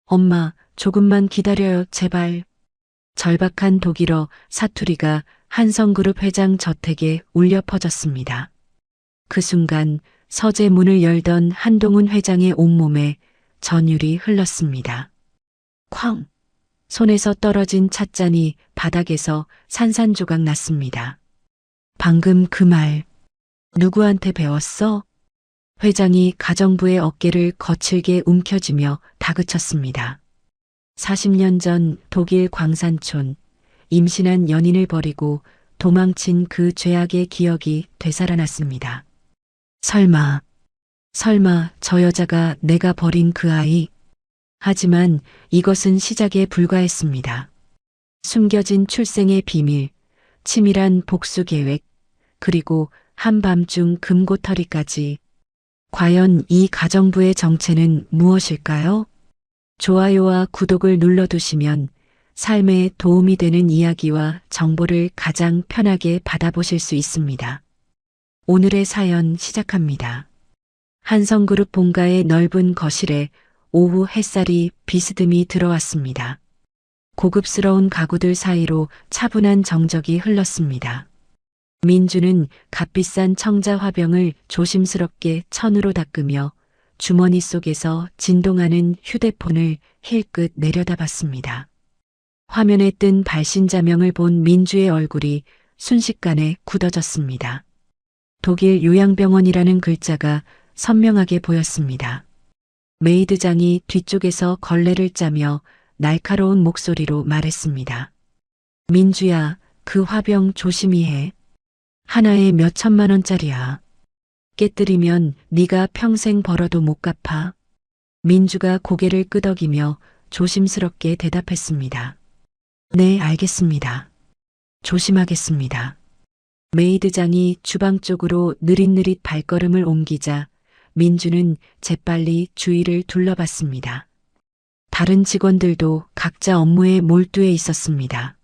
엄마, 조금만 기다려요, 제발. 절박한 독일어 사투리가 한성그룹 회장 저택에 울려 퍼졌습니다. 그 순간 서재 문을 열던 한동훈 회장의 온몸에 전율이 흘렀습니다. 쾅! 손에서 떨어진 찻잔이 바닥에서 산산조각 났습니다. 방금 그 말, 누구한테 배웠어? 회장이 가정부의 어깨를 거칠게 움켜쥐며 다그쳤습니다. 40년 전 독일 광산촌, 임신한 연인을 버리고 도망친 그 죄악의 기억이 되살아났습니다. 설마 저 여자가 내가 버린 그 아이? 하지만 이것은 시작에 불과했습니다. 숨겨진 출생의 비밀, 치밀한 복수 계획, 그리고 한밤중 금고털이까지. 과연 이 가정부의 정체는 무엇일까요? 좋아요와 구독을 눌러두시면 삶에 도움이 되는 이야기와 정보를 가장 편하게 받아보실 수 있습니다. 오늘의 사연 시작합니다. 한성그룹 본가의 넓은 거실에 오후 햇살이 비스듬히 들어왔습니다. 고급스러운 가구들 사이로 차분한 정적이 흘렀습니다. 민주는 값비싼 청자 화병을 조심스럽게 천으로 닦으며 주머니 속에서 진동하는 휴대폰을 힐끗 내려다봤습니다. 화면에 뜬 발신자명을 본 민주의 얼굴이 순식간에 굳어졌습니다. 독일 요양병원이라는 글자가 선명하게 보였습니다. 메이드장이 뒤쪽에서 걸레를 짜며 날카로운 목소리로 말했습니다. 민주야, 그 화병 조심히 해. 하나에 몇 천만 원짜리야. 깨뜨리면 네가 평생 벌어도 못 갚아. 민주가 고개를 끄덕이며 조심스럽게 대답했습니다. 네, 알겠습니다. 조심하겠습니다. 메이드장이 주방 쪽으로 느릿느릿 발걸음을 옮기자 민주는 재빨리 주위를 둘러봤습니다. 다른 직원들도 각자 업무에 몰두해 있었습니다.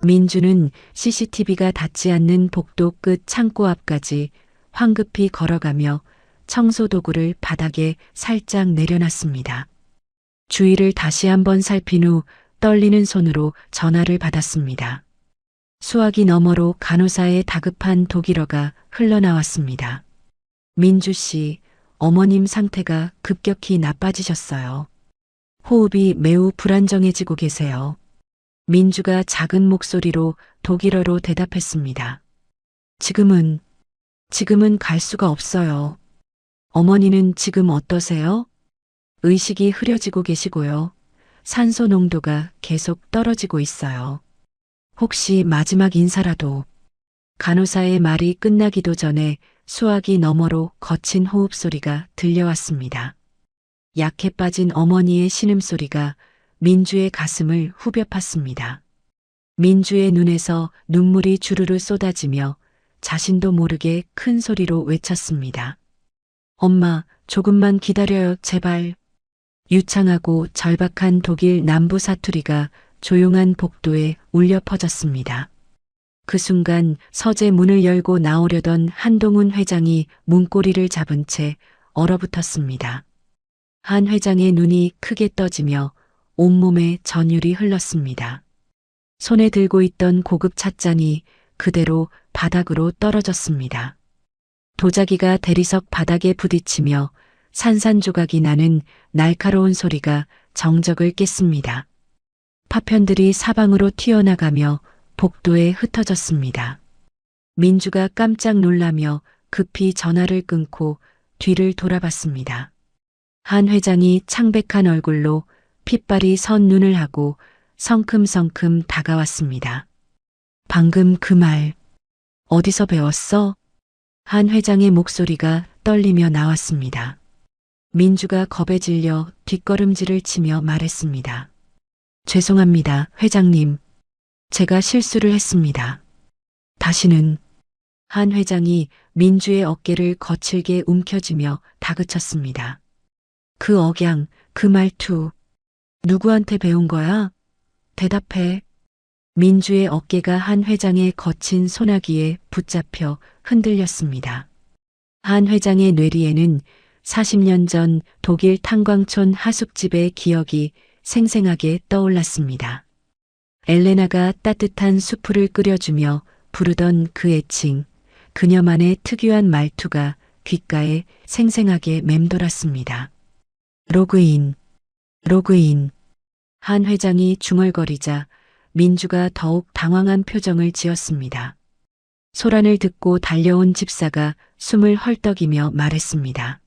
민주는 CCTV가 닿지 않는 복도 끝 창고 앞까지 황급히 걸어가며 청소 도구를 바닥에 살짝 내려놨습니다. 주위를 다시 한번 살핀 후 떨리는 손으로 전화를 받았습니다. 수화기 너머로 간호사의 다급한 독일어가 흘러나왔습니다. 민주 씨, 어머님 상태가 급격히 나빠지셨어요. 호흡이 매우 불안정해지고 계세요. 민주가 작은 목소리로 독일어로 대답했습니다. 지금은 갈 수가 없어요. 어머니는 지금 어떠세요? 의식이 흐려지고 계시고요. 산소 농도가 계속 떨어지고 있어요. 혹시 마지막 인사라도. 간호사의 말이 끝나기도 전에 수화기 너머로 거친 호흡 소리가 들려왔습니다. 약해 빠진 어머니의 신음소리가 민주의 가슴을 후벼 팠습니다. 민주의 눈에서 눈물이 주르르 쏟아지며 자신도 모르게 큰 소리로 외쳤습니다. 엄마, 조금만 기다려요, 제발. 유창하고 절박한 독일 남부 사투리가 조용한 복도에 울려 퍼졌습니다. 그 순간 서재 문을 열고 나오려던 한동훈 회장이 문고리를 잡은 채 얼어붙었습니다. 한 회장의 눈이 크게 떠지며 온몸에 전율이 흘렀습니다. 손에 들고 있던 고급 찻잔이 그대로 바닥으로 떨어졌습니다. 도자기가 대리석 바닥에 부딪히며 산산조각이 나는 날카로운 소리가 정적을 깼습니다. 파편들이 사방으로 튀어나가며 복도에 흩어졌습니다. 민주가 깜짝 놀라며 급히 전화를 끊고 뒤를 돌아봤습니다. 한 회장이 창백한 얼굴로 핏발이 선 눈을 하고 성큼성큼 다가왔습니다. 방금 그 말, 어디서 배웠어? 한 회장의 목소리가 떨리며 나왔습니다. 민주가 겁에 질려 뒷걸음질을 치며 말했습니다. 죄송합니다, 회장님. 제가 실수를 했습니다. 다시는. 한 회장이 민주의 어깨를 거칠게 움켜쥐며 다그쳤습니다. 그 억양, 그 말투, 누구한테 배운 거야? 대답해. 민주의 어깨가 한 회장의 거친 소나기에 붙잡혀 흔들렸습니다. 한 회장의 뇌리에는 40년 전 독일 탄광촌 하숙집의 기억이 생생하게 떠올랐습니다. 엘레나가 따뜻한 수프를 끓여주며 부르던 그 애칭, 그녀만의 특유한 말투가 귓가에 생생하게 맴돌았습니다. 로그인, 로그인. 한 회장이 중얼거리자 민주가 더욱 당황한 표정을 지었습니다. 소란을 듣고 달려온 집사가 숨을 헐떡이며 말했습니다.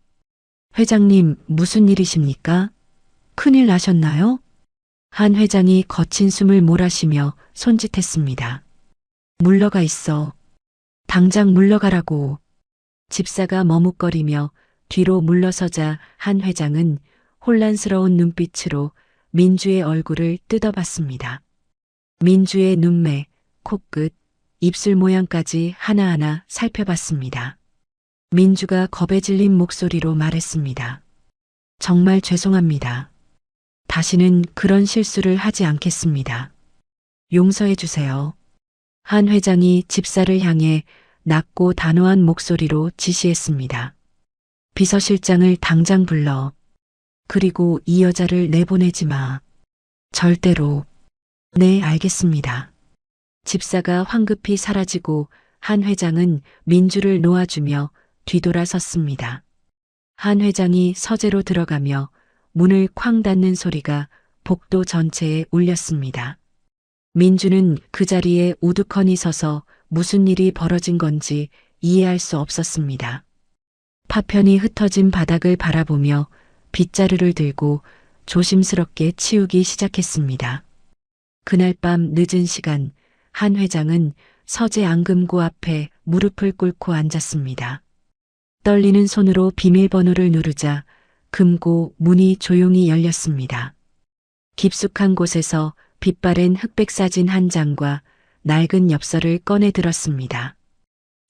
회장님, 무슨 일이십니까? 큰일 나셨나요? 한 회장이 거친 숨을 몰아쉬며 손짓했습니다. 물러가 있어. 당장 물러가라고. 집사가 머뭇거리며 뒤로 물러서자 한 회장은 혼란스러운 눈빛으로 민주의 얼굴을 뜯어봤습니다. 민주의 눈매, 코끝, 입술 모양까지 하나하나 살펴봤습니다. 민주가 겁에 질린 목소리로 말했습니다. 정말 죄송합니다. 다시는 그런 실수를 하지 않겠습니다. 용서해 주세요. 한 회장이 집사를 향해 낮고 단호한 목소리로 지시했습니다. 비서실장을 당장 불러. 그리고 이 여자를 내보내지 마. 절대로. 네, 알겠습니다. 집사가 황급히 사라지고 한 회장은 민주를 놓아주며 뒤돌아섰습니다. 한 회장이 서재로 들어가며 문을 쾅 닫는 소리가 복도 전체에 울렸습니다. 민주는 그 자리에 우두커니 서서 무슨 일이 벌어진 건지 이해할 수 없었습니다. 파편이 흩어진 바닥을 바라보며 빗자루를 들고 조심스럽게 치우기 시작했습니다. 그날 밤 늦은 시간, 한 회장은 서재 앙금고 앞에 무릎을 꿇고 앉았습니다. 떨리는 손으로 비밀번호를 누르자 금고 문이 조용히 열렸습니다. 깊숙한 곳에서 빛바랜 흑백 사진 한 장과 낡은 엽서를 꺼내 들었습니다.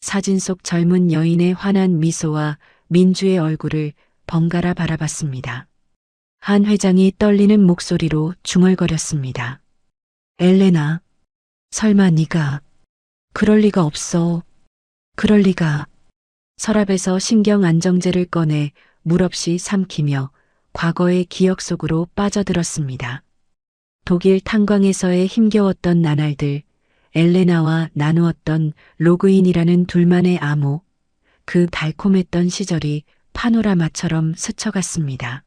사진 속 젊은 여인의 환한 미소와 민주의 얼굴을 번갈아 바라봤습니다. 한 회장이 떨리는 목소리로 중얼거렸습니다. 엘레나, 설마 네가... 그럴 리가 없어. 그럴 리가... 서랍에서 신경 안정제를 꺼내 물없이 삼키며 과거의 기억 속으로 빠져들었습니다. 독일 탄광에서의 힘겨웠던 나날들, 엘레나와 나누었던 로그인이라는 둘만의 암호, 그 달콤했던 시절이 파노라마처럼 스쳐갔습니다.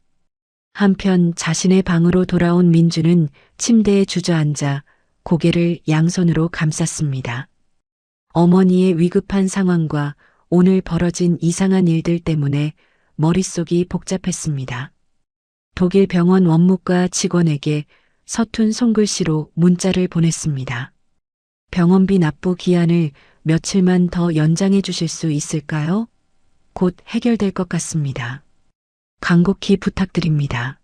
한편 자신의 방으로 돌아온 민주는 침대에 주저앉아 고개를 양손으로 감쌌습니다. 어머니의 위급한 상황과 오늘 벌어진 이상한 일들 때문에 머릿속이 복잡했습니다. 독일 병원 원무과 직원에게 서툰 손글씨로 문자를 보냈습니다. 병원비 납부 기한을 며칠만 더 연장해 주실 수 있을까요? 곧 해결될 것 같습니다. 간곡히 부탁드립니다.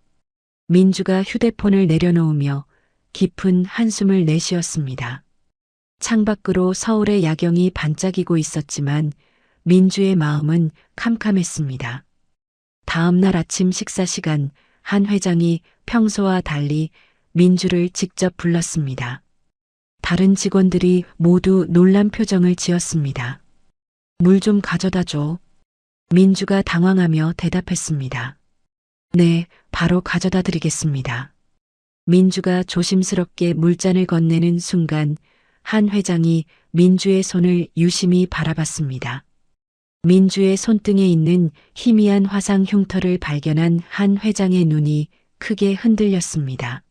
민주가 휴대폰을 내려놓으며 깊은 한숨을 내쉬었습니다. 창밖으로 서울의 야경이 반짝이고 있었지만 민주의 마음은 캄캄했습니다. 다음 날 아침 식사 시간, 한 회장이 평소와 달리 민주를 직접 불렀습니다. 다른 직원들이 모두 놀란 표정을 지었습니다. 물 좀 가져다 줘. 민주가 당황하며 대답했습니다. 네, 바로 가져다 드리겠습니다. 민주가 조심스럽게 물잔을 건네는 순간 한 회장이 민주의 손을 유심히 바라봤습니다. 민주의 손등에 있는 희미한 화상 흉터를 발견한 한 회장의 눈이 크게 흔들렸습니다.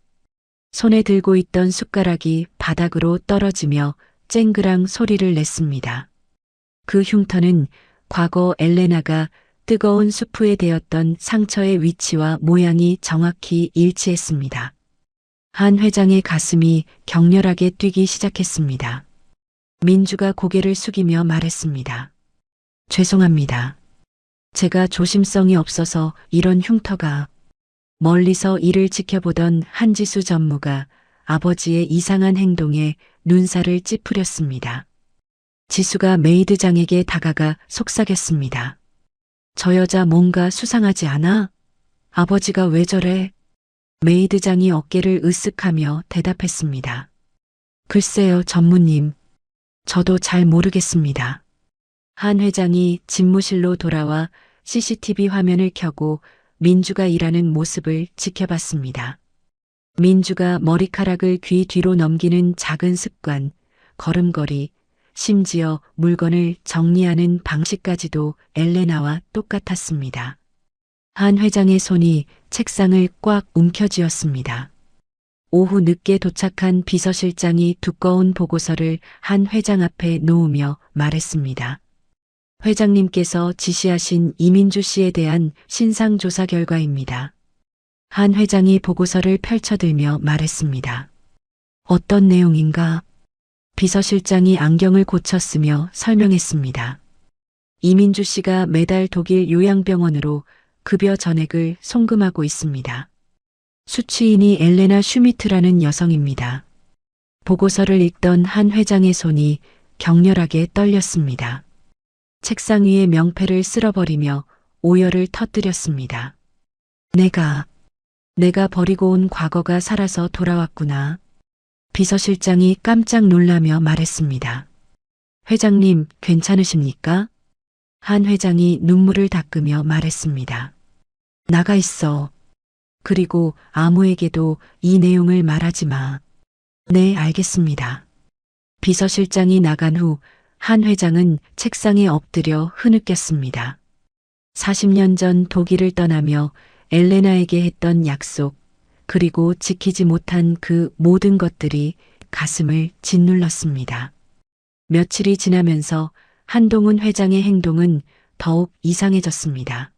손에 들고 있던 숟가락이 바닥으로 떨어지며 쨍그랑 소리를 냈습니다. 그 흉터는 과거 엘레나가 뜨거운 수프에 대었던 상처의 위치와 모양이 정확히 일치했습니다. 한 회장의 가슴이 격렬하게 뛰기 시작했습니다. 민주가 고개를 숙이며 말했습니다. 죄송합니다. 제가 조심성이 없어서 이런 흉터가... 멀리서 이를 지켜보던 한지수 전무가 아버지의 이상한 행동에 눈살을 찌푸렸습니다. 지수가 메이드장에게 다가가 속삭였습니다. 저 여자 뭔가 수상하지 않아? 아버지가 왜 저래? 메이드장이 어깨를 으쓱하며 대답했습니다. 글쎄요, 전무님. 저도 잘 모르겠습니다. 한 회장이 집무실로 돌아와 CCTV 화면을 켜고 민주가 일하는 모습을 지켜봤습니다. 민주가 머리카락을 귀 뒤로 넘기는 작은 습관, 걸음걸이, 심지어 물건을 정리하는 방식까지도 엘레나와 똑같았습니다. 한 회장의 손이 책상을 꽉 움켜쥐었습니다. 오후 늦게 도착한 비서실장이 두꺼운 보고서를 한 회장 앞에 놓으며 말했습니다. 회장님께서 지시하신 이민주 씨에 대한 신상조사 결과입니다. 한 회장이 보고서를 펼쳐들며 말했습니다. 어떤 내용인가? 비서실장이 안경을 고쳤으며 설명했습니다. 이민주 씨가 매달 독일 요양병원으로 급여 전액을 송금하고 있습니다. 수취인이 엘레나 슈미트라는 여성입니다. 보고서를 읽던 한 회장의 손이 격렬하게 떨렸습니다. 책상 위에 명패를 쓸어버리며 오열을 터뜨렸습니다. 내가 버리고 온 과거가 살아서 돌아왔구나. 비서실장이 깜짝 놀라며 말했습니다. 회장님, 괜찮으십니까? 한 회장이 눈물을 닦으며 말했습니다. 나가 있어. 그리고 아무에게도 이 내용을 말하지 마. 네, 알겠습니다. 비서실장이 나간 후 한 회장은 책상에 엎드려 흐느꼈습니다. 40년 전 독일을 떠나며 엘레나에게 했던 약속, 그리고 지키지 못한 그 모든 것들이 가슴을 짓눌렀습니다. 며칠이 지나면서 한동훈 회장의 행동은 더욱 이상해졌습니다.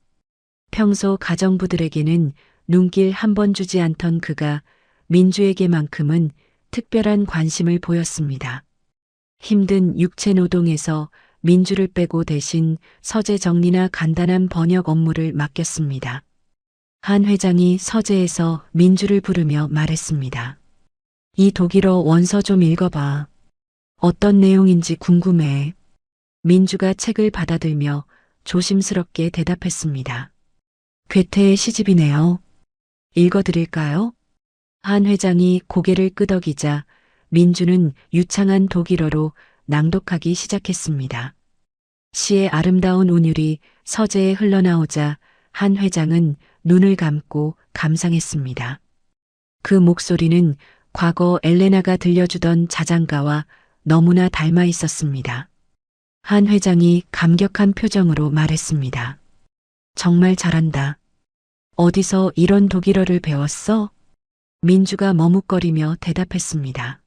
평소 가정부들에게는 눈길 한 번 주지 않던 그가 민주에게만큼은 특별한 관심을 보였습니다. 힘든 육체 노동에서 민주를 빼고 대신 서재 정리나 간단한 번역 업무를 맡겼습니다. 한 회장이 서재에서 민주를 부르며 말했습니다. 이 독일어 원서 좀 읽어봐. 어떤 내용인지 궁금해. 민주가 책을 받아들며 조심스럽게 대답했습니다. 괴테의 시집이네요. 읽어드릴까요? 한 회장이 고개를 끄덕이자 민주는 유창한 독일어로 낭독하기 시작했습니다. 시의 아름다운 운율이 서재에 흘러나오자 한 회장은 눈을 감고 감상했습니다. 그 목소리는 과거 엘레나가 들려주던 자장가와 너무나 닮아 있었습니다. 한 회장이 감격한 표정으로 말했습니다. 정말 잘한다. 어디서 이런 독일어를 배웠어? 민주가 머뭇거리며 대답했습니다.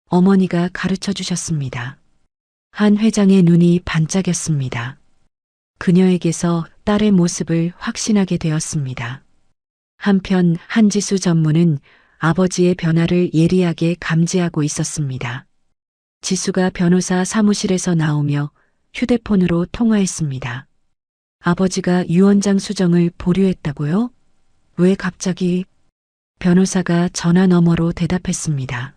어머니가 가르쳐 주셨습니다. 한 회장의 눈이 반짝였습니다. 그녀에게서 딸의 모습을 확신하게 되었습니다. 한편 한지수 전무는 아버지의 변화를 예리하게 감지하고 있었습니다. 지수가 변호사 사무실에서 나오며 휴대폰으로 통화했습니다. 아버지가 유언장 수정을 보류했다고요? 왜 갑자기? 변호사가 전화 너머로 대답했습니다.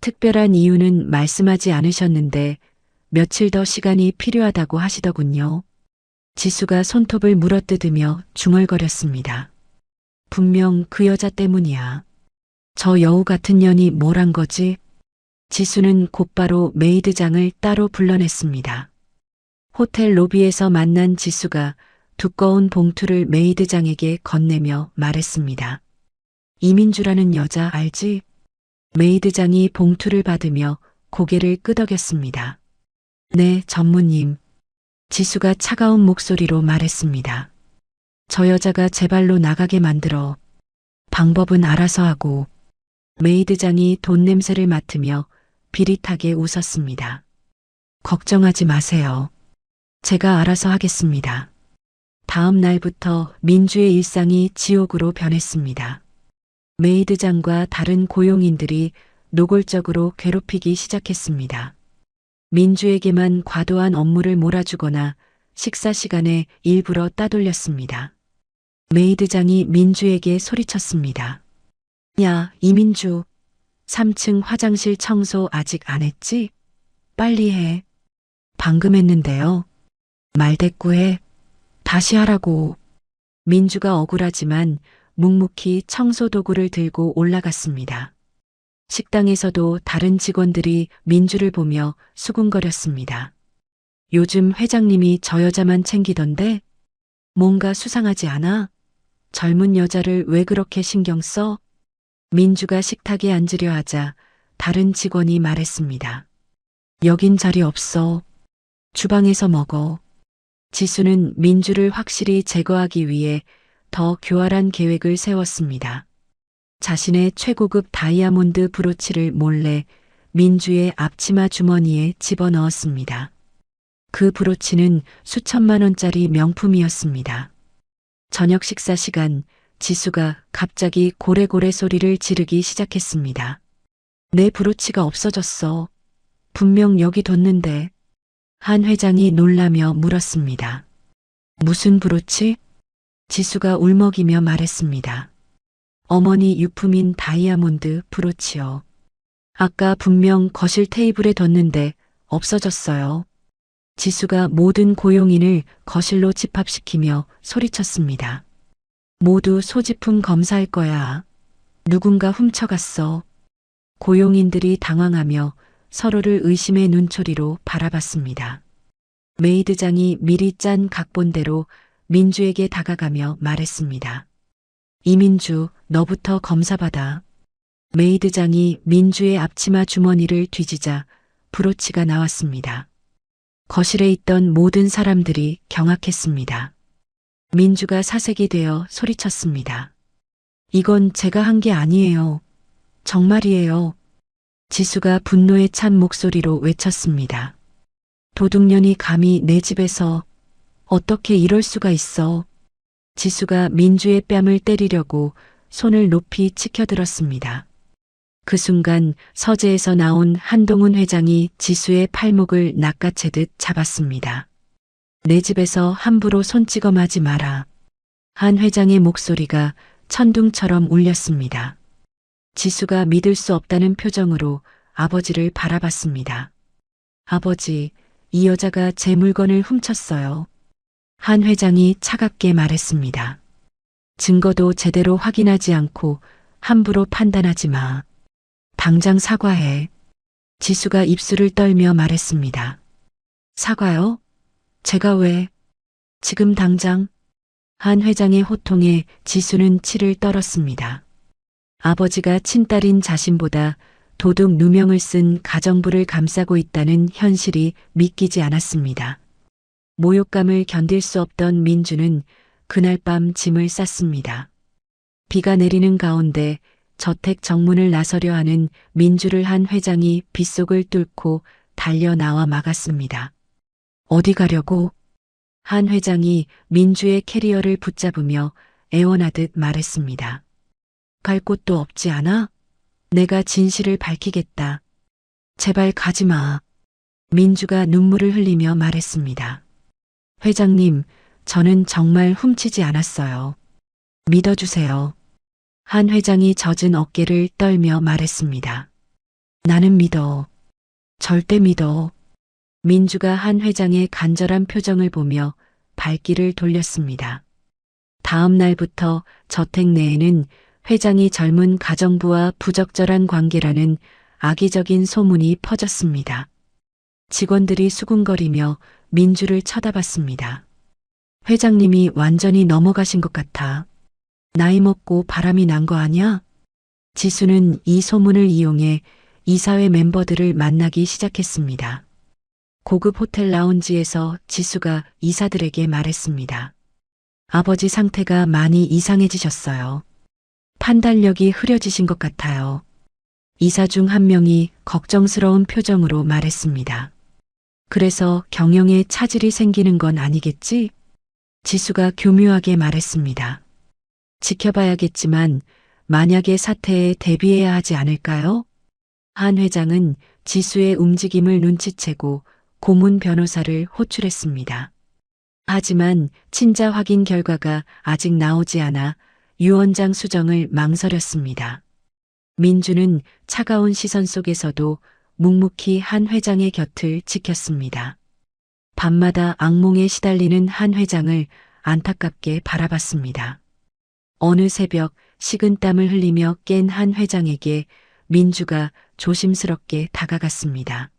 특별한 이유는 말씀하지 않으셨는데 며칠 더 시간이 필요하다고 하시더군요. 지수가 손톱을 물어뜯으며 중얼거렸습니다. 분명 그 여자 때문이야. 저 여우 같은 년이 뭘 한 거지? 지수는 곧바로 메이드장을 따로 불러냈습니다. 호텔 로비에서 만난 지수가 두꺼운 봉투를 메이드장에게 건네며 말했습니다. 이민주라는 여자 알지? 메이드장이 봉투를 받으며 고개를 끄덕였습니다. 네, 전무님. 지수가 차가운 목소리로 말했습니다. 저 여자가 제 발로 나가게 만들어. 방법은 알아서 하고. 메이드장이 돈 냄새를 맡으며 비릿하게 웃었습니다. 걱정하지 마세요. 제가 알아서 하겠습니다. 다음 날부터 민주의 일상이 지옥으로 변했습니다. 메이드장과 다른 고용인들이 노골적으로 괴롭히기 시작했습니다. 민주에게만 과도한 업무를 몰아주거나 식사 시간에 일부러 따돌렸습니다. 메이드장이 민주에게 소리쳤습니다. 야, 이민주. 3층 화장실 청소 아직 안 했지? 빨리 해. 방금 했는데요. 말대꾸해. 다시 하라고. 민주가 억울하지만 묵묵히 청소 도구를 들고 올라갔습니다. 식당에서도 다른 직원들이 민주를 보며 수군거렸습니다. 요즘 회장님이 저 여자만 챙기던데 뭔가 수상하지 않아? 젊은 여자를 왜 그렇게 신경 써? 민주가 식탁에 앉으려 하자 다른 직원이 말했습니다. 여긴 자리 없어. 주방에서 먹어. 지수는 민주를 확실히 제거하기 위해 더 교활한 계획을 세웠습니다. 자신의 최고급 다이아몬드 브로치를 몰래 민주의 앞치마 주머니에 집어넣었습니다. 그 브로치는 수천만 원짜리 명품이었습니다. 저녁 식사 시간, 지수가 갑자기 고래고래 소리를 지르기 시작했습니다. 내 브로치가 없어졌어. 분명 여기 뒀는데. 한 회장이 놀라며 물었습니다. 무슨 브로치? 지수가 울먹이며 말했습니다. 어머니 유품인 다이아몬드 브로치요. 아까 분명 거실 테이블에 뒀는데 없어졌어요. 지수가 모든 고용인을 거실로 집합시키며 소리쳤습니다. 모두 소지품 검사할 거야. 누군가 훔쳐갔어. 고용인들이 당황하며 서로를 의심의 눈초리로 바라봤습니다. 메이드장이 미리 짠 각본대로 민주에게 다가가며 말했습니다. 이민주, 너부터 검사받아. 메이드장이 민주의 앞치마 주머니를 뒤지자 브로치가 나왔습니다. 거실에 있던 모든 사람들이 경악했습니다. 민주가 사색이 되어 소리쳤습니다. 이건 제가 한 게 아니에요. 정말이에요. 지수가 분노에 찬 목소리로 외쳤습니다. 도둑년이 감히 내 집에서 어떻게 이럴 수가 있어. 지수가 민주의 뺨을 때리려고 손을 높이 치켜들었습니다. 그 순간 서재에서 나온 한동훈 회장이 지수의 팔목을 낚아채듯 잡았습니다. 내 집에서 함부로 손찌검하지 마라. 한 회장의 목소리가 천둥처럼 울렸습니다. 지수가 믿을 수 없다는 표정으로 아버지를 바라봤습니다. 아버지, 이 여자가 제 물건을 훔쳤어요. 한 회장이 차갑게 말했습니다. 증거도 제대로 확인하지 않고 함부로 판단하지 마. 당장 사과해. 지수가 입술을 떨며 말했습니다. 사과요? 제가 왜? 지금 당장? 한 회장의 호통에 지수는 치를 떨었습니다. 아버지가 친딸인 자신보다 도둑 누명을 쓴 가정부를 감싸고 있다는 현실이 믿기지 않았습니다. 모욕감을 견딜 수 없던 민주는 그날 밤 짐을 쌌습니다. 비가 내리는 가운데 저택 정문을 나서려 하는 민주를 한 회장이 빗속을 뚫고 달려 나와 막았습니다. 어디 가려고? 한 회장이 민주의 캐리어를 붙잡으며 애원하듯 말했습니다. 갈 곳도 없지 않아? 내가 진실을 밝히겠다. 제발 가지 마. 민주가 눈물을 흘리며 말했습니다. 회장님, 저는 정말 훔치지 않았어요. 믿어주세요. 한 회장이 젖은 어깨를 떨며 말했습니다. 나는 믿어. 절대 믿어. 민주가 한 회장의 간절한 표정을 보며 발길을 돌렸습니다. 다음 날부터 저택 내에는 회장이 젊은 가정부와 부적절한 관계라는 악의적인 소문이 퍼졌습니다. 직원들이 수군거리며 민주를 쳐다봤습니다. 회장님이 완전히 넘어가신 것 같아. 나이 먹고 바람이 난 거 아냐? 지수는 이 소문을 이용해 이사회 멤버들을 만나기 시작했습니다. 고급 호텔 라운지에서 지수가 이사들에게 말했습니다. 아버지 상태가 많이 이상해지셨어요. 판단력이 흐려지신 것 같아요. 이사 중 한 명이 걱정스러운 표정으로 말했습니다. 그래서 경영에 차질이 생기는 건 아니겠지? 지수가 교묘하게 말했습니다. 지켜봐야겠지만 만약의 사태에 대비해야 하지 않을까요? 한 회장은 지수의 움직임을 눈치채고 고문 변호사를 호출했습니다. 하지만 친자 확인 결과가 아직 나오지 않아 유 원장 수정을 망설였습니다. 민주는 차가운 시선 속에서도 묵묵히 한 회장의 곁을 지켰습니다. 밤마다 악몽에 시달리는 한 회장을 안타깝게 바라봤습니다. 어느 새벽 식은땀을 흘리며 깬 한 회장에게 민주가 조심스럽게 다가갔습니다.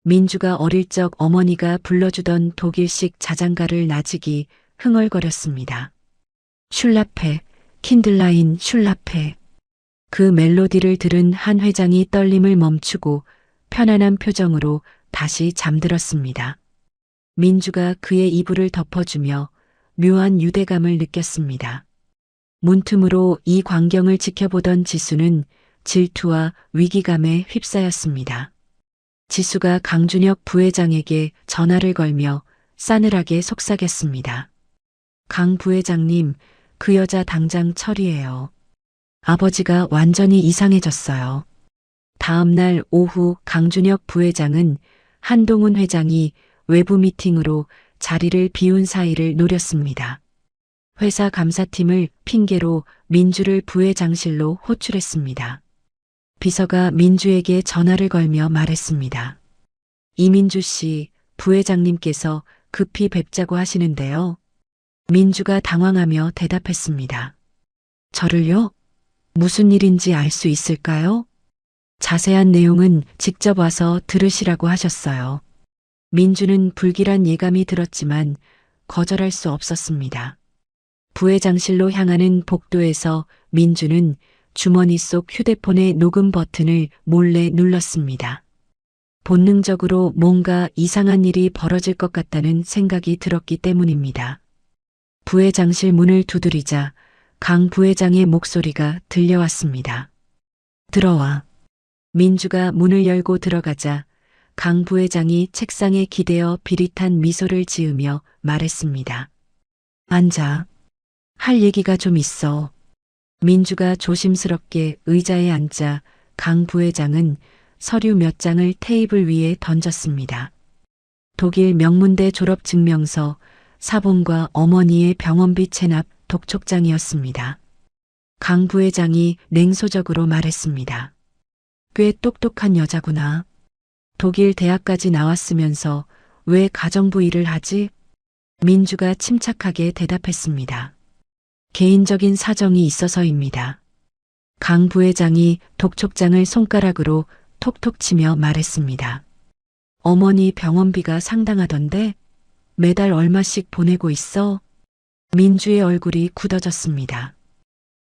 민주가 어릴 적 어머니가 불러주던 독일식 자장가를 나직이 흥얼거렸습니다. 슐라페, 킨들라인 슐라페. 그 멜로디를 들은 한 회장이 떨림을 멈추고 편안한 표정으로 다시 잠들었습니다. 민주가 그의 이불을 덮어주며 묘한 유대감을 느꼈습니다. 문틈으로 이 광경을 지켜보던 지수는 질투와 위기감에 휩싸였습니다. 지수가 강준혁 부회장에게 전화를 걸며 싸늘하게 속삭였습니다. 강 부회장님, 그 여자 당장 처리해요. 아버지가 완전히 이상해졌어요. 다음 날 오후 강준혁 부회장은 한동훈 회장이 외부 미팅으로 자리를 비운 사이를 노렸습니다. 회사 감사팀을 핑계로 민주를 부회장실로 호출했습니다. 비서가 민주에게 전화를 걸며 말했습니다. 이민주 씨, 부회장님께서 급히 뵙자고 하시는데요. 민주가 당황하며 대답했습니다. 저를요? 무슨 일인지 알 수 있을까요? 자세한 내용은 직접 와서 들으시라고 하셨어요. 민주는 불길한 예감이 들었지만 거절할 수 없었습니다. 부회장실로 향하는 복도에서 민주는 주머니 속 휴대폰의 녹음 버튼을 몰래 눌렀습니다. 본능적으로 뭔가 이상한 일이 벌어질 것 같다는 생각이 들었기 때문입니다. 부회장실 문을 두드리자 강 부회장의 목소리가 들려왔습니다. 들어와. 민주가 문을 열고 들어가자 강 부회장이 책상에 기대어 비릿한 미소를 지으며 말했습니다. 앉아. 할 얘기가 좀 있어. 민주가 조심스럽게 의자에 앉자 강 부회장은 서류 몇 장을 테이블 위에 던졌습니다. 독일 명문대 졸업 증명서, 사본과 어머니의 병원비 체납 독촉장이었습니다. 강 부회장이 냉소적으로 말했습니다. 꽤 똑똑한 여자구나. 독일 대학까지 나왔으면서 왜 가정부 일을 하지? 민주가 침착하게 대답했습니다. 개인적인 사정이 있어서입니다. 강 부회장이 독촉장을 손가락으로 톡톡 치며 말했습니다. 어머니 병원비가 상당하던데 매달 얼마씩 보내고 있어? 민주의 얼굴이 굳어졌습니다.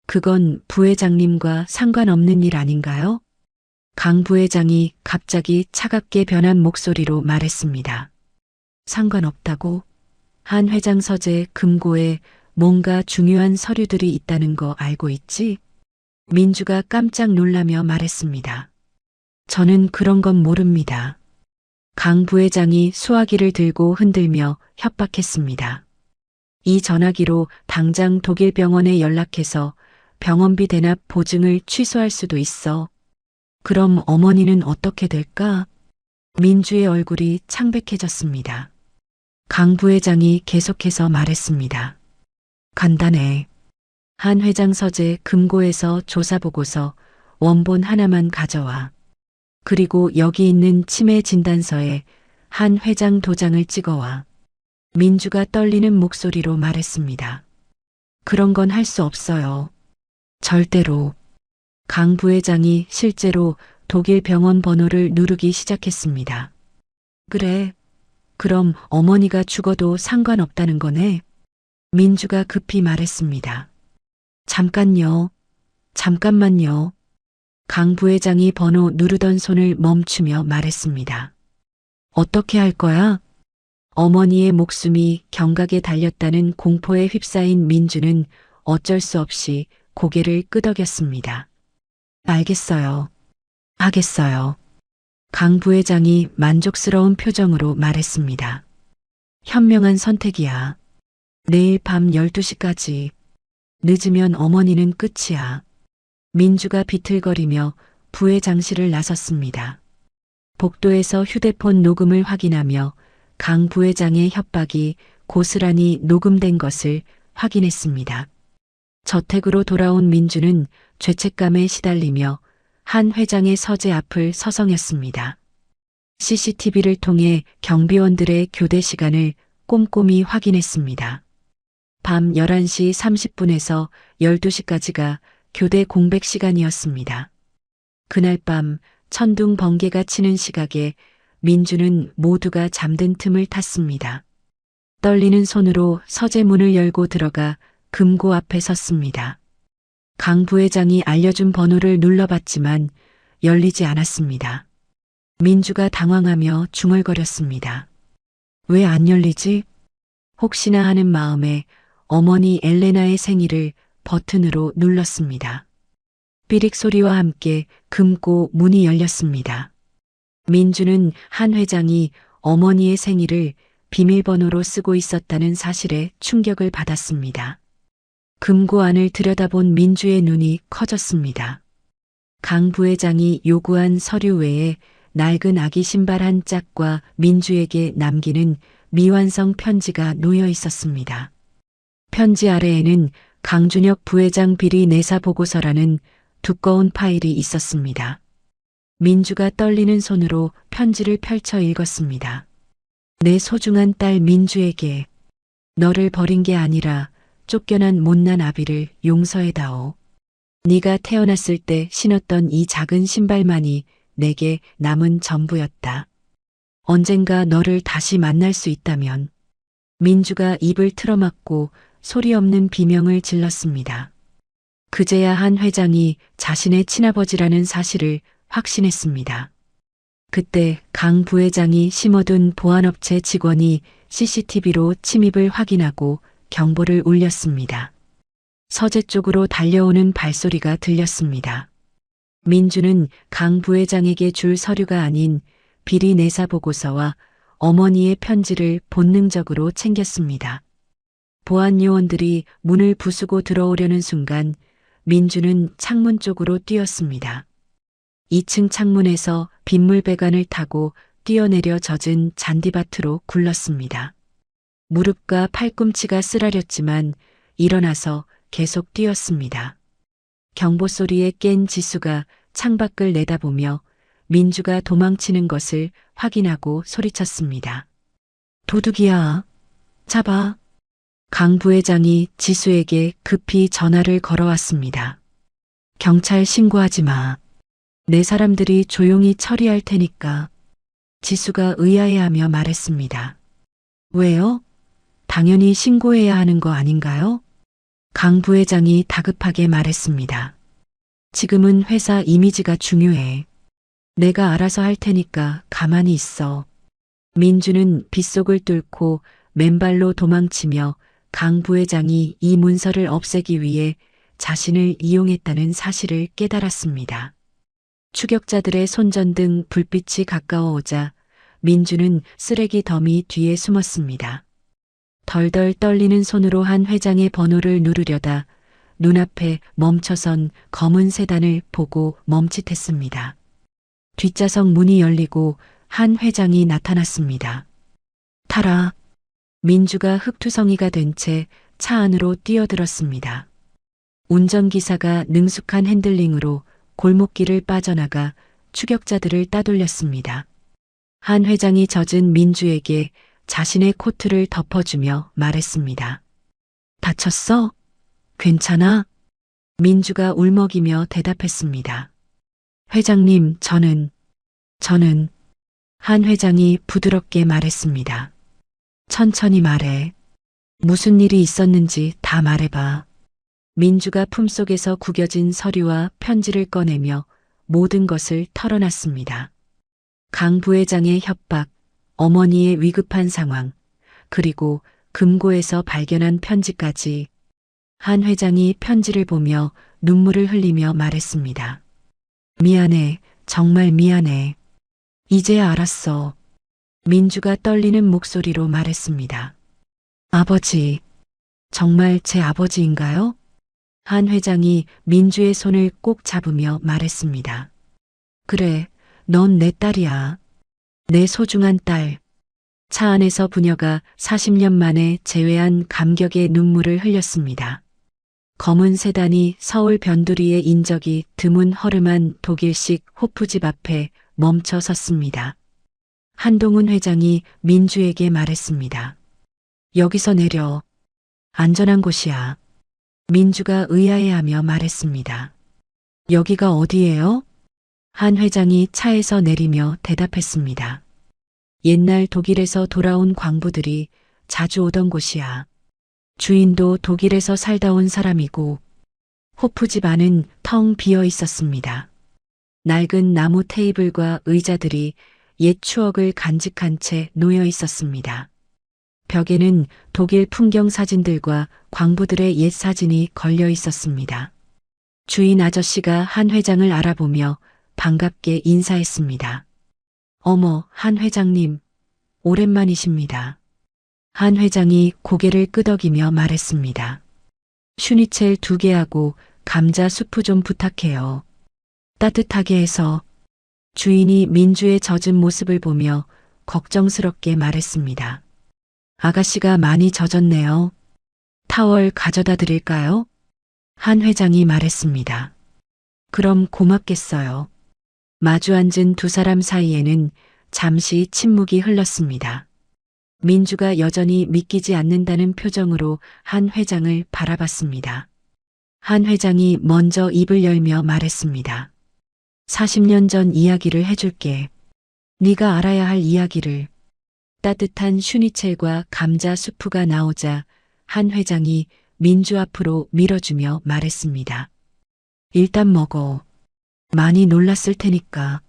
그건 부회장님과 상관없는 일 아닌가요? 강 부회장이 갑자기 차갑게 변한 목소리로 말했습니다. 상관없다고? 한 회장 서재 금고에 뭔가 중요한 서류들이 있다는 거 알고 있지? 민주가 깜짝 놀라며 말했습니다. 저는 그런 건 모릅니다. 강 부회장이 수화기를 들고 흔들며 협박했습니다. 이 전화기로 당장 독일 병원에 연락해서 병원비 대납 보증을 취소할 수도 있어. 그럼 어머니는 어떻게 될까? 민주의 얼굴이 창백해졌습니다. 강 부회장이 계속해서 말했습니다. 간단해. 한 회장 서재 금고에서 조사보고서 원본 하나만 가져와. 그리고 여기 있는 치매 진단서에 한 회장 도장을 찍어와. 민주가 떨리는 목소리로 말했습니다. 그런 건 할 수 없어요. 절대로. 강 부회장이 실제로 독일 병원 번호를 누르기 시작했습니다. 그래. 그럼 어머니가 죽어도 상관없다는 거네. 민주가 급히 말했습니다. 잠깐요. 잠깐만요. 강 부회장이 번호 누르던 손을 멈추며 말했습니다. 어떻게 할 거야? 어머니의 목숨이 경각에 달렸다는 공포에 휩싸인 민주는 어쩔 수 없이 고개를 끄덕였습니다. 알겠어요. 하겠어요. 강 부회장이 만족스러운 표정으로 말했습니다. 현명한 선택이야. 내일 밤 12시까지. 늦으면 어머니는 끝이야. 민주가 비틀거리며 부회장실을 나섰습니다. 복도에서 휴대폰 녹음을 확인하며 강 부회장의 협박이 고스란히 녹음된 것을 확인했습니다. 저택으로 돌아온 민주는 죄책감에 시달리며 한 회장의 서재 앞을 서성였습니다. CCTV를 통해 경비원들의 교대 시간을 꼼꼼히 확인했습니다. 밤 11시 30분에서 12시까지가 교대 공백 시간이었습니다. 그날 밤 천둥 번개가 치는 시각에 민주는 모두가 잠든 틈을 탔습니다. 떨리는 손으로 서재문을 열고 들어가 금고 앞에 섰습니다. 강 부회장이 알려준 번호를 눌러봤지만 열리지 않았습니다. 민주가 당황하며 중얼거렸습니다. 왜 안 열리지? 혹시나 하는 마음에 어머니 엘레나의 생일을 버튼으로 눌렀습니다. 삐릭 소리와 함께 금고 문이 열렸습니다. 민주는 한 회장이 어머니의 생일을 비밀번호로 쓰고 있었다는 사실에 충격을 받았습니다. 금고 안을 들여다본 민주의 눈이 커졌습니다. 강 부회장이 요구한 서류 외에 낡은 아기 신발 한 짝과 민주에게 남기는 미완성 편지가 놓여 있었습니다. 편지 아래에는 강준혁 부회장 비리 내사 보고서라는 두꺼운 파일이 있었습니다. 민주가 떨리는 손으로 편지를 펼쳐 읽었습니다. 내 소중한 딸 민주에게 너를 버린 게 아니라 쫓겨난 못난 아비를 용서해다오. 네가 태어났을 때 신었던 이 작은 신발만이 내게 남은 전부였다. 언젠가 너를 다시 만날 수 있다면. 민주가 입을 틀어막고 소리 없는 비명을 질렀습니다. 그제야 한 회장이 자신의 친아버지라는 사실을 확신했습니다. 그때 강 부회장이 심어둔 보안업체 직원이 CCTV로 침입을 확인하고 경보를 울렸습니다. 서재 쪽으로 달려오는 발소리가 들렸습니다. 민주는 강 부회장에게 줄 서류가 아닌 비리 내사 보고서와 어머니의 편지를 본능적으로 챙겼습니다. 보안 요원들이 문을 부수고 들어오려는 순간 민주는 창문 쪽으로 뛰었습니다. 2층 창문에서 빗물배관을 타고 뛰어내려 젖은 잔디밭으로 굴렀습니다. 무릎과 팔꿈치가 쓰라렸지만 일어나서 계속 뛰었습니다. 경보 소리에 깬 지수가 창밖을 내다보며 민주가 도망치는 것을 확인하고 소리쳤습니다. 도둑이야. 잡아. 강 부회장이 지수에게 급히 전화를 걸어왔습니다. 경찰 신고하지 마. 내 사람들이 조용히 처리할 테니까. 지수가 의아해하며 말했습니다. 왜요? 당연히 신고해야 하는 거 아닌가요? 강 부회장이 다급하게 말했습니다. 지금은 회사 이미지가 중요해. 내가 알아서 할 테니까 가만히 있어. 민주는 빗속을 뚫고 맨발로 도망치며 강 부회장이 이 문서를 없애기 위해 자신을 이용했다는 사실을 깨달았습니다. 추격자들의 손전등 불빛이 가까워오자 민주는 쓰레기 더미 뒤에 숨었습니다. 덜덜 떨리는 손으로 한 회장의 번호를 누르려다 눈앞에 멈춰선 검은 세단을 보고 멈칫했습니다. 뒷좌석 문이 열리고 한 회장이 나타났습니다. 타라. 민주가 흙투성이가 된 채 차 안으로 뛰어들었습니다. 운전기사가 능숙한 핸들링으로 골목길을 빠져나가 추격자들을 따돌렸습니다. 한 회장이 젖은 민주에게 자신의 코트를 덮어주며 말했습니다. 다쳤어? 괜찮아? 민주가 울먹이며 대답했습니다. 회장님, 저는 한 회장이 부드럽게 말했습니다. 천천히 말해. 무슨 일이 있었는지 다 말해봐. 민주가 품속에서 구겨진 서류와 편지를 꺼내며 모든 것을 털어놨습니다. 강 부회장의 협박, 어머니의 위급한 상황, 그리고 금고에서 발견한 편지까지. 한 회장이 편지를 보며 눈물을 흘리며 말했습니다. 미안해, 정말 미안해. 이제야 알았어. 민주가 떨리는 목소리로 말했습니다. 아버지, 정말 제 아버지인가요? 한 회장이 민주의 손을 꼭 잡으며 말했습니다. 그래, 넌 내 딸이야. 내 소중한 딸. 차 안에서 부녀가 40년 만에 재회한 감격의 눈물을 흘렸습니다. 검은 세단이 서울 변두리의 인적이 드문 허름한 독일식 호프집 앞에 멈춰 섰습니다. 한동훈 회장이 민주에게 말했습니다. 여기서 내려. 안전한 곳이야. 민주가 의아해하며 말했습니다. 여기가 어디예요? 한 회장이 차에서 내리며 대답했습니다. 옛날 독일에서 돌아온 광부들이 자주 오던 곳이야. 주인도 독일에서 살다 온 사람이고 호프집 안은 텅 비어 있었습니다. 낡은 나무 테이블과 의자들이 옛 추억을 간직한 채 놓여 있었습니다. 벽에는 독일 풍경 사진들과 광부들의 옛 사진이 걸려 있었습니다. 주인 아저씨가 한 회장을 알아보며 반갑게 인사했습니다. 어머, 한 회장님, 오랜만이십니다. 한 회장이 고개를 끄덕이며 말했습니다. 슈니첼 2개하고 감자 수프 좀 부탁해요. 따뜻하게 해서. 주인이 민주의 젖은 모습을 보며 걱정스럽게 말했습니다. 아가씨가 많이 젖었네요. 타월 가져다 드릴까요? 한 회장이 말했습니다. 그럼 고맙겠어요. 마주 앉은 두 사람 사이에는 잠시 침묵이 흘렀습니다. 민주가 여전히 믿기지 않는다는 표정으로 한 회장을 바라봤습니다. 한 회장이 먼저 입을 열며 말했습니다. 40년 전 이야기를 해줄게. 네가 알아야 할 이야기를. 따뜻한 슈니첼과 감자 수프가 나오자 한 회장이 민주 앞으로 밀어주며 말했습니다. 일단 먹어. 많이 놀랐을 테니까.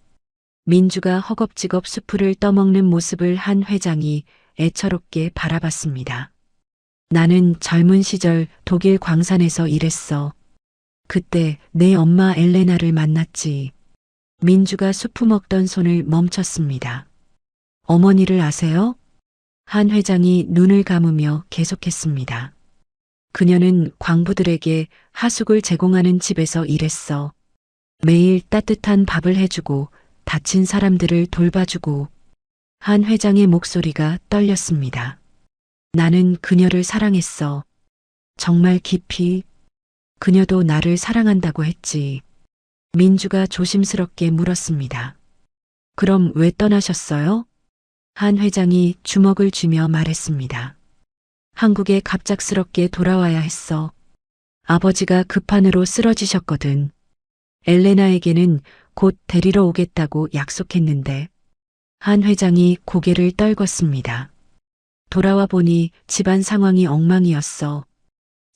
민주가 허겁지겁 수프를 떠먹는 모습을 한 회장이 애처롭게 바라봤습니다. 나는 젊은 시절 독일 광산에서 일했어. 그때 내 엄마 엘레나를 만났지. 민주가 수프 먹던 손을 멈췄습니다. 어머니를 아세요? 한 회장이 눈을 감으며 계속했습니다. 그녀는 광부들에게 하숙을 제공하는 집에서 일했어. 매일 따뜻한 밥을 해주고 다친 사람들을 돌봐주고. 한 회장의 목소리가 떨렸습니다. 나는 그녀를 사랑했어. 정말 깊이. 그녀도 나를 사랑한다고 했지. 민주가 조심스럽게 물었습니다. 그럼 왜 떠나셨어요? 한 회장이 주먹을 쥐며 말했습니다. 한국에 갑작스럽게 돌아와야 했어. 아버지가 급한으로 쓰러지셨거든. 엘레나에게는 곧 데리러 오겠다고 약속했는데. 한 회장이 고개를 떨궜습니다. 돌아와 보니 집안 상황이 엉망이었어.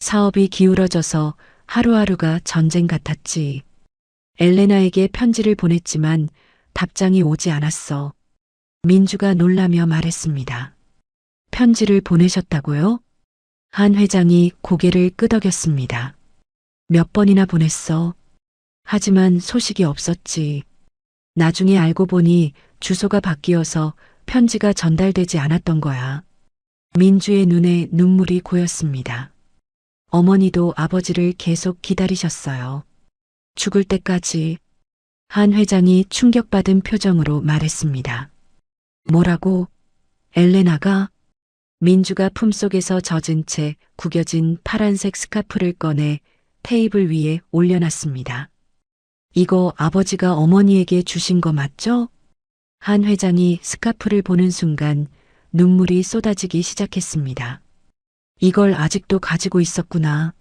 사업이 기울어져서 하루하루가 전쟁 같았지. 엘레나에게 편지를 보냈지만 답장이 오지 않았어. 민주가 놀라며 말했습니다. 편지를 보내셨다고요? 한 회장이 고개를 끄덕였습니다. 몇 번이나 보냈어. 하지만 소식이 없었지. 나중에 알고 보니 주소가 바뀌어서 편지가 전달되지 않았던 거야. 민주의 눈에 눈물이 고였습니다. 어머니도 아버지를 계속 기다리셨어요. 죽을 때까지. 한 회장이 충격받은 표정으로 말했습니다. 뭐라고? 엘레나가? 민주가 품속에서 젖은 채 구겨진 파란색 스카프를 꺼내 테이블 위에 올려놨습니다. 이거 아버지가 어머니에게 주신 거 맞죠? 한 회장이 스카프를 보는 순간 눈물이 쏟아지기 시작했습니다. 이걸 아직도 가지고 있었구나.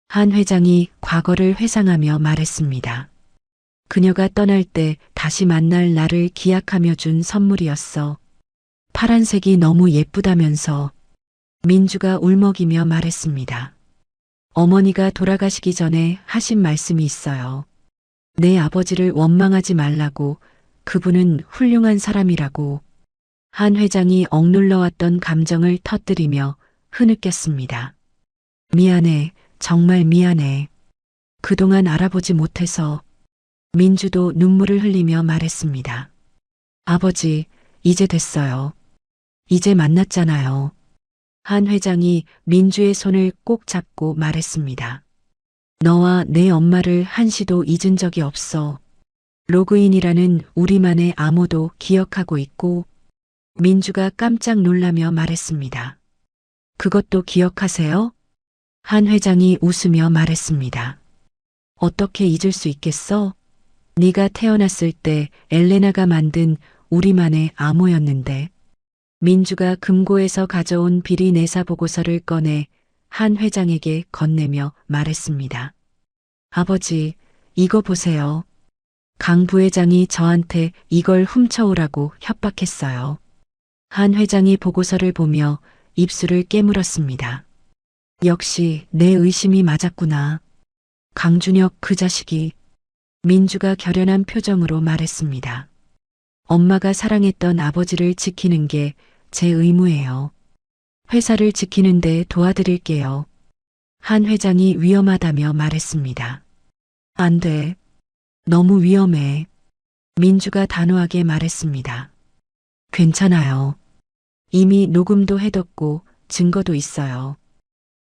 한 회장이 과거를 회상하며 말했습니다. 그녀가 떠날 때 다시 만날 나를 기약하며 준 선물이었어. 파란색이 너무 예쁘다면서. 민주가 울먹이며 말했습니다. 어머니가 돌아가시기 전에 하신 말씀이 있어요. 내 아버지를 원망하지 말라고. 그분은 훌륭한 사람이라고. 한 회장이 억눌러왔던 감정을 터뜨리며 흐느꼈습니다. 미안해, 정말 미안해. 그동안 알아보지 못해서. 민주도 눈물을 흘리며 말했습니다. 아버지, 이제 됐어요. 이제 만났잖아요. 한 회장이 민주의 손을 꼭 잡고 말했습니다. 너와 내 엄마를 한시도 잊은 적이 없어. 로그인이라는 우리만의 암호도 기억하고 있고. 민주가 깜짝 놀라며 말했습니다. 그것도 기억하세요? 한 회장이 웃으며 말했습니다. 어떻게 잊을 수 있겠어? 네가 태어났을 때 엘레나가 만든 우리만의 암호였는데. 민주가 금고에서 가져온 비리 내사 보고서를 꺼내 한 회장에게 건네며 말했습니다. 아버지, 이거 보세요. 강 부회장이 저한테 이걸 훔쳐오라고 협박했어요. 한 회장이 보고서를 보며 입술을 깨물었습니다. 역시 내 의심이 맞았구나. 강준혁 그 자식이. 민주가 결연한 표정으로 말했습니다. 엄마가 사랑했던 아버지를 지키는 게 제 의무예요. 회사를 지키는데 도와드릴게요. 한 회장이 위험하다며 말했습니다. 안 돼. 너무 위험해. 민주가 단호하게 말했습니다. 괜찮아요. 이미 녹음도 해뒀고 증거도 있어요.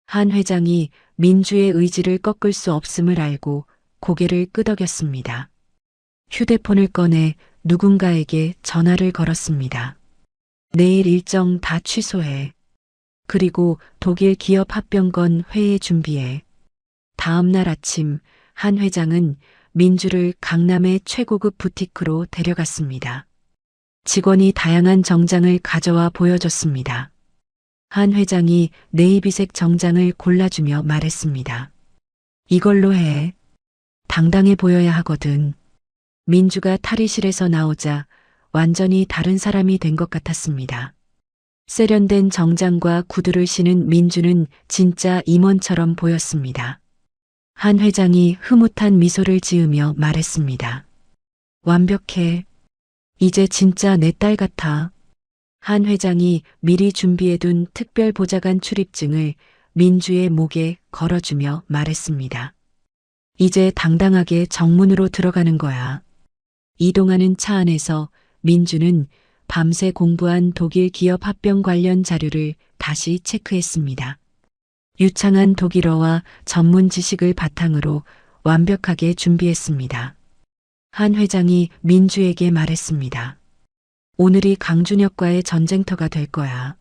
한 회장이 민주의 의지를 꺾을 수 없음을 알고 고개를 끄덕였습니다. 휴대폰을 꺼내 누군가에게 전화를 걸었습니다. 내일 일정 다 취소해. 그리고 독일 기업 합병건 회의 준비해. 다음 날 아침 한 회장은 민주를 강남의 최고급 부티크로 데려갔습니다. 직원이 다양한 정장을 가져와 보여줬습니다. 한 회장이 네이비색 정장을 골라주며 말했습니다. 이걸로 해. 당당해 보여야 하거든. 민주가 탈의실에서 나오자 완전히 다른 사람이 된 것 같았습니다. 세련된 정장과 구두를 신은 민주는 진짜 임원처럼 보였습니다. 한 회장이 흐뭇한 미소를 지으며 말했습니다. 완벽해. 이제 진짜 내 딸 같아. 한 회장이 미리 준비해둔 특별 보좌관 출입증을 민주의 목에 걸어주며 말했습니다. 이제 당당하게 정문으로 들어가는 거야. 이동하는 차 안에서 민주는 밤새 공부한 독일 기업 합병 관련 자료를 다시 체크했습니다. 유창한 독일어와 전문 지식을 바탕으로 완벽하게 준비했습니다. 한 회장이 민주에게 말했습니다. 오늘이 강준혁과의 전쟁터가 될 거야.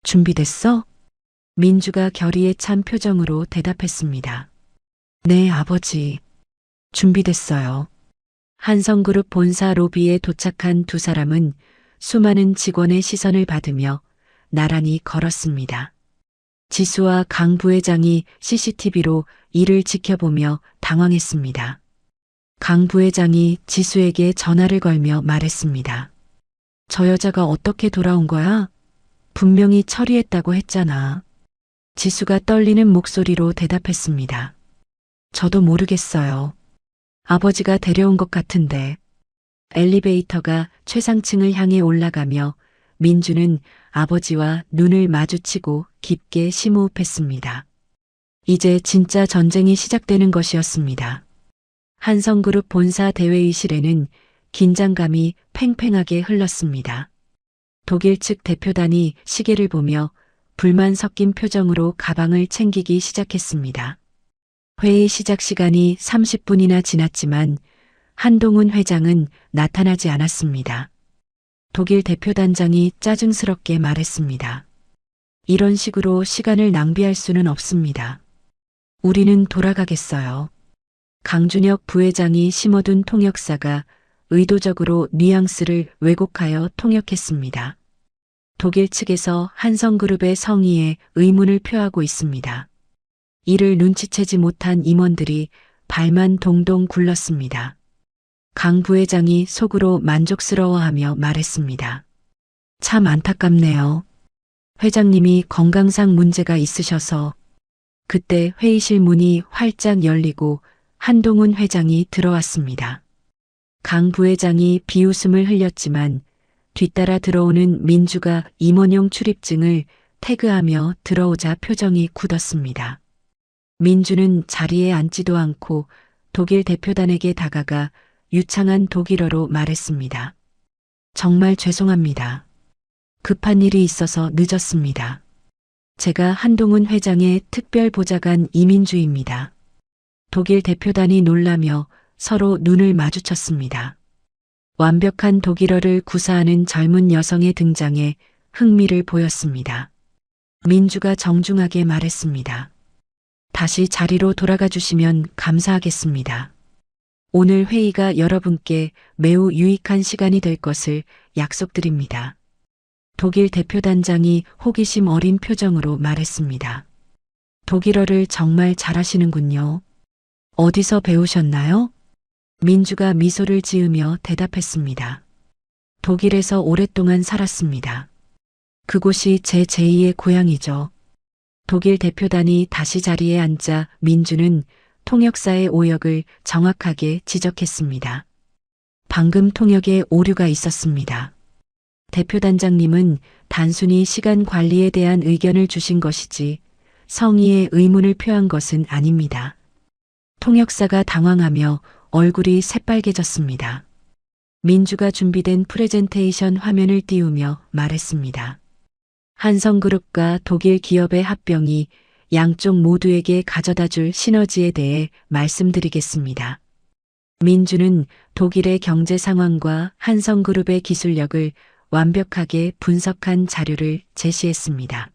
준비됐어? 민주가 결의에 찬 표정으로 대답했습니다. 네, 아버지. 준비됐어요. 한성그룹 본사 로비에 도착한 두 사람은 수많은 직원의 시선을 받으며 나란히 걸었습니다. 지수와 강 부회장이 CCTV로 이를 지켜보며 당황했습니다. 강 부회장이 지수에게 전화를 걸며 말했습니다. 저 여자가 어떻게 돌아온 거야? 분명히 처리했다고 했잖아. 지수가 떨리는 목소리로 대답했습니다. 저도 모르겠어요. 아버지가 데려온 것 같은데. 엘리베이터가 최상층을 향해 올라가며 민주는 아버지와 눈을 마주치고 깊게 심호흡했습니다. 이제 진짜 전쟁이 시작되는 것이었습니다. 한성그룹 본사 대회의실에는 긴장감이 팽팽하게 흘렀습니다. 독일 측 대표단이 시계를 보며 불만 섞인 표정으로 가방을 챙기기 시작했습니다. 회의 시작 시간이 30분이나 지났지만 한동훈 회장은 나타나지 않았습니다. 독일 대표단장이 짜증스럽게 말했습니다. 이런 식으로 시간을 낭비할 수는 없습니다. 우리는 돌아가겠어요. 강준혁 부회장이 심어둔 통역사가 의도적으로 뉘앙스를 왜곡하여 통역했습니다. 독일 측에서 한성그룹의 성의에 의문을 표하고 있습니다. 이를 눈치채지 못한 임원들이 발만 동동 굴렀습니다. 강 부회장이 속으로 만족스러워하며 말했습니다. 참 안타깝네요. 회장님이 건강상 문제가 있으셔서. 그때 회의실 문이 활짝 열리고 한동훈 회장이 들어왔습니다. 강 부회장이 비웃음을 흘렸지만 뒤따라 들어오는 민주가 임원용 출입증을 태그하며 들어오자 표정이 굳었습니다. 민주는 자리에 앉지도 않고 독일 대표단에게 다가가 유창한 독일어로 말했습니다. 정말 죄송합니다. 급한 일이 있어서 늦었습니다. 제가 한동훈 회장의 특별 보좌관 이민주입니다. 독일 대표단이 놀라며 서로 눈을 마주쳤습니다. 완벽한 독일어를 구사하는 젊은 여성의 등장에 흥미를 보였습니다. 민주가 정중하게 말했습니다. 다시 자리로 돌아가 주시면 감사하겠습니다. 오늘 회의가 여러분께 매우 유익한 시간이 될 것을 약속드립니다. 독일 대표단장이 호기심 어린 표정으로 말했습니다. 독일어를 정말 잘하시는군요. 어디서 배우셨나요? 민주가 미소를 지으며 대답했습니다. 독일에서 오랫동안 살았습니다. 그곳이 제 제2의 고향이죠. 독일 대표단이 다시 자리에 앉자 민주는 통역사의 오역을 정확하게 지적했습니다. 방금 통역에 오류가 있었습니다. 대표단장님은 단순히 시간 관리에 대한 의견을 주신 것이지 성의의 의문을 표한 것은 아닙니다. 통역사가 당황하며 얼굴이 새빨개졌습니다. 민주가 준비된 프레젠테이션 화면을 띄우며 말했습니다. 한성그룹과 독일 기업의 합병이 양쪽 모두에게 가져다 줄 시너지에 대해 말씀드리겠습니다. 민주는 독일의 경제 상황과 한성그룹의 기술력을 완벽하게 분석한 자료를 제시했습니다.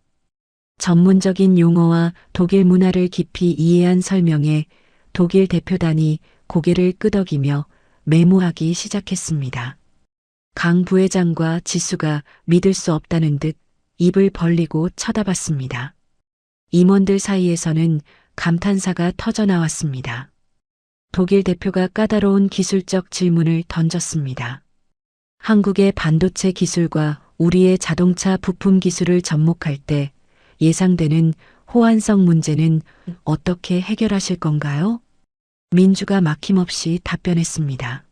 전문적인 용어와 독일 문화를 깊이 이해한 설명에 독일 대표단이 고개를 끄덕이며 메모하기 시작했습니다. 강 부회장과 지수가 믿을 수 없다는 듯 입을 벌리고 쳐다봤습니다. 임원들 사이에서는 감탄사가 터져나왔습니다. 독일 대표가 까다로운 기술적 질문을 던졌습니다. 한국의 반도체 기술과 우리의 자동차 부품 기술을 접목할 때 예상되는 호환성 문제는 어떻게 해결하실 건가요? 민주가 막힘없이 답변했습니다.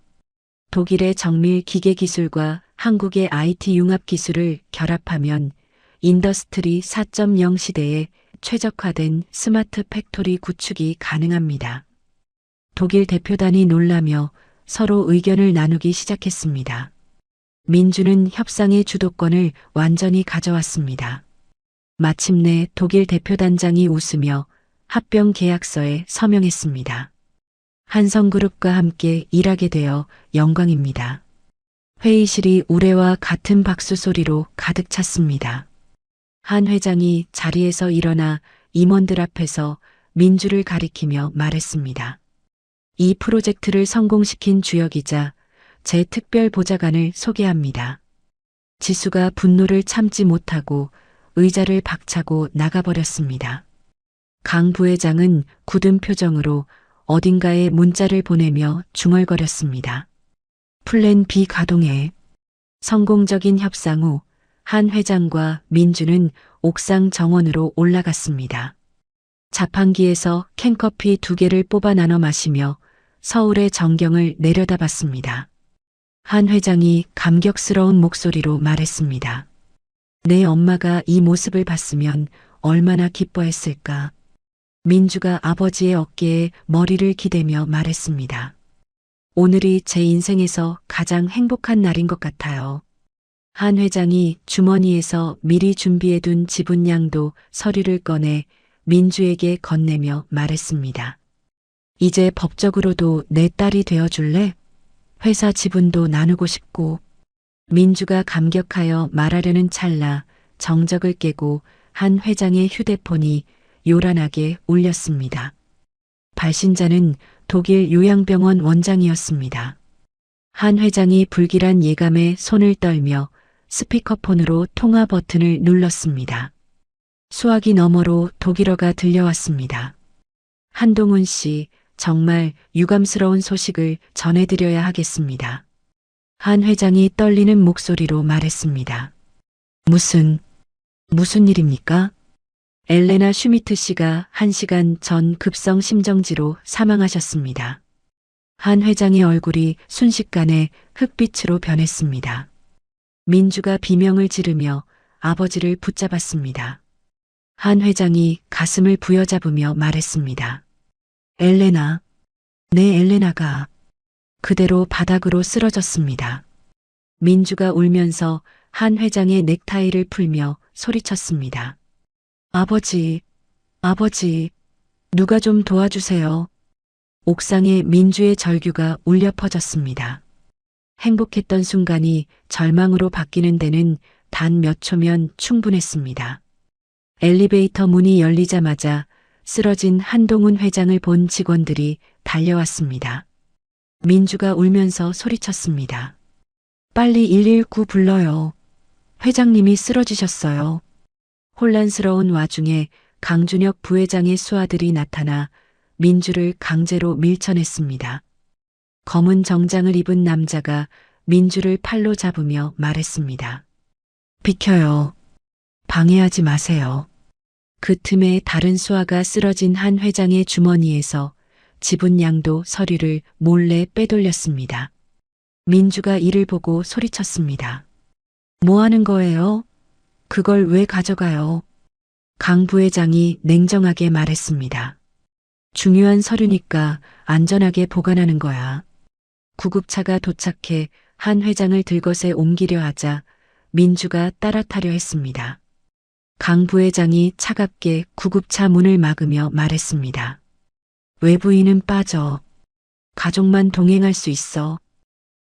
독일의 정밀 기계 기술과 한국의 IT 융합 기술을 결합하면 인더스트리 4.0 시대에 최적화된 스마트 팩토리 구축이 가능합니다. 독일 대표단이 놀라며 서로 의견을 나누기 시작했습니다. 민주는 협상의 주도권을 완전히 가져왔습니다. 마침내 독일 대표단장이 웃으며 합병 계약서에 서명했습니다. 한성그룹과 함께 일하게 되어 영광입니다. 회의실이 우레와 같은 박수 소리로 가득 찼습니다. 한 회장이 자리에서 일어나 임원들 앞에서 민주를 가리키며 말했습니다. 이 프로젝트를 성공시킨 주역이자 제 특별 보좌관을 소개합니다. 지수가 분노를 참지 못하고 의자를 박차고 나가버렸습니다. 강 부회장은 굳은 표정으로 어딘가에 문자를 보내며 중얼거렸습니다. 플랜 B 가동해. 성공적인 협상 후 한 회장과 민주는 옥상 정원으로 올라갔습니다. 자판기에서 캔커피 2개를 뽑아 나눠 마시며 서울의 전경을 내려다봤습니다. 한 회장이 감격스러운 목소리로 말했습니다. 내 엄마가 이 모습을 봤으면 얼마나 기뻐했을까. 민주가 아버지의 어깨에 머리를 기대며 말했습니다. 오늘이 제 인생에서 가장 행복한 날인 것 같아요. 한 회장이 주머니에서 미리 준비해둔 지분양도 서류를 꺼내 민주에게 건네며 말했습니다. 이제 법적으로도 내 딸이 되어줄래? 회사 지분도 나누고 싶고. 민주가 감격하여 말하려는 찰나 정적을 깨고 한 회장의 휴대폰이 요란하게 울렸습니다. 발신자는 독일 요양병원 원장이었습니다. 한 회장이 불길한 예감에 손을 떨며 스피커폰으로 통화 버튼을 눌렀습니다. 수화기 너머로 독일어가 들려왔습니다. 한동훈 씨, 정말 유감스러운 소식을 전해드려야 하겠습니다. 한 회장이 떨리는 목소리로 말했습니다. 무슨 일입니까? 엘레나 슈미트 씨가 1시간 전 급성 심정지로 사망하셨습니다. 한 회장의 얼굴이 순식간에 흑빛으로 변했습니다. 민주가 비명을 지르며 아버지를 붙잡았습니다. 한 회장이 가슴을 부여잡으며 말했습니다. 엘레나, 내 엘레나가 그대로 바닥으로 쓰러졌습니다. 민주가 울면서 한 회장의 넥타이를 풀며 소리쳤습니다. 아버지, 누가 좀 도와주세요. 옥상에 민주의 절규가 울려 퍼졌습니다. 행복했던 순간이 절망으로 바뀌는 데는 단 몇 초면 충분했습니다. 엘리베이터 문이 열리자마자 쓰러진 한동훈 회장을 본 직원들이 달려왔습니다. 민주가 울면서 소리쳤습니다. 빨리 119 불러요. 회장님이 쓰러지셨어요. 혼란스러운 와중에 강준혁 부회장의 수하들이 나타나 민주를 강제로 밀쳐냈습니다. 검은 정장을 입은 남자가 민주를 팔로 잡으며 말했습니다. 비켜요. 방해하지 마세요. 그 틈에 다른 수하가 쓰러진 한 회장의 주머니에서 지분 양도 서류를 몰래 빼돌렸습니다. 민주가 이를 보고 소리쳤습니다. 뭐 하는 거예요? 그걸 왜 가져가요? 강 부회장이 냉정하게 말했습니다. 중요한 서류니까 안전하게 보관하는 거야. 구급차가 도착해 한 회장을 들것에 옮기려 하자 민주가 따라 타려 했습니다. 강 부회장이 차갑게 구급차 문을 막으며 말했습니다. 외부인은 빠져. 가족만 동행할 수 있어.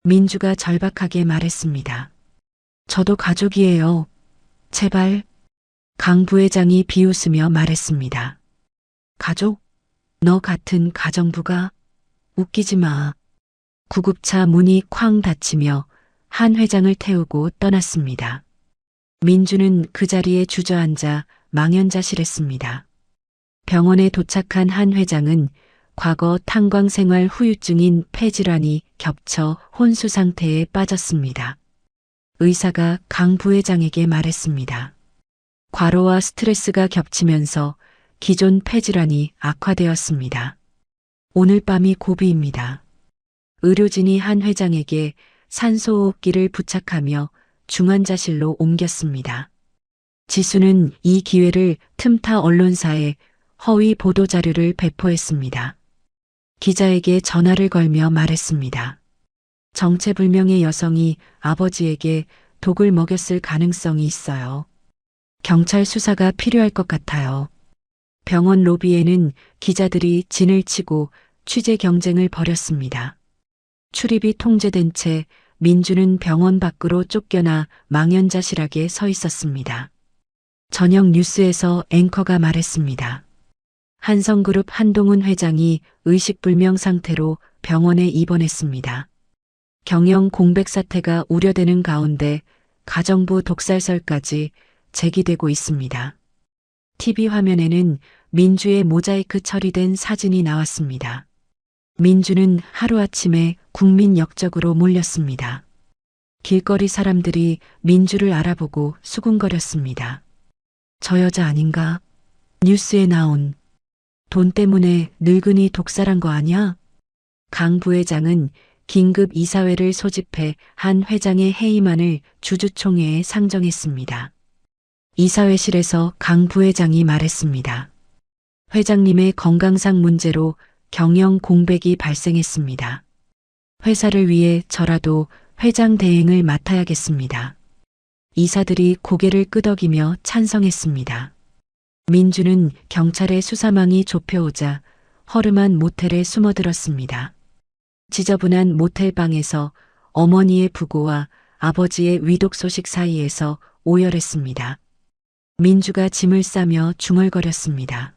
민주가 절박하게 말했습니다. 저도 가족이에요. 제발. 강 부회장이 비웃으며 말했습니다. 가족? 너 같은 가정부가? 웃기지 마. 구급차 문이 쾅 닫히며 한 회장을 태우고 떠났습니다. 민주는 그 자리에 주저앉아 망연자실했습니다. 병원에 도착한 한 회장은 과거 탄광 생활 후유증인 폐질환이 겹쳐 혼수 상태에 빠졌습니다. 의사가 강 부회장에게 말했습니다. 과로와 스트레스가 겹치면서 기존 폐질환이 악화되었습니다. 오늘 밤이 고비입니다. 의료진이 한 회장에게 산소호흡기를 부착하며 중환자실로 옮겼습니다. 지수는 이 기회를 틈타 언론사에 허위 보도자료를 배포했습니다. 기자에게 전화를 걸며 말했습니다. 정체불명의 여성이 아버지에게 독을 먹였을 가능성이 있어요. 경찰 수사가 필요할 것 같아요. 병원 로비에는 기자들이 진을 치고 취재 경쟁을 벌였습니다. 출입이 통제된 채 민주는 병원 밖으로 쫓겨나 망연자실하게 서 있었습니다. 저녁 뉴스에서 앵커가 말했습니다. 한성그룹 한동훈 회장이 의식불명 상태로 병원에 입원했습니다. 경영 공백 사태가 우려되는 가운데 가정부 독살설까지 제기되고 있습니다. TV 화면에는 민주의 모자이크 처리된 사진이 나왔습니다. 민주는 하루아침에 국민 역적으로 몰렸습니다. 길거리 사람들이 민주를 알아보고 수군거렸습니다. 저 여자 아닌가? 뉴스에 나온 돈 때문에 늙은이 독살한 거 아냐? 강 부회장은 긴급 이사회를 소집해 한 회장의 해임안을 주주총회에 상정했습니다. 이사회실에서 강 부회장이 말했습니다. 회장님의 건강상 문제로 경영 공백이 발생했습니다. 회사를 위해 저라도 회장 대행을 맡아야겠습니다. 이사들이 고개를 끄덕이며 찬성했습니다. 민주는 경찰의 수사망이 좁혀오자 허름한 모텔에 숨어들었습니다. 지저분한 모텔방에서 어머니의 부고와 아버지의 위독 소식 사이에서 오열했습니다. 민주가 짐을 싸며 중얼거렸습니다.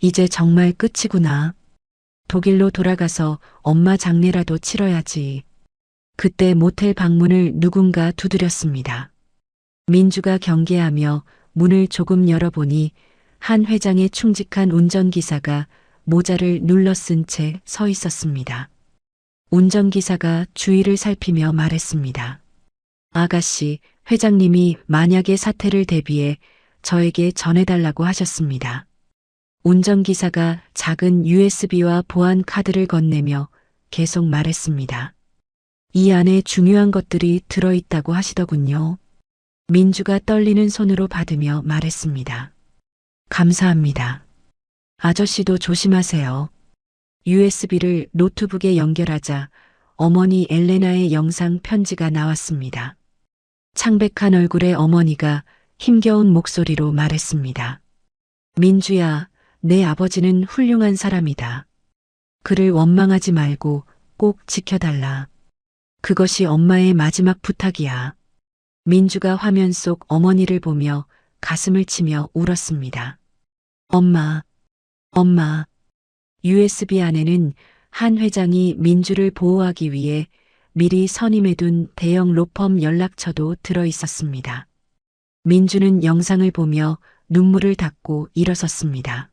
이제 정말 끝이구나. 독일로 돌아가서 엄마 장례라도 치러야지. 그때 모텔 방문을 누군가 두드렸습니다. 민주가 경계하며 문을 조금 열어보니 한 회장의 충직한 운전기사가 모자를 눌러 쓴 채 서 있었습니다. 운전기사가 주위를 살피며 말했습니다. 아가씨, 회장님이 만약의 사태를 대비해 저에게 전해달라고 하셨습니다. 운전기사가 작은 USB와 보안 카드를 건네며 계속 말했습니다. 이 안에 중요한 것들이 들어있다고 하시더군요. 민주가 떨리는 손으로 받으며 말했습니다. 감사합니다. 아저씨도 조심하세요. USB를 노트북에 연결하자 어머니 엘레나의 영상 편지가 나왔습니다. 창백한 얼굴의 어머니가 힘겨운 목소리로 말했습니다. 민주야, 내 아버지는 훌륭한 사람이다. 그를 원망하지 말고 꼭 지켜달라. 그것이 엄마의 마지막 부탁이야. 민주가 화면 속 어머니를 보며 가슴을 치며 울었습니다. 엄마, 엄마. USB 안에는 한 회장이 민주를 보호하기 위해 미리 선임해둔 대형 로펌 연락처도 들어 있었습니다. 민주는 영상을 보며 눈물을 닦고 일어섰습니다.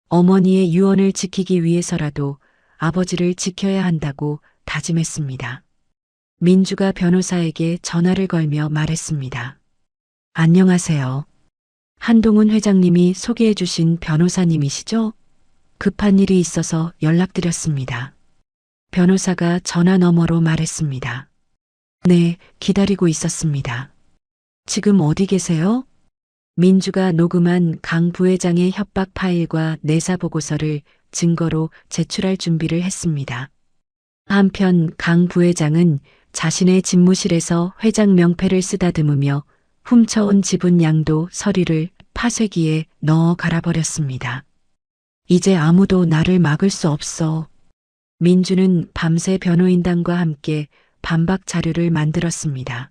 어머니의 유언을 지키기 위해서라도 아버지를 지켜야 한다고 다짐했습니다. 민주가 변호사에게 전화를 걸며 말했습니다. 안녕하세요. 한동훈 회장님이 소개해 주신 변호사님이시죠? 급한 일이 있어서 연락드렸습니다. 변호사가 전화 너머로 말했습니다. 네, 기다리고 있었습니다. 지금 어디 계세요? 민주가 녹음한 강 부회장의 협박 파일과 내사 보고서를 증거로 제출할 준비를 했습니다. 한편 강 부회장은 자신의 집무실에서 회장 명패를 쓰다듬으며 훔쳐온 지분 양도 서류를 파쇄기에 넣어 갈아버렸습니다. 이제 아무도 나를 막을 수 없어. 민주는 밤새 변호인단과 함께 반박 자료를 만들었습니다.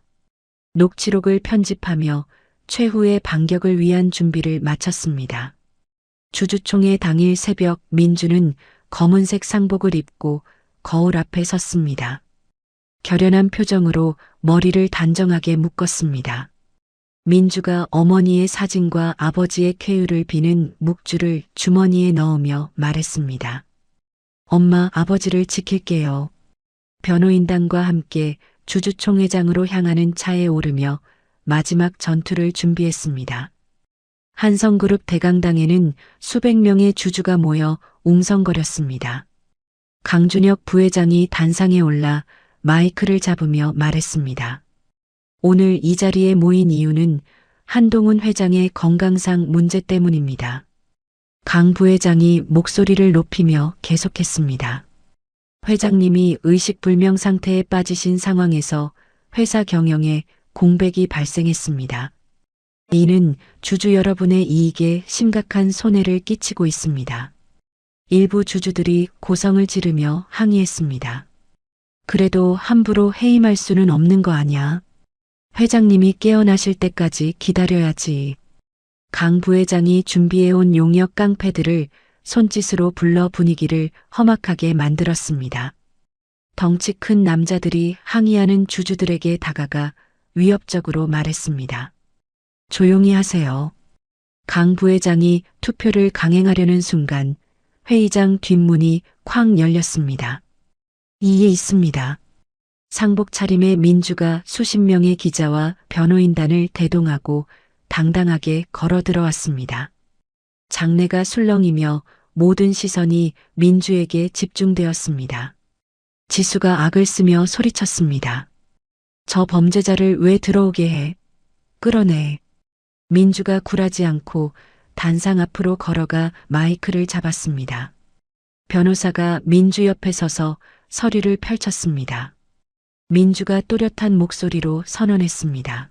녹취록을 편집하며 최후의 반격을 위한 준비를 마쳤습니다. 주주총회 당일 새벽 민주는 검은색 상복을 입고 거울 앞에 섰습니다. 결연한 표정으로 머리를 단정하게 묶었습니다. 민주가 어머니의 사진과 아버지의 쾌유를 비는 묵주를 주머니에 넣으며 말했습니다. 엄마, 아버지를 지킬게요. 변호인단과 함께 주주총회장으로 향하는 차에 오르며 마지막 전투를 준비했습니다. 한성그룹 대강당에는 수백 명의 주주가 모여 웅성거렸습니다. 강준혁 부회장이 단상에 올라 마이크를 잡으며 말했습니다. 오늘 이 자리에 모인 이유는 한동훈 회장의 건강상 문제 때문입니다. 강 부회장이 목소리를 높이며 계속했습니다. 회장님이 의식불명 상태에 빠지신 상황에서 회사 경영에 공백이 발생했습니다. 이는 주주 여러분의 이익에 심각한 손해를 끼치고 있습니다. 일부 주주들이 고성을 지르며 항의했습니다. 그래도 함부로 해임할 수는 없는 거 아냐? 회장님이 깨어나실 때까지 기다려야지. 강 부회장이 준비해온 용역 깡패들을 손짓으로 불러 분위기를 험악하게 만들었습니다. 덩치 큰 남자들이 항의하는 주주들에게 다가가 위협적으로 말했습니다. 조용히 하세요. 강 부회장이 투표를 강행하려는 순간 회의장 뒷문이 쾅 열렸습니다. 이에 있습니다. 상복 차림의 민주가 수십 명의 기자와 변호인단을 대동하고 당당하게 걸어 들어왔습니다. 장내가 술렁이며 모든 시선이 민주에게 집중되었습니다. 지수가 악을 쓰며 소리쳤습니다. 저 범죄자를 왜 들어오게 해? 끌어내. 민주가 굴하지 않고 단상 앞으로 걸어가 마이크를 잡았습니다. 변호사가 민주 옆에 서서 서류를 펼쳤습니다. 민주가 또렷한 목소리로 선언했습니다.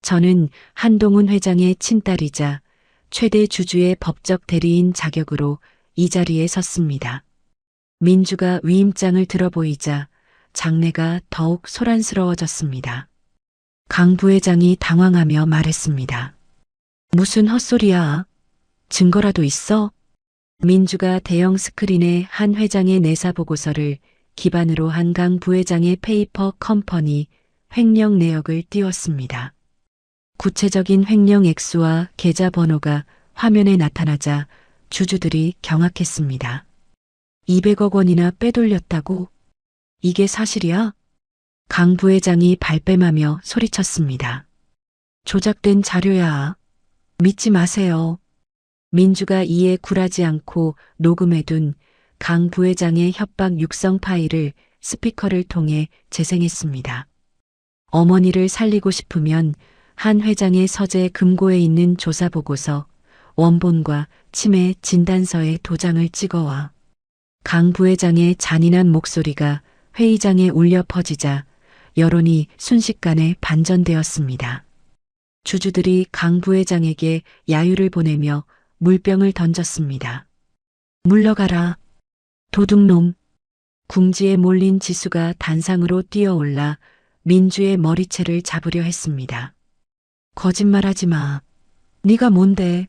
저는 한동훈 회장의 친딸이자 최대 주주의 법적 대리인 자격으로 이 자리에 섰습니다. 민주가 위임장을 들어보이자 장내가 더욱 소란스러워졌습니다. 강 부회장이 당황하며 말했습니다. 무슨 헛소리야? 증거라도 있어? 민주가 대형 스크린에 한 회장의 내사 보고서를 기반으로 한 강 부회장의 페이퍼 컴퍼니 횡령 내역을 띄웠습니다. 구체적인 횡령 액수와 계좌 번호가 화면에 나타나자 주주들이 경악했습니다. 200억 원이나 빼돌렸다고? 이게 사실이야? 강 부회장이 발뺌하며 소리쳤습니다. 조작된 자료야. 믿지 마세요. 민주가 이에 굴하지 않고 녹음해둔 강 부회장의 협박 육성 파일을 스피커를 통해 재생했습니다. 어머니를 살리고 싶으면 한 회장의 서재 금고에 있는 조사 보고서, 원본과 치매 진단서에 도장을 찍어와. 강 부회장의 잔인한 목소리가 회의장에 울려 퍼지자 여론이 순식간에 반전되었습니다. 주주들이 강 부회장에게 야유를 보내며 물병을 던졌습니다. 물러가라. 도둑놈. 궁지에 몰린 지수가 단상으로 뛰어올라 민주의 머리채를 잡으려 했습니다. 거짓말하지 마. 네가 뭔데?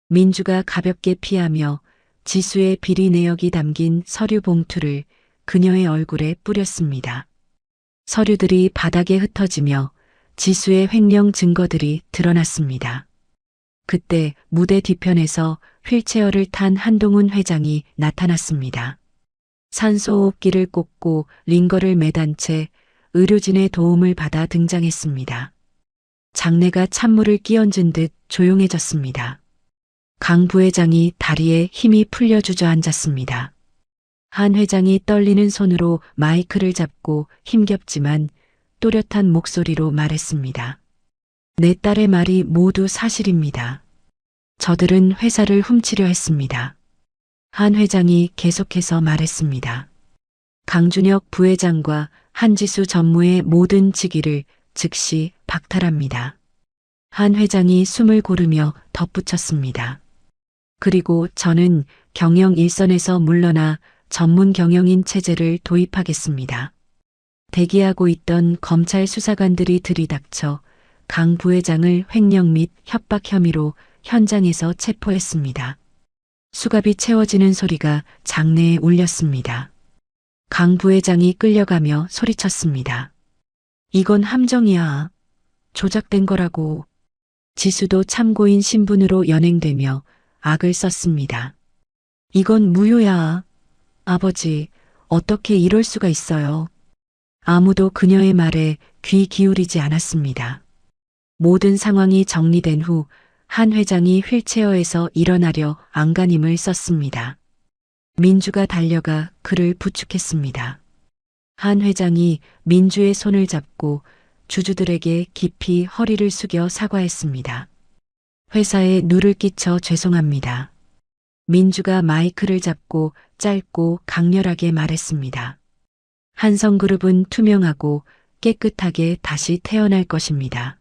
민주가 가볍게 피하며 지수의 비리 내역이 담긴 서류 봉투를 그녀의 얼굴에 뿌렸습니다. 서류들이 바닥에 흩어지며 지수의 횡령 증거들이 드러났습니다. 그때 무대 뒤편에서 휠체어를 탄 한동훈 회장이 나타났습니다. 산소호흡기를 꽂고 링거를 매단 채 의료진의 도움을 받아 등장했습니다. 장내가 찬물을 끼얹은 듯 조용해졌습니다. 강 부회장이 다리에 힘이 풀려 주저앉았습니다. 한 회장이 떨리는 손으로 마이크를 잡고 힘겹지만 또렷한 목소리로 말했습니다. 내 딸의 말이 모두 사실입니다. 저들은 회사를 훔치려 했습니다. 한 회장이 계속해서 말했습니다. 강준혁 부회장과 한지수 전무의 모든 직위를 즉시 박탈합니다. 한 회장이 숨을 고르며 덧붙였습니다. 그리고 저는 경영 일선에서 물러나 전문 경영인 체제를 도입하겠습니다. 대기하고 있던 검찰 수사관들이 들이닥쳐 강 부회장을 횡령 및 협박 혐의로 현장에서 체포했습니다. 수갑이 채워지는 소리가 장내에 울렸습니다. 강 부회장이 끌려가며 소리쳤습니다. 이건 함정이야. 조작된 거라고. 지수도 참고인 신분으로 연행되며 악을 썼습니다. 이건 무효야. 아버지, 어떻게 이럴 수가 있어요. 아무도 그녀의 말에 귀 기울이지 않았습니다. 모든 상황이 정리된 후 한 회장이 휠체어에서 일어나려 안간힘을 썼습니다. 민주가 달려가 그를 부축했습니다. 한 회장이 민주의 손을 잡고 주주들에게 깊이 허리를 숙여 사과했습니다. 회사에 누를 끼쳐 죄송합니다. 민주가 마이크를 잡고 짧고 강렬하게 말했습니다. 한성그룹은 투명하고 깨끗하게 다시 태어날 것입니다.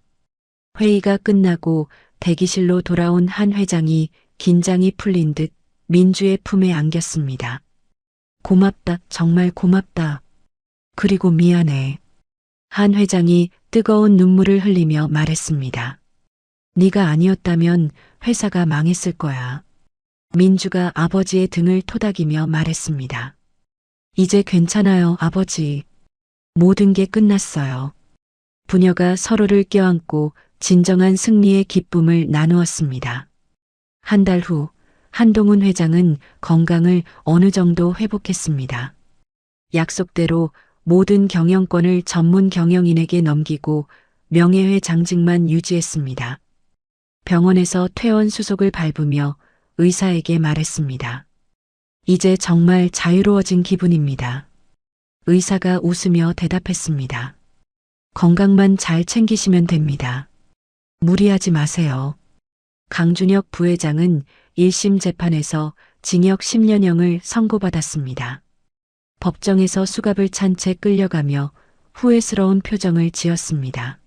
회의가 끝나고 대기실로 돌아온 한 회장이 긴장이 풀린 듯 민주의 품에 안겼습니다. 고맙다, 정말 고맙다. 그리고 미안해. 한 회장이 뜨거운 눈물을 흘리며 말했습니다. 네가 아니었다면 회사가 망했을 거야. 민주가 아버지의 등을 토닥이며 말했습니다. 이제 괜찮아요, 아버지. 모든 게 끝났어요. 부녀가 서로를 껴안고 진정한 승리의 기쁨을 나누었습니다. 한 달 후 한동훈 회장은 건강을 어느 정도 회복했습니다. 약속대로 모든 경영권을 전문 경영인에게 넘기고 명예회 장직만 유지했습니다. 병원에서 퇴원 수속을 밟으며 의사에게 말했습니다. 이제 정말 자유로워진 기분입니다. 의사가 웃으며 대답했습니다. 건강만 잘 챙기시면 됩니다. 무리하지 마세요. 강준혁 부회장은 1심 재판에서 징역 10년형을 선고받았습니다. 법정에서 수갑을 찬 채 끌려가며 후회스러운 표정을 지었습니다.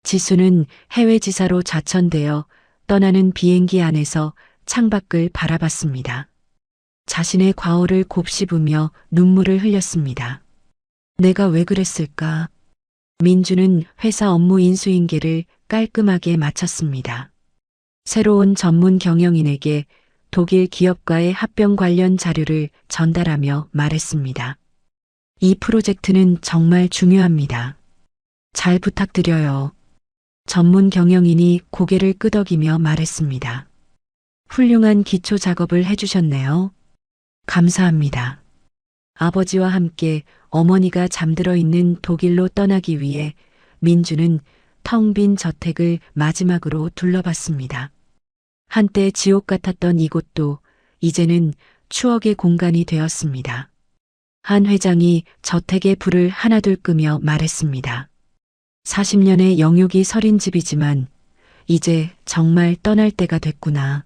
지수는 해외 지사로 좌천되어 떠나는 비행기 안에서 창밖을 바라봤습니다. 자신의 과오를 곱씹으며 눈물을 흘렸습니다. 내가 왜 그랬을까? 민주는 회사 업무 인수인계를 깔끔하게 마쳤습니다. 새로운 전문 경영인에게 독일 기업과의 합병 관련 자료를 전달하며 말했습니다. 이 프로젝트는 정말 중요합니다. 잘 부탁드려요. 전문 경영인이 고개를 끄덕이며 말했습니다. 훌륭한 기초 작업을 해주셨네요. 감사합니다. 아버지와 함께 어머니가 잠들어 있는 독일로 떠나기 위해 민주는 텅 빈 저택을 마지막으로 둘러봤습니다. 한때 지옥 같았던 이곳도 이제는 추억의 공간이 되었습니다. 한 회장이 저택의 불을 하나둘 끄며 말했습니다. 40년의 영육이 서린 집이지만 이제 정말 떠날 때가 됐구나.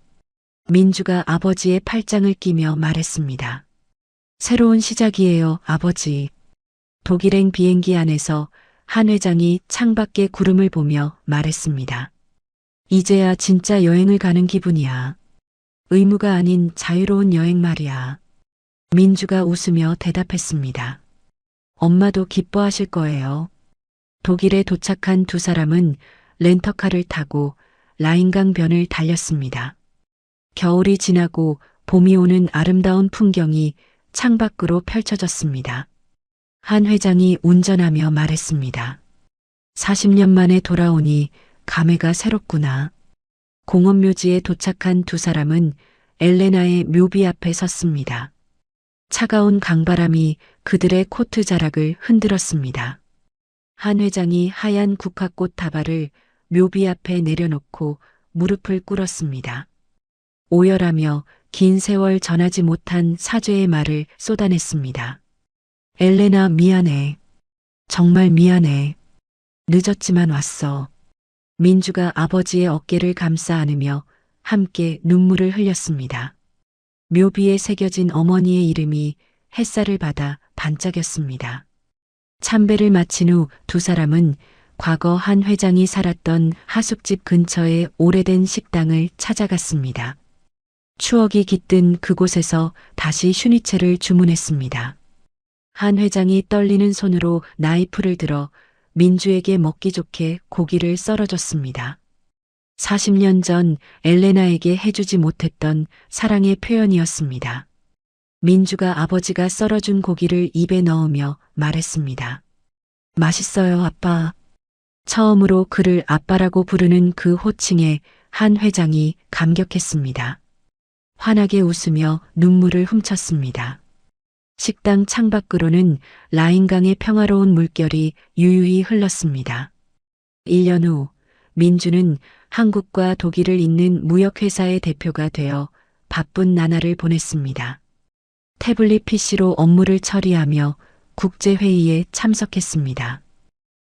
민주가 아버지의 팔짱을 끼며 말했습니다. 새로운 시작이에요, 아버지. 독일행 비행기 안에서 한 회장이 창밖의 구름을 보며 말했습니다. 이제야 진짜 여행을 가는 기분이야. 의무가 아닌 자유로운 여행 말이야. 민주가 웃으며 대답했습니다. 엄마도 기뻐하실 거예요. 독일에 도착한 두 사람은 렌터카를 타고 라인강 변을 달렸습니다. 겨울이 지나고 봄이 오는 아름다운 풍경이 창밖으로 펼쳐졌습니다. 한 회장이 운전하며 말했습니다. 40년 만에 돌아오니 감회가 새롭구나. 공원묘지에 도착한 두 사람은 엘레나의 묘비 앞에 섰습니다. 차가운 강바람이 그들의 코트 자락을 흔들었습니다. 한 회장이 하얀 국화꽃 다발을 묘비 앞에 내려놓고 무릎을 꿇었습니다. 오열하며 긴 세월 전하지 못한 사죄의 말을 쏟아냈습니다. 엘레나, 미안해. 정말 미안해. 늦었지만 왔어. 민주가 아버지의 어깨를 감싸 안으며 함께 눈물을 흘렸습니다. 묘비에 새겨진 어머니의 이름이 햇살을 받아 반짝였습니다. 참배를 마친 후 두 사람은 과거 한 회장이 살았던 하숙집 근처의 오래된 식당을 찾아갔습니다. 추억이 깃든 그곳에서 다시 슈니체를 주문했습니다. 한 회장이 떨리는 손으로 나이프를 들어 민주에게 먹기 좋게 고기를 썰어줬습니다. 40년 전 엘레나에게 해주지 못했던 사랑의 표현이었습니다. 민주가 아버지가 썰어준 고기를 입에 넣으며 말했습니다. 맛있어요, 아빠. 처음으로 그를 아빠라고 부르는 그 호칭에 한 회장이 감격했습니다. 환하게 웃으며 눈물을 훔쳤습니다. 식당 창밖으로는 라인강의 평화로운 물결이 유유히 흘렀습니다. 1년 후 민주는 한국과 독일을 잇는 무역회사의 대표가 되어 바쁜 나날을 보냈습니다. 태블릿 PC로 업무를 처리하며 국제회의에 참석했습니다.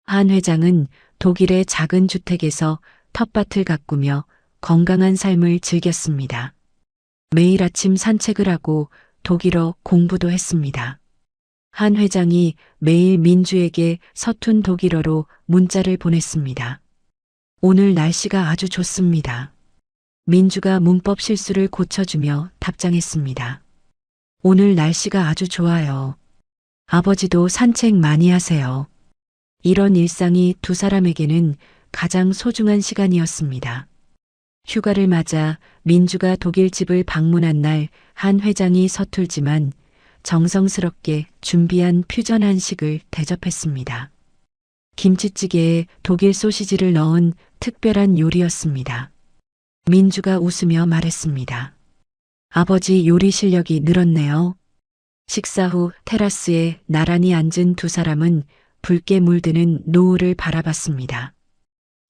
한 회장은 독일의 작은 주택에서 텃밭을 가꾸며 건강한 삶을 즐겼습니다. 매일 아침 산책을 하고 독일어 공부도 했습니다. 한 회장이 매일 민주에게 서툰 독일어로 문자를 보냈습니다. 오늘 날씨가 아주 좋습니다. 민주가 문법 실수를 고쳐주며 답장했습니다. 오늘 날씨가 아주 좋아요. 아버지도 산책 많이 하세요. 이런 일상이 두 사람에게는 가장 소중한 시간이었습니다. 휴가를 맞아 민주가 독일 집을 방문한 날 한 회장이 서툴지만 정성스럽게 준비한 퓨전 한식을 대접했습니다. 김치찌개에 독일 소시지를 넣은 특별한 요리였습니다. 민주가 웃으며 말했습니다. 아버지 요리 실력이 늘었네요. 식사 후 테라스에 나란히 앉은 두 사람은 붉게 물드는 노을을 바라봤습니다.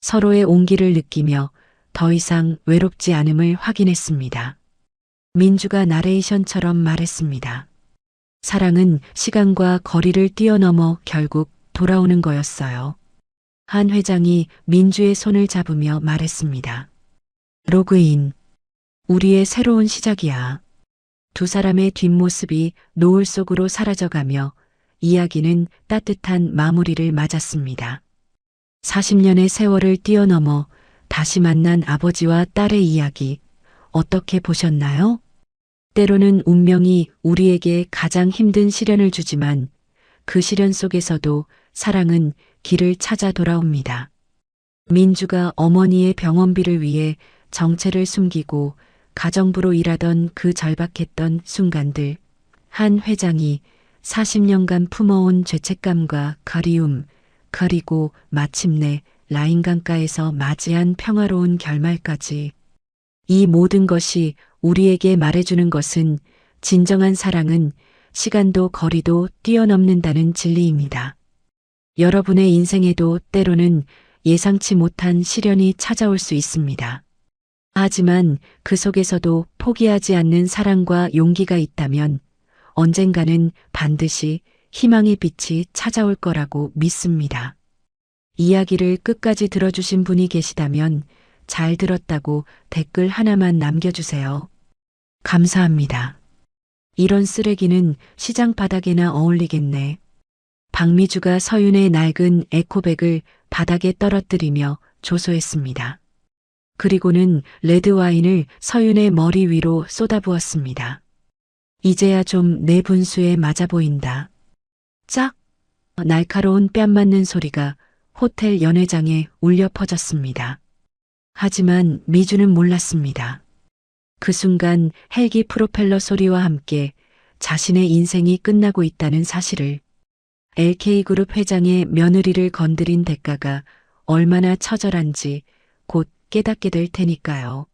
서로의 온기를 느끼며 더 이상 외롭지 않음을 확인했습니다. 민주가 나레이션처럼 말했습니다. 사랑은 시간과 거리를 뛰어넘어 결국 돌아오는 거였어요. 한 회장이 민주의 손을 잡으며 말했습니다. 로그인. 우리의 새로운 시작이야. 두 사람의 뒷모습이 노을 속으로 사라져가며 이야기는 따뜻한 마무리를 맞았습니다. 40년의 세월을 뛰어넘어 다시 만난 아버지와 딸의 이야기, 어떻게 보셨나요? 때로는 운명이 우리에게 가장 힘든 시련을 주지만 그 시련 속에서도 사랑은 길을 찾아 돌아옵니다. 민주가 어머니의 병원비를 위해 정체를 숨기고 가정부로 일하던 그 절박했던 순간들, 한 회장이 40년간 품어온 죄책감과 그리움, 그리고 마침내 라인강가에서 맞이한 평화로운 결말까지. 이 모든 것이 우리에게 말해주는 것은 진정한 사랑은 시간도 거리도 뛰어넘는다는 진리입니다. 여러분의 인생에도 때로는 예상치 못한 시련이 찾아올 수 있습니다. 하지만 그 속에서도 포기하지 않는 사랑과 용기가 있다면 언젠가는 반드시 희망의 빛이 찾아올 거라고 믿습니다. 이야기를 끝까지 들어주신 분이 계시다면 잘 들었다고 댓글 하나만 남겨주세요. 감사합니다. 이런 쓰레기는 시장 바닥에나 어울리겠네. 박미주가 서윤의 낡은 에코백을 바닥에 떨어뜨리며 조소했습니다. 그리고는 레드와인을 서윤의 머리 위로 쏟아부었습니다. 이제야 좀 내 분수에 맞아 보인다. 짝! 날카로운 뺨 맞는 소리가 호텔 연회장에 울려 퍼졌습니다. 하지만 미주는 몰랐습니다. 그 순간 헬기 프로펠러 소리와 함께 자신의 인생이 끝나고 있다는 사실을, LK그룹 회장의 며느리를 건드린 대가가 얼마나 처절한지 곧 깨닫게 될 테니까요.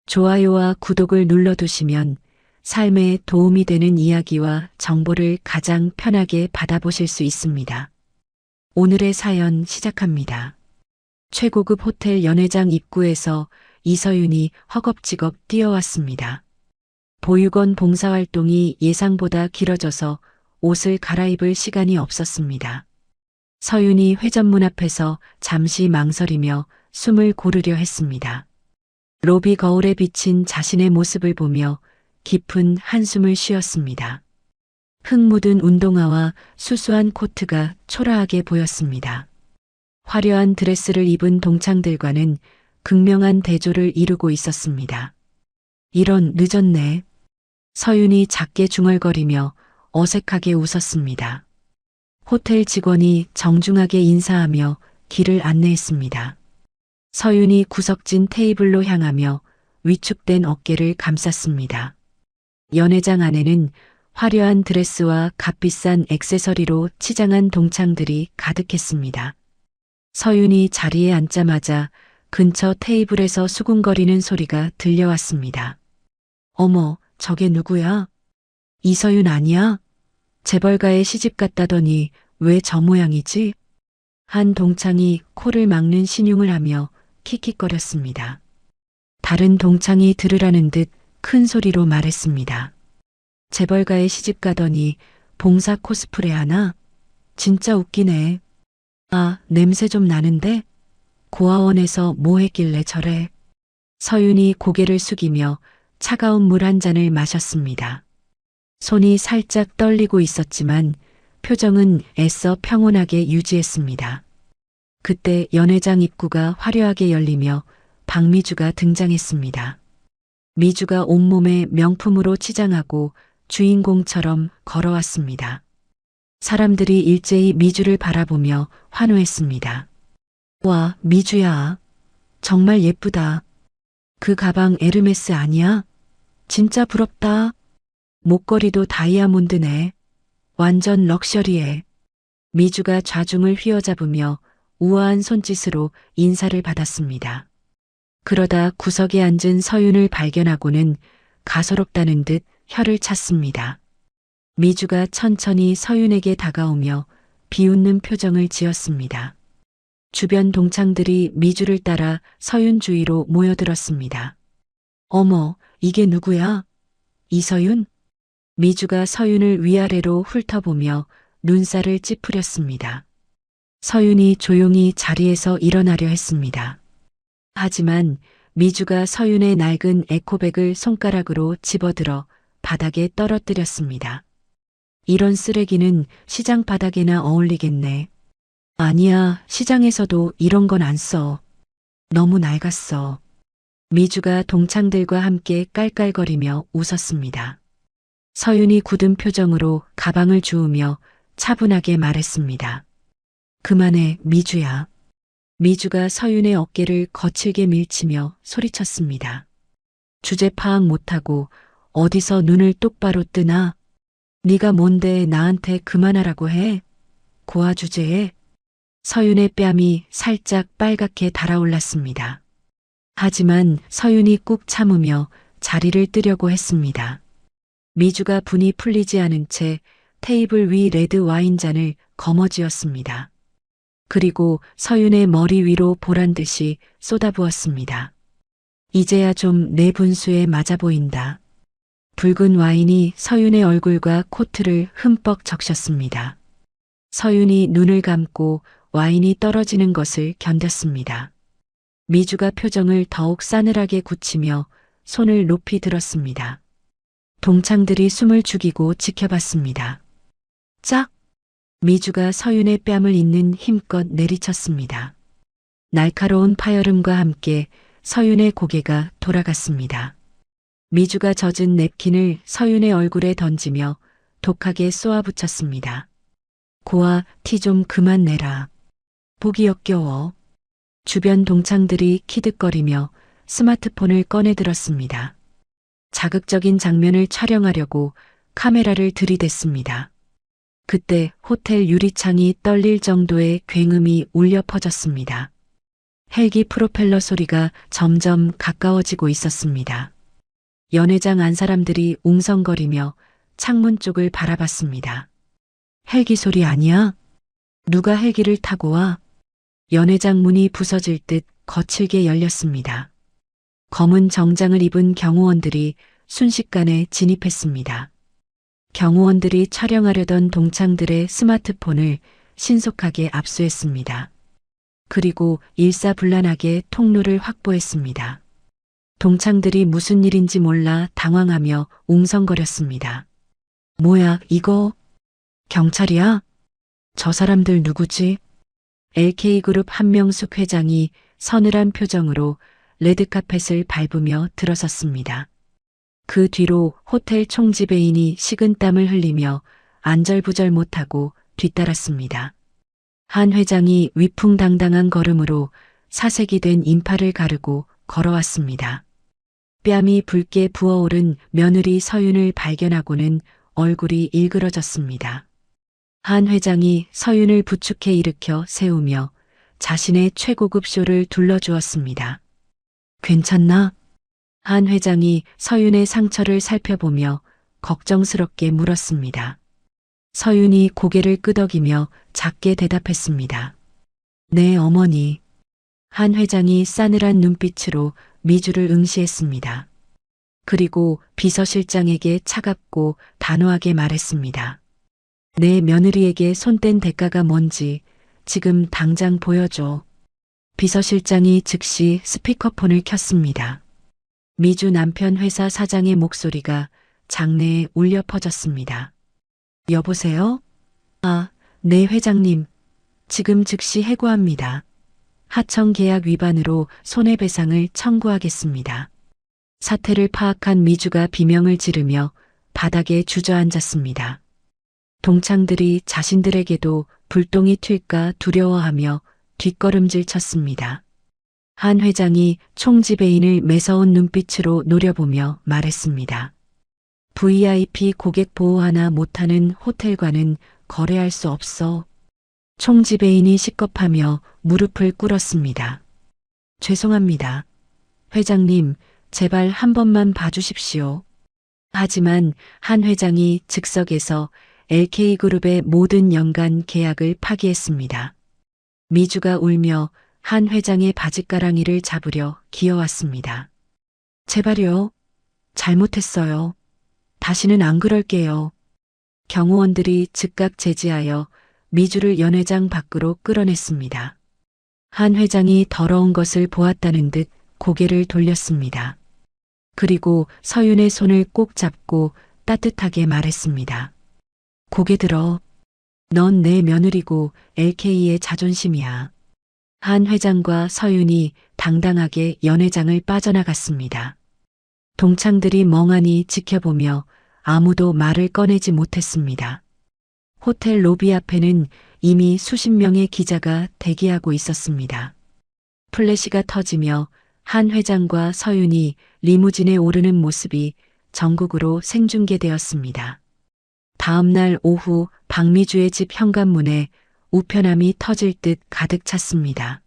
좋아요와 구독을 눌러두시면 삶에 도움이 되는 이야기와 정보를 가장 편하게 받아보실 수 있습니다. 오늘의 사연 시작합니다. 최고급 호텔 연회장 입구에서 이서윤이 허겁지겁 뛰어왔습니다. 보육원 봉사활동이 예상보다 길어져서 옷을 갈아입을 시간이 없었습니다. 서윤이 회전문 앞에서 잠시 망설이며 숨을 고르려 했습니다. 로비 거울에 비친 자신의 모습을 보며 깊은 한숨을 쉬었습니다. 흙 묻은 운동화와 수수한 코트가 초라하게 보였습니다. 화려한 드레스를 입은 동창들과는 극명한 대조를 이루고 있었습니다. 이런 늦었네. 서윤이 작게 중얼거리며 어색하게 웃었습니다. 호텔 직원이 정중하게 인사하며 길을 안내했습니다. 서윤이 구석진 테이블로 향하며 위축된 어깨를 감쌌습니다. 연회장 안에는 화려한 드레스와 값비싼 액세서리로 치장한 동창들이 가득했습니다. 서윤이 자리에 앉자마자 근처 테이블에서 수군거리는 소리가 들려왔습니다. 어머, 저게 누구야? 이서윤 아니야? 재벌가의 시집 갔다더니 왜 저 모양이지? 한 동창이 코를 막는 신용을 하며 킥킥거렸습니다. 다른 동창이 들으라는 듯 큰 소리로 말했습니다. 재벌가의 시집 가더니 봉사 코스프레 하나? 진짜 웃기네. 아, 냄새 좀 나는데? 고아원에서 뭐 했길래 저래? 서윤이 고개를 숙이며 차가운 물 한 잔을 마셨습니다. 손이 살짝 떨리고 있었지만 표정은 애써 평온하게 유지했습니다. 그때 연회장 입구가 화려하게 열리며 박미주가 등장했습니다. 미주가 온몸에 명품으로 치장하고 주인공처럼 걸어왔습니다. 사람들이 일제히 미주를 바라보며 환호했습니다. 와, 미주야. 정말 예쁘다. 그 가방 에르메스 아니야? 진짜 부럽다. 목걸이도 다이아몬드네. 완전 럭셔리해. 미주가 좌중을 휘어잡으며 우아한 손짓으로 인사를 받았습니다. 그러다 구석에 앉은 서윤을 발견하고는 가소롭다는 듯 혀를 찼습니다. 미주가 천천히 서윤에게 다가오며 비웃는 표정을 지었습니다. 주변 동창들이 미주를 따라 서윤 주위로 모여들었습니다. 어머, 이게 누구야? 이서윤? 미주가 서윤을 위아래로 훑어보며 눈살을 찌푸렸습니다. 서윤이 조용히 자리에서 일어나려 했습니다. 하지만 미주가 서윤의 낡은 에코백을 손가락으로 집어들어 바닥에 떨어뜨렸습니다. 이런 쓰레기는 시장 바닥에나 어울리겠네. 아니야, 시장에서도 이런 건 안 써. 너무 낡았어. 미주가 동창들과 함께 깔깔거리며 웃었습니다. 서윤이 굳은 표정으로 가방을 주우며 차분하게 말했습니다. 그만해, 미주야. 미주가 서윤의 어깨를 거칠게 밀치며 소리쳤습니다. 주제 파악 못하고 어디서 눈을 똑바로 뜨나? 네가 뭔데 나한테 그만하라고 해? 고아 주제에? 서윤의 뺨이 살짝 빨갛게 달아올랐습니다. 하지만 서윤이 꾹 참으며 자리를 뜨려고 했습니다. 미주가 분이 풀리지 않은 채 테이블 위 레드 와인잔을 거머쥐었습니다. 그리고 서윤의 머리 위로 보란 듯이 쏟아부었습니다. 이제야 좀 내 분수에 맞아 보인다. 붉은 와인이 서윤의 얼굴과 코트를 흠뻑 적셨습니다. 서윤이 눈을 감고 와인이 떨어지는 것을 견뎠습니다. 미주가 표정을 더욱 싸늘하게 굳히며 손을 높이 들었습니다. 동창들이 숨을 죽이고 지켜봤습니다. 짝! 미주가 서윤의 뺨을 잇는 힘껏 내리쳤습니다. 날카로운 파열음과 함께 서윤의 고개가 돌아갔습니다. 미주가 젖은 냅킨을 서윤의 얼굴에 던지며 독하게 쏘아붙였습니다. 고아, 티 좀 그만 내라. 보기 역겨워. 주변 동창들이 키득거리며 스마트폰을 꺼내 들었습니다. 자극적인 장면을 촬영하려고 카메라를 들이댔습니다. 그때 호텔 유리창이 떨릴 정도의 굉음이 울려 퍼졌습니다. 헬기 프로펠러 소리가 점점 가까워지고 있었습니다. 연회장 안 사람들이 웅성거리며 창문 쪽을 바라봤습니다. 헬기 소리 아니야? 누가 헬기를 타고 와? 연회장 문이 부서질 듯 거칠게 열렸습니다. 검은 정장을 입은 경호원들이 순식간에 진입했습니다. 경호원들이 촬영하려던 동창들의 스마트폰을 신속하게 압수했습니다. 그리고 일사불란하게 통로를 확보했습니다. 동창들이 무슨 일인지 몰라 당황하며 웅성거렸습니다. 뭐야, 이거? 경찰이야? 저 사람들 누구지? LK그룹 한명숙 회장이 서늘한 표정으로 레드카펫을 밟으며 들어섰습니다. 그 뒤로 호텔 총지배인이 식은땀을 흘리며 안절부절 못하고 뒤따랐습니다. 한 회장이 위풍당당한 걸음으로 사색이 된 인파를 가르고 걸어왔습니다. 뺨이 붉게 부어오른 며느리 서윤을 발견하고는 얼굴이 일그러졌습니다. 한 회장이 서윤을 부축해 일으켜 세우며 자신의 최고급 쇼를 둘러주었습니다. 괜찮나? 한 회장이 서윤의 상처를 살펴보며 걱정스럽게 물었습니다. 서윤이 고개를 끄덕이며 작게 대답했습니다. 네, 어머니. 한 회장이 싸늘한 눈빛으로 미주를 응시했습니다. 그리고 비서실장에게 차갑고 단호하게 말했습니다. 내 며느리에게 손댄 대가가 뭔지 지금 당장 보여줘. 비서실장이 즉시 스피커폰을 켰습니다. 미주 남편 회사 사장의 목소리가 장내에 울려 퍼졌습니다. 여보세요? 아, 네 회장님. 지금 즉시 해고합니다. 하청 계약 위반으로 손해배상을 청구하겠습니다. 사태를 파악한 미주가 비명을 지르며 바닥에 주저앉았습니다. 동창들이 자신들에게도 불똥이 튈까 두려워하며 뒷걸음질 쳤습니다. 한 회장이 총지배인을 매서운 눈빛으로 노려보며 말했습니다. VIP 고객 보호 하나 못하는 호텔과는 거래할 수 없어. 총지배인이 식겁하며 무릎을 꿇었습니다. 죄송합니다. 회장님, 제발 한 번만 봐주십시오. 하지만 한 회장이 즉석에서 LK그룹의 모든 연간 계약을 파기했습니다. 미주가 울며 한 회장의 바짓가랑이를 잡으려 기어왔습니다. 제발요. 잘못했어요. 다시는 안 그럴게요. 경호원들이 즉각 제지하여 미주를 연회장 밖으로 끌어냈습니다. 한 회장이 더러운 것을 보았다는 듯 고개를 돌렸습니다. 그리고 서윤의 손을 꼭 잡고 따뜻하게 말했습니다. 고개 들어. 넌 내 며느리고 LK의 자존심이야. 한 회장과 서윤이 당당하게 연회장을 빠져나갔습니다. 동창들이 멍하니 지켜보며 아무도 말을 꺼내지 못했습니다. 호텔 로비 앞에는 이미 수십 명의 기자가 대기하고 있었습니다. 플래시가 터지며 한 회장과 서윤이 리무진에 오르는 모습이 전국으로 생중계되었습니다. 다음 날 오후 박미주의 집 현관문에 우편함이 터질 듯 가득 찼습니다.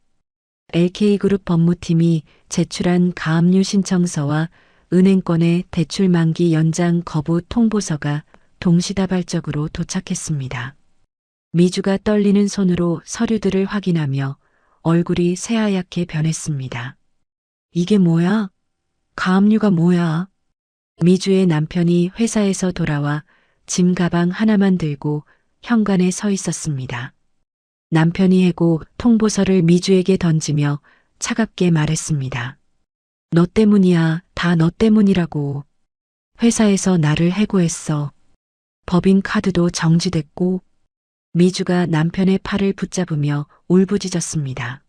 LK그룹 법무팀이 제출한 가압류 신청서와 은행권의 대출 만기 연장 거부 통보서가 동시다발적으로 도착했습니다. 미주가 떨리는 손으로 서류들을 확인하며 얼굴이 새하얗게 변했습니다. 이게 뭐야? 가압류가 뭐야? 미주의 남편이 회사에서 돌아와 짐 가방 하나만 들고 현관에 서 있었습니다. 남편이 해고 통보서를 미주에게 던지며 차갑게 말했습니다. 너 때문이야. 다 너 때문이라고. 회사에서 나를 해고했어. 법인카드도 정지됐고. 미주가 남편의 팔을 붙잡으며 울부짖었습니다.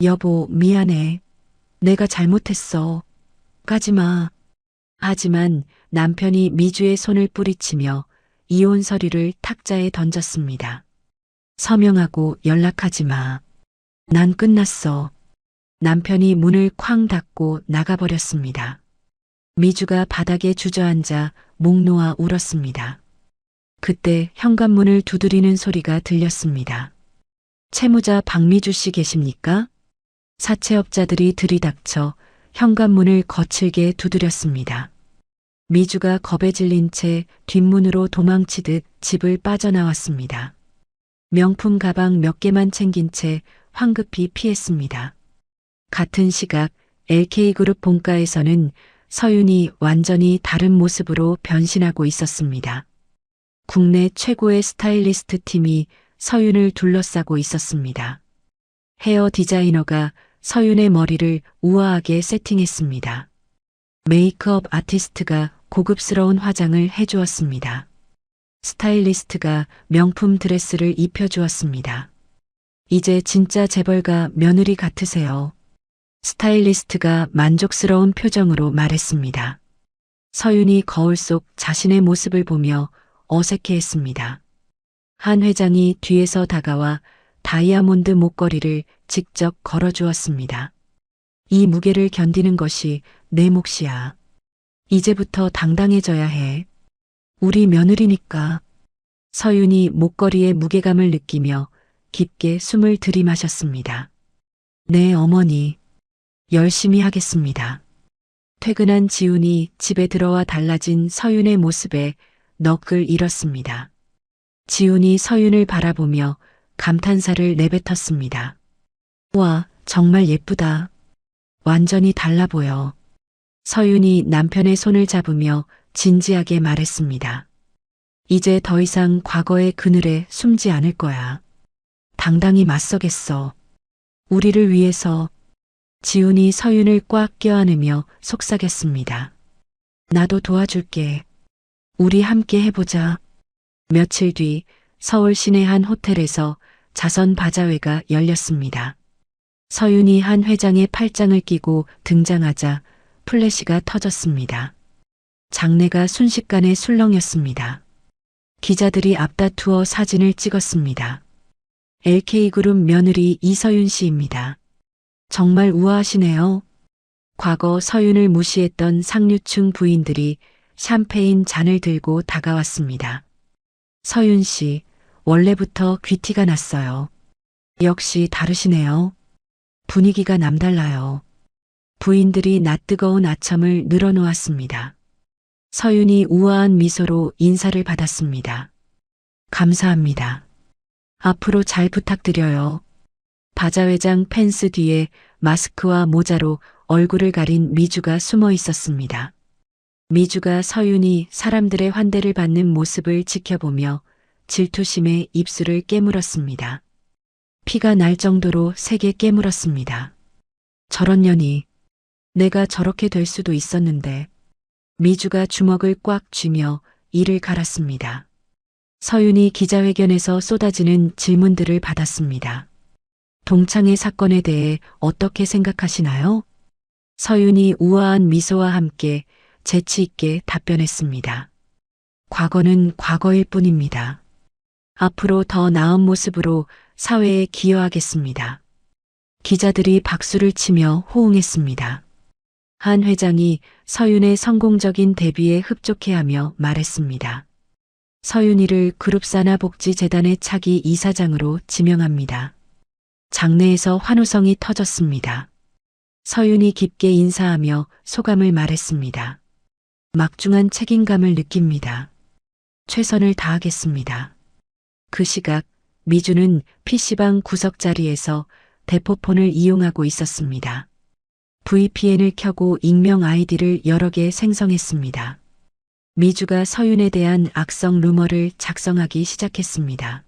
여보, 미안해. 내가 잘못했어. 까지마. 하지만 남편이 미주의 손을 뿌리치며 이혼 서류를 탁자에 던졌습니다. 서명하고 연락하지 마. 난 끝났어. 남편이 문을 쾅 닫고 나가버렸습니다. 미주가 바닥에 주저앉아 목 놓아 울었습니다. 그때 현관문을 두드리는 소리가 들렸습니다. 채무자 박미주 씨 계십니까? 사채업자들이 들이닥쳐 현관문을 거칠게 두드렸습니다. 미주가 겁에 질린 채 뒷문으로 도망치듯 집을 빠져나왔습니다. 명품 가방 몇 개만 챙긴 채 황급히 피했습니다. 같은 시각 LK그룹 본가에서는 서윤이 완전히 다른 모습으로 변신하고 있었습니다. 국내 최고의 스타일리스트 팀이 서윤을 둘러싸고 있었습니다. 헤어 디자이너가 서윤의 머리를 우아하게 세팅했습니다. 메이크업 아티스트가 고급스러운 화장을 해주었습니다. 스타일리스트가 명품 드레스를 입혀주었습니다. 이제 진짜 재벌가 며느리 같으세요. 스타일리스트가 만족스러운 표정으로 말했습니다. 서윤이 거울 속 자신의 모습을 보며 어색해했습니다. 한 회장이 뒤에서 다가와 다이아몬드 목걸이를 직접 걸어주었습니다. 이 무게를 견디는 것이 내 몫이야. 이제부터 당당해져야 해. 우리 며느리니까. 서윤이 목걸이의 무게감을 느끼며 깊게 숨을 들이마셨습니다. 네, 어머니. 열심히 하겠습니다. 퇴근한 지훈이 집에 들어와 달라진 서윤의 모습에 넋을 잃었습니다. 지훈이 서윤을 바라보며 감탄사를 내뱉었습니다. 와, 정말 예쁘다. 완전히 달라 보여. 서윤이 남편의 손을 잡으며 진지하게 말했습니다. 이제 더 이상 과거의 그늘에 숨지 않을 거야. 당당히 맞서겠어. 우리를 위해서. 지훈이 서윤을 꽉 껴안으며 속삭였습니다. 나도 도와줄게. 우리 함께 해보자. 며칠 뒤 서울 시내 한 호텔에서 자선 바자회가 열렸습니다. 서윤이 한 회장의 팔짱을 끼고 등장하자 플래시가 터졌습니다. 장내가 순식간에 술렁였습니다. 기자들이 앞다투어 사진을 찍었습니다. LK그룹 며느리 이서윤 씨입니다. 정말 우아하시네요. 과거 서윤을 무시했던 상류층 부인들이 샴페인 잔을 들고 다가왔습니다. 서윤 씨, 원래부터 귀티가 났어요. 역시 다르시네요. 분위기가 남달라요. 부인들이 낯뜨거운 아첨을 늘어놓았습니다. 서윤이 우아한 미소로 인사를 받았습니다. 감사합니다. 앞으로 잘 부탁드려요. 바자회장 펜스 뒤에 마스크와 모자로 얼굴을 가린 미주가 숨어 있었습니다. 미주가 서윤이 사람들의 환대를 받는 모습을 지켜보며 질투심에 입술을 깨물었습니다. 피가 날 정도로 세게 깨물었습니다. 저런 년이. 내가 저렇게 될 수도 있었는데. 미주가 주먹을 꽉 쥐며 이를 갈았습니다. 서윤이 기자회견에서 쏟아지는 질문들을 받았습니다. 동창의 사건에 대해 어떻게 생각하시나요? 서윤이 우아한 미소와 함께 재치 있게 답변했습니다. 과거는 과거일 뿐입니다. 앞으로 더 나은 모습으로 사회에 기여하겠습니다. 기자들이 박수를 치며 호응했습니다. 한 회장이 서윤의 성공적인 데뷔에 흡족해하며 말했습니다. 서윤이를 그룹산하복지재단의 차기 이사장으로 지명합니다. 장내에서 환호성이 터졌습니다. 서윤이 깊게 인사하며 소감을 말했습니다. 막중한 책임감을 느낍니다. 최선을 다하겠습니다. 그 시각 미주는 PC방 구석 자리에서 대포폰을 이용하고 있었습니다. VPN을 켜고 익명 아이디를 여러 개 생성했습니다. 미주가 서윤에 대한 악성 루머를 작성하기 시작했습니다.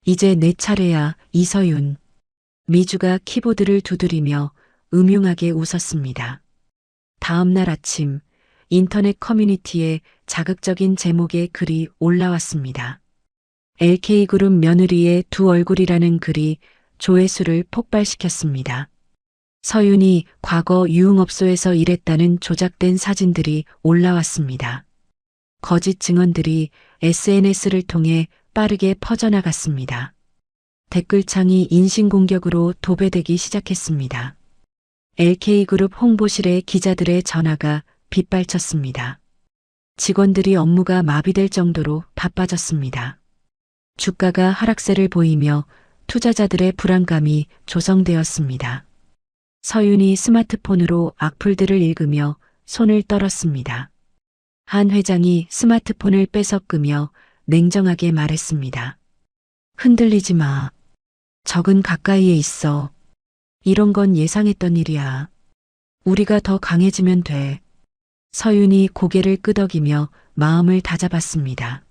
이제 내 차례야, 이서윤. 미주가 키보드를 두드리며 음흉하게 웃었습니다. 다음 날 아침 인터넷 커뮤니티에 자극적인 제목의 글이 올라왔습니다. LK그룹 며느리의 두 얼굴이라는 글이 조회수를 폭발시켰습니다. 서윤이 과거 유흥업소에서 일했다는 조작된 사진들이 올라왔습니다. 거짓 증언들이 SNS를 통해 빠르게 퍼져나갔습니다. 댓글창이 인신공격으로 도배되기 시작했습니다. LK그룹 홍보실의 기자들의 전화가 빗발쳤습니다. 직원들이 업무가 마비될 정도로 바빠졌습니다. 주가가 하락세를 보이며 투자자들의 불안감이 조성되었습니다. 서윤이 스마트폰으로 악플들을 읽으며 손을 떨었습니다. 한 회장이 스마트폰을 빼서 끄며 냉정하게 말했습니다. 흔들리지 마. 적은 가까이에 있어. 이런 건 예상했던 일이야. 우리가 더 강해지면 돼. 서윤이 고개를 끄덕이며 마음을 다잡았습니다.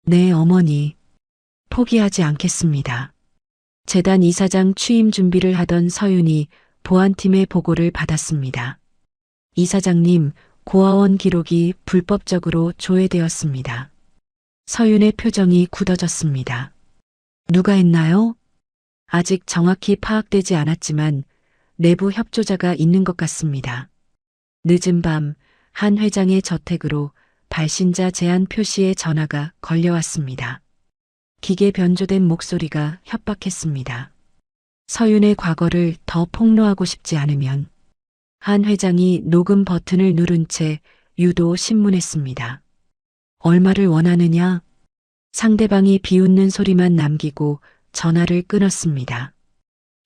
네, 어머니. 포기하지 않겠습니다. 재단 이사장 취임 준비를 하던 서윤이 보안팀의 보고를 받았습니다. 이사장님, 고아원 기록이 불법적으로 조회되었습니다. 서윤의 표정이 굳어졌습니다. 누가 했나요? 아직 정확히 파악되지 않았지만 내부 협조자가 있는 것 같습니다. 늦은 밤 한 회장의 저택으로 발신자 제한 표시의 전화가 걸려왔습니다. 기계 변조된 목소리가 협박했습니다. 서윤의 과거를 더 폭로하고 싶지 않으면 한 회장이 녹음 버튼을 누른 채 유도 신문했습니다. 얼마를 원하느냐? 상대방이 비웃는 소리만 남기고 전화를 끊었습니다.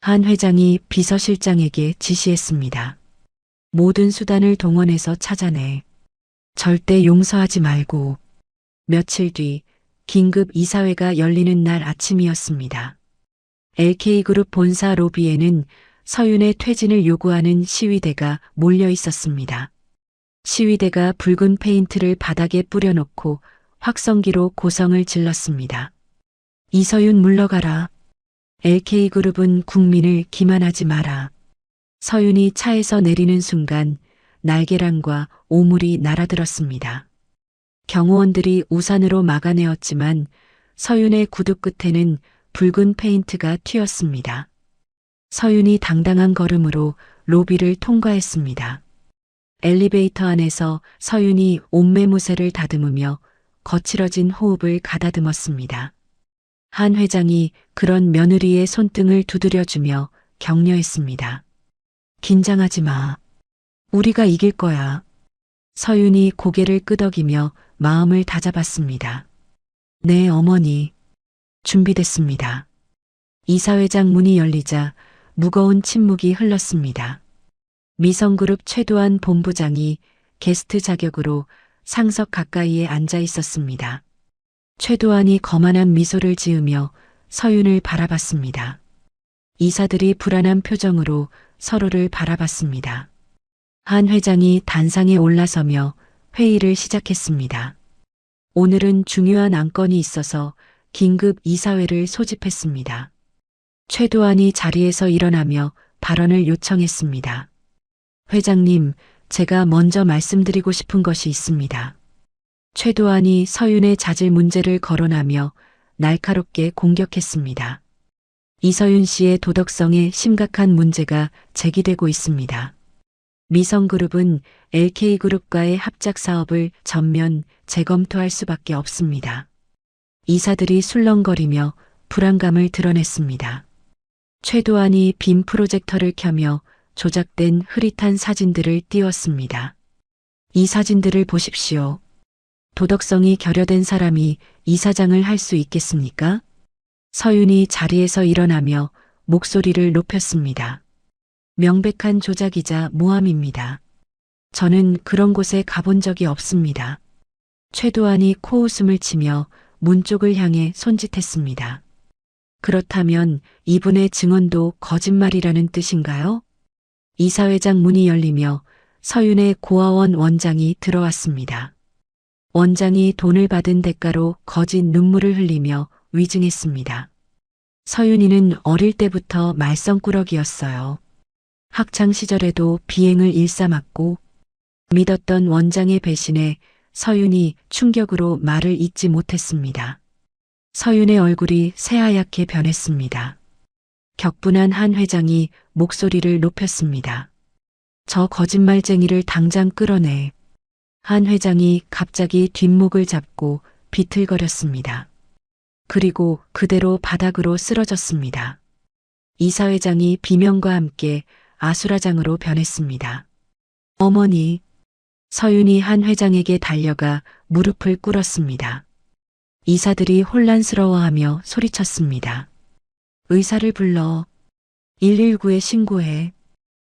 한 회장이 비서실장에게 지시했습니다. 모든 수단을 동원해서 찾아내. 절대 용서하지 말고. 며칠 뒤 긴급 이사회가 열리는 날 아침이었습니다. LK그룹 본사 로비에는 서윤의 퇴진을 요구하는 시위대가 몰려 있었습니다. 시위대가 붉은 페인트를 바닥에 뿌려놓고 확성기로 고성을 질렀습니다. 이서윤 물러가라. LK그룹은 국민을 기만하지 마라. 서윤이 차에서 내리는 순간 날계란과 오물이 날아들었습니다. 경호원들이 우산으로 막아내었지만 서윤의 구두 끝에는 붉은 페인트가 튀었습니다. 서윤이 당당한 걸음으로 로비를 통과했습니다. 엘리베이터 안에서 서윤이 옷매무새를 다듬으며 거칠어진 호흡을 가다듬었습니다. 한 회장이 그런 며느리의 손등을 두드려주며 격려했습니다. 긴장하지 마. 우리가 이길 거야. 서윤이 고개를 끄덕이며 마음을 다잡았습니다. 네, 어머니. 준비됐습니다. 이사회장 문이 열리자 무거운 침묵이 흘렀습니다. 미성그룹 최도한 본부장이 게스트 자격으로 상석 가까이에 앉아 있었습니다. 최도한이 거만한 미소를 지으며 서윤을 바라봤습니다. 이사들이 불안한 표정으로 서로를 바라봤습니다. 한 회장이 단상에 올라서며 회의를 시작했습니다. 오늘은 중요한 안건이 있어서 긴급 이사회를 소집했습니다. 최도한이 자리에서 일어나며 발언을 요청했습니다. 회장님, 제가 먼저 말씀드리고 싶은 것이 있습니다. 최도한이 서윤의 잦을 문제를 거론하며 날카롭게 공격했습니다. 이서윤 씨의 도덕성에 심각한 문제가 제기되고 있습니다. 미성그룹은 LK그룹과의 합작 사업을 전면 재검토할 수밖에 없습니다. 이사들이 술렁거리며 불안감을 드러냈습니다. 최도한이 빔 프로젝터를 켜며 조작된 흐릿한 사진들을 띄웠습니다. 이 사진들을 보십시오. 도덕성이 결여된 사람이 이사장을 할 수 있겠습니까? 서윤이 자리에서 일어나며 목소리를 높였습니다. 명백한 조작이자 모함입니다. 저는 그런 곳에 가본 적이 없습니다. 최도한이 코웃음을 치며 문 쪽을 향해 손짓했습니다. 그렇다면 이분의 증언도 거짓말이라는 뜻인가요? 이사회장 문이 열리며 서윤의 고아원 원장이 들어왔습니다. 원장이 돈을 받은 대가로 거짓 눈물을 흘리며 위증했습니다. 서윤이는 어릴 때부터 말썽꾸러기였어요. 학창 시절에도 비행을 일삼았고 믿었던 원장의 배신에 서윤이 충격으로 말을 잇지 못했습니다. 서윤의 얼굴이 새하얗게 변했습니다. 격분한 한 회장이 목소리를 높였습니다. 저 거짓말쟁이를 당장 끌어내. 한 회장이 갑자기 뒷목을 잡고 비틀거렸습니다. 그리고 그대로 바닥으로 쓰러졌습니다. 이사회장이 비명과 함께 아수라장으로 변했습니다. 어머니, 서윤이 한 회장에게 달려가 무릎을 꿇었습니다. 이사들이 혼란스러워하며 소리쳤습니다. 의사를 불러 119에 신고해.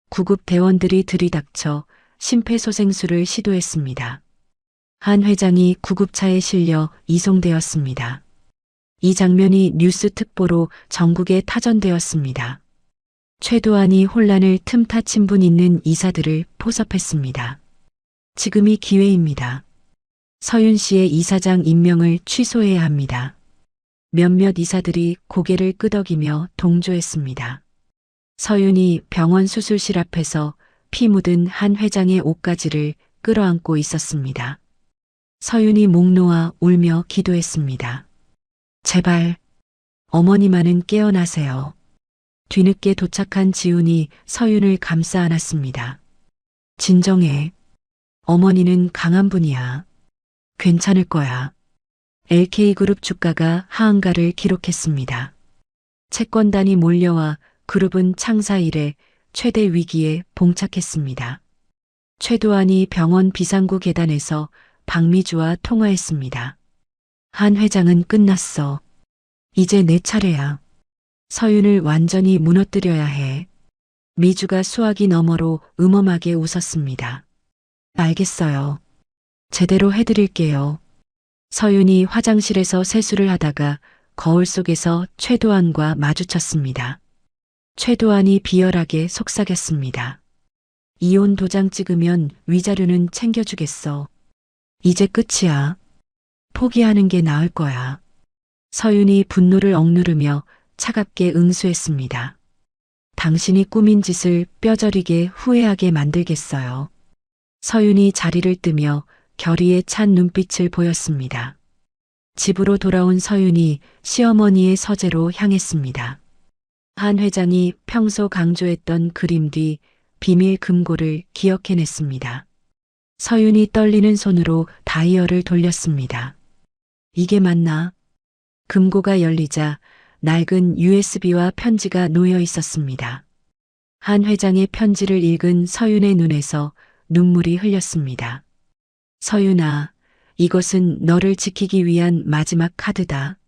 구급 대원들이 들이닥쳐 심폐소생술을 시도했습니다. 한 회장이 구급차에 실려 이송되었습니다. 이 장면이 뉴스 특보로 전국에 타전되었습니다. 최도안이 혼란을 틈타 분 있는 이사들을 포섭했습니다. 지금이 기회입니다. 서윤 씨의 이사장 임명을 취소해야 합니다. 몇몇 이사들이 고개를 끄덕이며 동조했습니다. 서윤이 병원 수술실 앞에서 피 묻은 한 회장의 옷가지를 끌어안고 있었습니다. 서윤이 목 놓아 울며 기도했습니다. 제발 어머니만은 깨어나세요. 뒤늦게 도착한 지훈이 서윤을 감싸 안았습니다. 진정해. 어머니는 강한 분이야. 괜찮을 거야. LK그룹 주가가 하한가를 기록했습니다. 채권단이 몰려와 그룹은 창사 이래 최대 위기에 봉착했습니다. 최도안이 병원 비상구 계단에서 박미주와 통화했습니다. 한 회장은 끝났어. 이제 내 차례야. 서윤을 완전히 무너뜨려야 해. 미주가 수화기 너머로 음험하게 웃었습니다. 알겠어요. 제대로 해드릴게요. 서윤이 화장실에서 세수를 하다가 거울 속에서 최도안과 마주쳤습니다. 최도안이 비열하게 속삭였습니다. 이혼 도장 찍으면 위자료는 챙겨주겠어. 이제 끝이야. 포기하는 게 나을 거야. 서윤이 분노를 억누르며 차갑게 응수했습니다. 당신이 꾸민 짓을 뼈저리게 후회하게 만들겠어요. 서윤이 자리를 뜨며 결의에 찬 눈빛을 보였습니다. 집으로 돌아온 서윤이 시어머니의 서재로 향했습니다. 한 회장이 평소 강조했던 그림 뒤 비밀 금고를 기억해냈습니다. 서윤이 떨리는 손으로 다이얼을 돌렸습니다. 이게 맞나? 금고가 열리자 낡은 USB와 편지가 놓여 있었습니다. 한 회장의 편지를 읽은 서윤의 눈에서 눈물이 흘렸습니다. 서윤아, 이것은 너를 지키기 위한 마지막 카드다.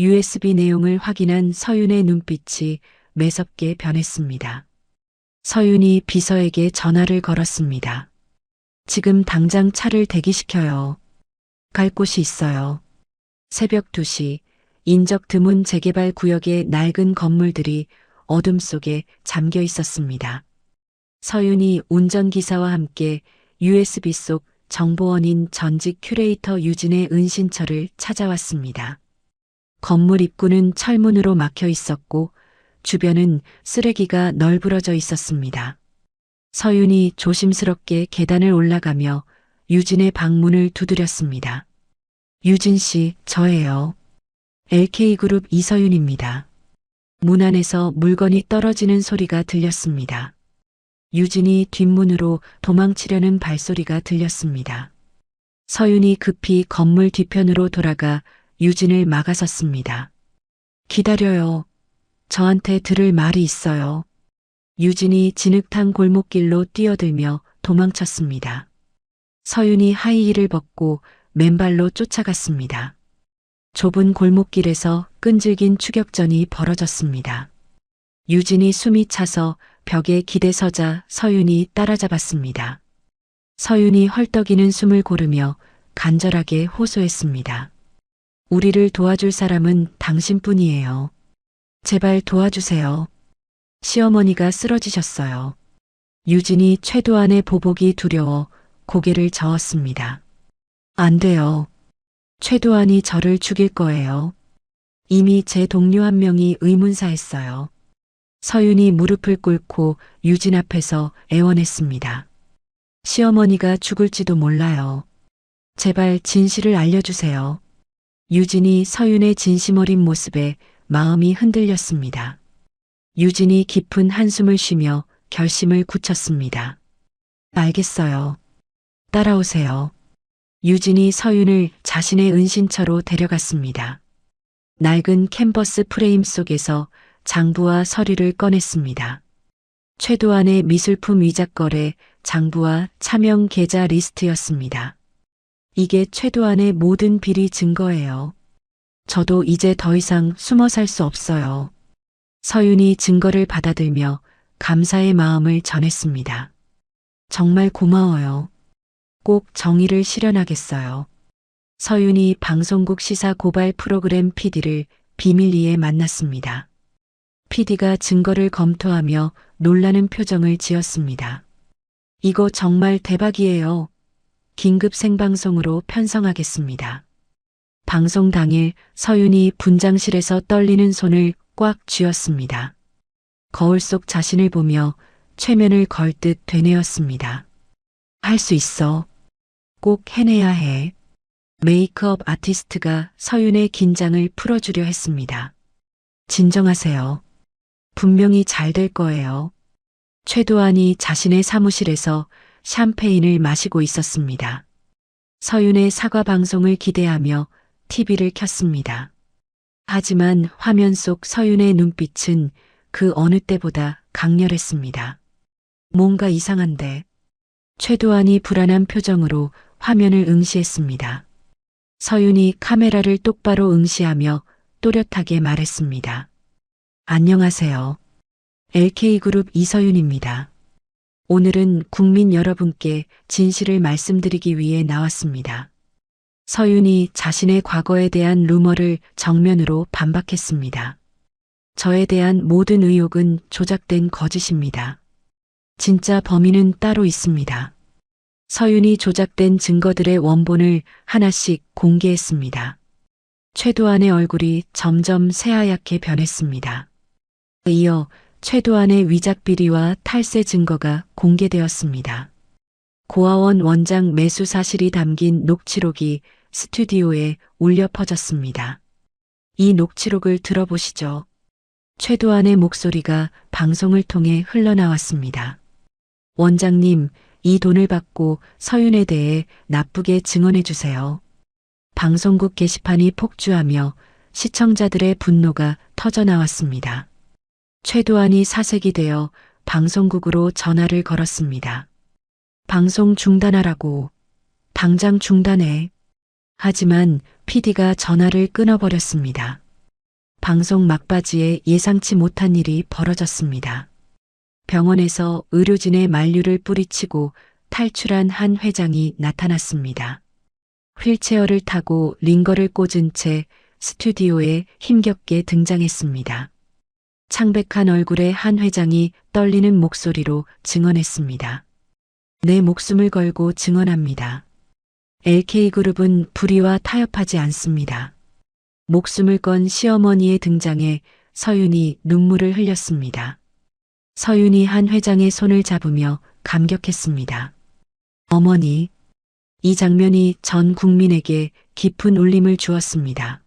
USB 내용을 확인한 서윤의 눈빛이 매섭게 변했습니다. 서윤이 비서에게 전화를 걸었습니다. 지금 당장 차를 대기시켜요. 갈 곳이 있어요. 새벽 2시 인적 드문 재개발 구역의 낡은 건물들이 어둠 속에 잠겨 있었습니다. 서윤이 운전기사와 함께 USB 속 정보원인 전직 큐레이터 유진의 은신처를 찾아왔습니다. 건물 입구는 철문으로 막혀 있었고 주변은 쓰레기가 널브러져 있었습니다. 서윤이 조심스럽게 계단을 올라가며 유진의 방문을 두드렸습니다. 유진 씨, 저예요. LK그룹 이서윤입니다. 문 안에서 물건이 떨어지는 소리가 들렸습니다. 유진이 뒷문으로 도망치려는 발소리가 들렸습니다. 서윤이 급히 건물 뒤편으로 돌아가 유진을 막아섰습니다. 기다려요. 저한테 들을 말이 있어요. 유진이 진흙탕 골목길로 뛰어들며 도망쳤습니다. 서윤이 하이힐을 벗고 맨발로 쫓아갔습니다. 좁은 골목길에서 끈질긴 추격전이 벌어졌습니다. 유진이 숨이 차서 벽에 기대서자 서윤이 따라잡았습니다. 서윤이 헐떡이는 숨을 고르며 간절하게 호소했습니다. 우리를 도와줄 사람은 당신뿐이에요. 제발 도와주세요. 시어머니가 쓰러지셨어요. 유진이 최도안의 보복이 두려워 고개를 저었습니다. 안 돼요. 최도안이 저를 죽일 거예요. 이미 제 동료 한 명이 의문사했어요. 서윤이 무릎을 꿇고 유진 앞에서 애원했습니다. 시어머니가 죽을지도 몰라요. 제발 진실을 알려주세요. 유진이 서윤의 진심 어린 모습에 마음이 흔들렸습니다. 유진이 깊은 한숨을 쉬며 결심을 굳혔습니다. 알겠어요. 따라오세요. 유진이 서윤을 자신의 은신처로 데려갔습니다. 낡은 캔버스 프레임 속에서 장부와 서류를 꺼냈습니다. 최도안의 미술품 위작거래 장부와 차명 계좌 리스트였습니다. 이게 최도안의 모든 비리 증거예요. 저도 이제 더 이상 숨어 살 수 없어요. 서윤이 증거를 받아들며 감사의 마음을 전했습니다. 정말 고마워요. 꼭 정의를 실현하겠어요. 서윤이 방송국 시사 고발 프로그램 PD를 비밀리에 만났습니다. PD가 증거를 검토하며 놀라는 표정을 지었습니다. 이거 정말 대박이에요. 긴급 생방송으로 편성하겠습니다. 방송 당일 서윤이 분장실에서 떨리는 손을 꽉 쥐었습니다. 거울 속 자신을 보며 최면을 걸 듯 되뇌었습니다. 할 수 있어. 꼭 해내야 해. 메이크업 아티스트가 서윤의 긴장을 풀어주려 했습니다. 진정하세요. 분명히 잘 될 거예요. 최도안이 자신의 사무실에서 샴페인을 마시고 있었습니다. 서윤의 사과 방송을 기대하며 TV를 켰습니다. 하지만 화면 속 서윤의 눈빛은 그 어느 때보다 강렬했습니다. 뭔가 이상한데. 최도안이 불안한 표정으로 화면을 응시했습니다. 서윤이 카메라를 똑바로 응시하며 또렷하게 말했습니다. 안녕하세요. LK그룹 이서윤입니다. 오늘은 국민 여러분께 진실을 말씀드리기 위해 나왔습니다. 서윤이 자신의 과거에 대한 루머를 정면으로 반박했습니다. 저에 대한 모든 의혹은 조작된 거짓입니다. 진짜 범인은 따로 있습니다. 서윤이 조작된 증거들의 원본을 하나씩 공개했습니다. 최도안의 얼굴이 점점 새하얗게 변했습니다. 이어 최도안의 위작 비리와 탈세 증거가 공개되었습니다. 고아원 원장 매수 사실이 담긴 녹취록이 스튜디오에 울려 퍼졌습니다. 이 녹취록을 들어보시죠. 최도안의 목소리가 방송을 통해 흘러나왔습니다. 원장님, 이 돈을 받고 서윤에 대해 나쁘게 증언해 주세요. 방송국 게시판이 폭주하며 시청자들의 분노가 터져나왔습니다. 최도안이 사색이 되어 방송국으로 전화를 걸었습니다. 방송 중단하라고. 당장 중단해. 하지만 PD가 전화를 끊어버렸습니다. 방송 막바지에 예상치 못한 일이 벌어졌습니다. 병원에서 의료진의 만류를 뿌리치고 탈출한 한 회장이 나타났습니다. 휠체어를 타고 링거를 꽂은 채 스튜디오에 힘겹게 등장했습니다. 창백한 얼굴의 한 회장이 떨리는 목소리로 증언했습니다. 내 목숨을 걸고 증언합니다. LK그룹은 불의와 타협하지 않습니다. 목숨을 건 시어머니의 등장에 서윤이 눈물을 흘렸습니다. 서윤이 한 회장의 손을 잡으며 감격했습니다. 어머니, 이 장면이 전 국민에게 깊은 울림을 주었습니다.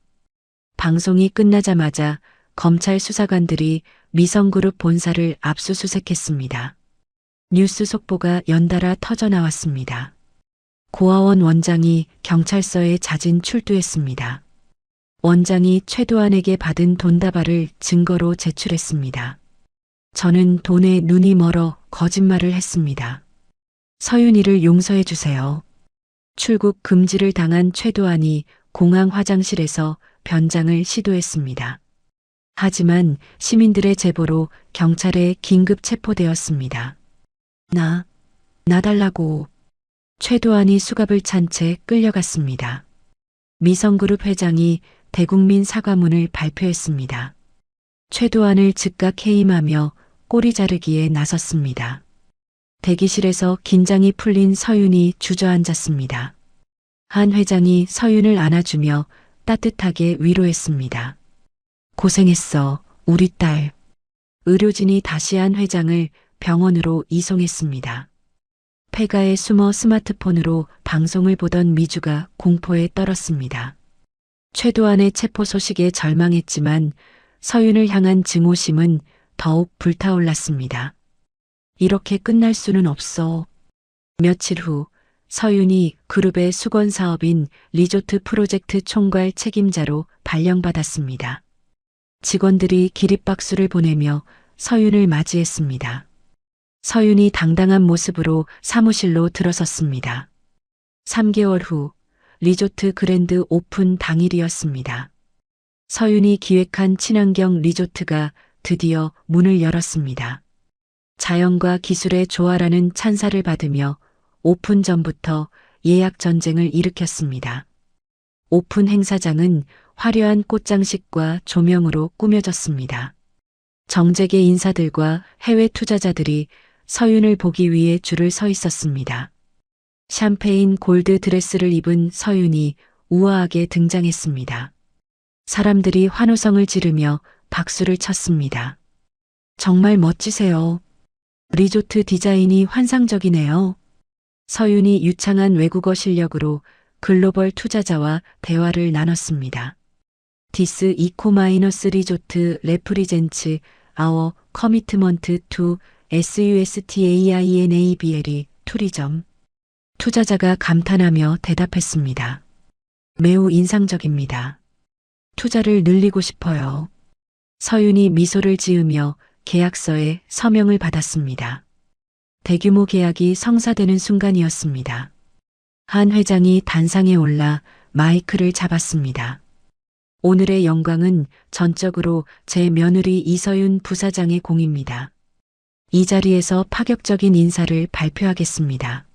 방송이 끝나자마자 검찰 수사관들이 미성그룹 본사를 압수수색했습니다. 뉴스 속보가 연달아 터져나왔습니다. 고아원 원장이 경찰서에 자진 출두했습니다. 원장이 최도안에게 받은 돈다발을 증거로 제출했습니다. 저는 돈에 눈이 멀어 거짓말을 했습니다. 서윤이를 용서해 주세요. 출국 금지를 당한 최도안이 공항 화장실에서 변장을 시도했습니다. 하지만 시민들의 제보로 경찰에 긴급 체포되었습니다. 나 달라고. 최도안이 수갑을 찬 채 끌려갔습니다. 미성그룹 회장이 대국민 사과문을 발표했습니다. 최도안을 즉각 해임하며 꼬리 자르기에 나섰습니다. 대기실에서 긴장이 풀린 서윤이 주저앉았습니다. 한 회장이 서윤을 안아주며 따뜻하게 위로했습니다. 고생했어, 우리 딸. 의료진이 다시 한 회장을 병원으로 이송했습니다. 폐가에 숨어 스마트폰으로 방송을 보던 미주가 공포에 떨었습니다. 최도안의 체포 소식에 절망했지만 서윤을 향한 증오심은 더욱 불타올랐습니다. 이렇게 끝날 수는 없어. 며칠 후 서윤이 그룹의 수건 사업인 리조트 프로젝트 총괄 책임자로 발령받았습니다. 직원들이 기립박수를 보내며 서윤을 맞이했습니다. 서윤이 당당한 모습으로 사무실로 들어섰습니다. 3개월 후 리조트 그랜드 오픈 당일이었습니다. 서윤이 기획한 친환경 리조트가 드디어 문을 열었습니다. 자연과 기술의 조화라는 찬사를 받으며 오픈 전부터 예약 전쟁을 일으켰습니다. 오픈 행사장은 화려한 꽃장식과 조명으로 꾸며졌습니다. 정재계 인사들과 해외 투자자들이 서윤을 보기 위해 줄을 서 있었습니다. 샴페인 골드 드레스를 입은 서윤이 우아하게 등장했습니다. 사람들이 환호성을 지르며 박수를 쳤습니다. 정말 멋지세요. 리조트 디자인이 환상적이네요. 서윤이 유창한 외국어 실력으로 글로벌 투자자와 대화를 나눴습니다. This eco-minus resort represents our commitment to sustainable tourism. 투자자가 감탄하며 대답했습니다. 매우 인상적입니다. 투자를 늘리고 싶어요. 서윤이 미소를 지으며 계약서에 서명을 받았습니다. 대규모 계약이 성사되는 순간이었습니다. 한 회장이 단상에 올라 마이크를 잡았습니다. 오늘의 영광은 전적으로 제 며느리 이서윤 부사장의 공입니다. 이 자리에서 파격적인 인사를 발표하겠습니다.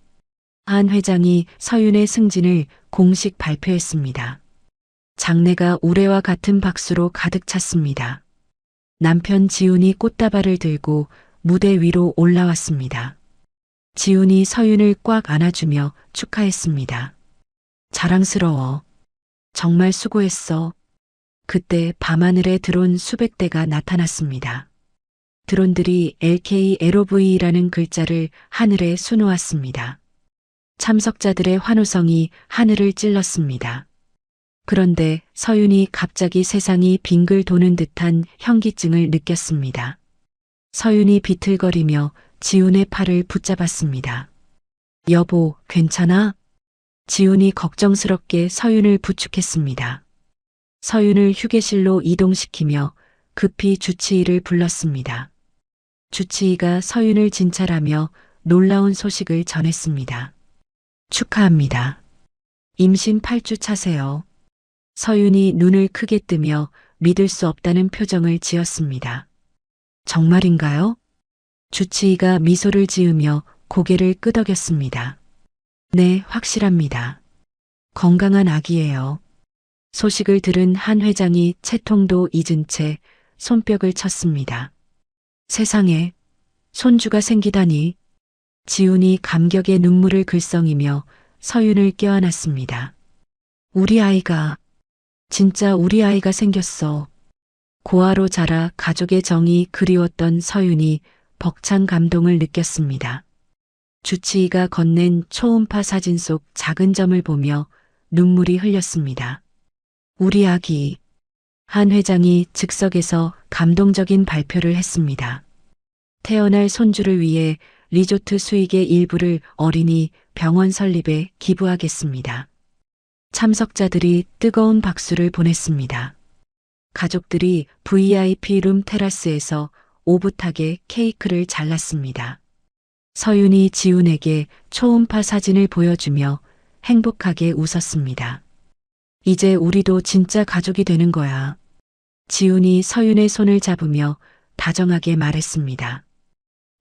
한 회장이 서윤의 승진을 공식 발표했습니다. 장내가 우레와 같은 박수로 가득 찼습니다. 남편 지훈이 꽃다발을 들고 무대 위로 올라왔습니다. 지훈이 서윤을 꽉 안아주며 축하했습니다. 자랑스러워. 정말 수고했어. 그때 밤하늘에 드론 수백 대가 나타났습니다. 드론들이 LKLOV라는 글자를 하늘에 수놓았습니다. 참석자들의 환호성이 하늘을 찔렀습니다. 그런데 서윤이 갑자기 세상이 빙글 도는 듯한 현기증을 느꼈습니다. 서윤이 비틀거리며 지훈의 팔을 붙잡았습니다. 여보, 괜찮아? 지훈이 걱정스럽게 서윤을 부축했습니다. 서윤을 휴게실로 이동시키며 급히 주치의를 불렀습니다. 주치의가 서윤을 진찰하며 놀라운 소식을 전했습니다. 축하합니다. 임신 8주 차세요. 서윤이 눈을 크게 뜨며 믿을 수 없다는 표정을 지었습니다. 정말인가요? 주치의가 미소를 지으며 고개를 끄덕였습니다. 네, 확실합니다. 건강한 아기예요. 소식을 들은 한 회장이 채통도 잊은 채 손뼉을 쳤습니다. 세상에, 손주가 생기다니. 지훈이 감격의 눈물을 글썽이며 서윤을 껴안았습니다. 우리 아이가, 진짜 우리 아이가 생겼어. 고아로 자라 가족의 정이 그리웠던 서윤이 벅찬 감동을 느꼈습니다. 주치의가 건넨 초음파 사진 속 작은 점을 보며 눈물이 흘렸습니다. 우리 아기. 한 회장이 즉석에서 감동적인 발표를 했습니다. 태어날 손주를 위해 리조트 수익의 일부를 어린이 병원 설립에 기부하겠습니다. 참석자들이 뜨거운 박수를 보냈습니다. 가족들이 VIP 룸 테라스에서 오붓하게 케이크를 잘랐습니다. 서윤이 지훈에게 초음파 사진을 보여주며 행복하게 웃었습니다. 이제 우리도 진짜 가족이 되는 거야. 지훈이 서윤의 손을 잡으며 다정하게 말했습니다.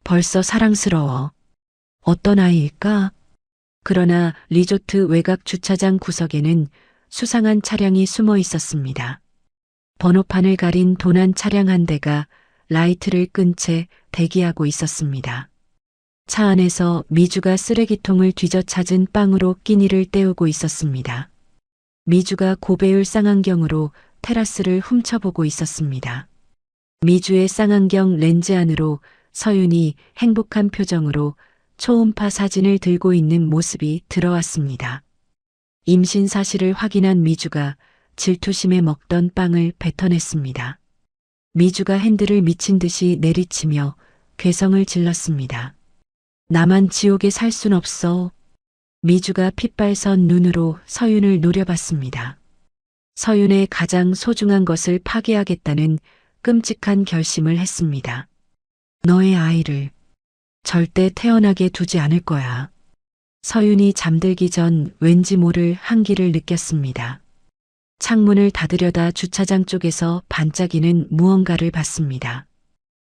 벌써 사랑스러워. 어떤 아이일까? 그러나 리조트 외곽 주차장 구석에는 수상한 차량이 숨어 있었습니다. 번호판을 가린 도난 차량 한 대가 라이트를 끈 채 대기하고 있었습니다. 차 안에서 미주가 쓰레기통을 뒤져 찾은 빵으로 끼니를 때우고 있었습니다. 미주가 고배율 쌍안경으로 테라스를 훔쳐보고 있었습니다. 미주의 쌍안경 렌즈 안으로 서윤이 행복한 표정으로 초음파 사진을 들고 있는 모습이 들어왔습니다. 임신 사실을 확인한 미주가 질투심에 먹던 빵을 뱉어냈습니다. 미주가 핸들을 미친 듯이 내리치며 괴성을 질렀습니다. 나만 지옥에 살 순 없어. 미주가 핏발선 눈으로 서윤을 노려봤습니다. 서윤의 가장 소중한 것을 파괴하겠다는 끔찍한 결심을 했습니다. 너의 아이를 절대 태어나게 두지 않을 거야. 서윤이 잠들기 전 왠지 모를 한기를 느꼈습니다. 창문을 닫으려다 주차장 쪽에서 반짝이는 무언가를 봤습니다.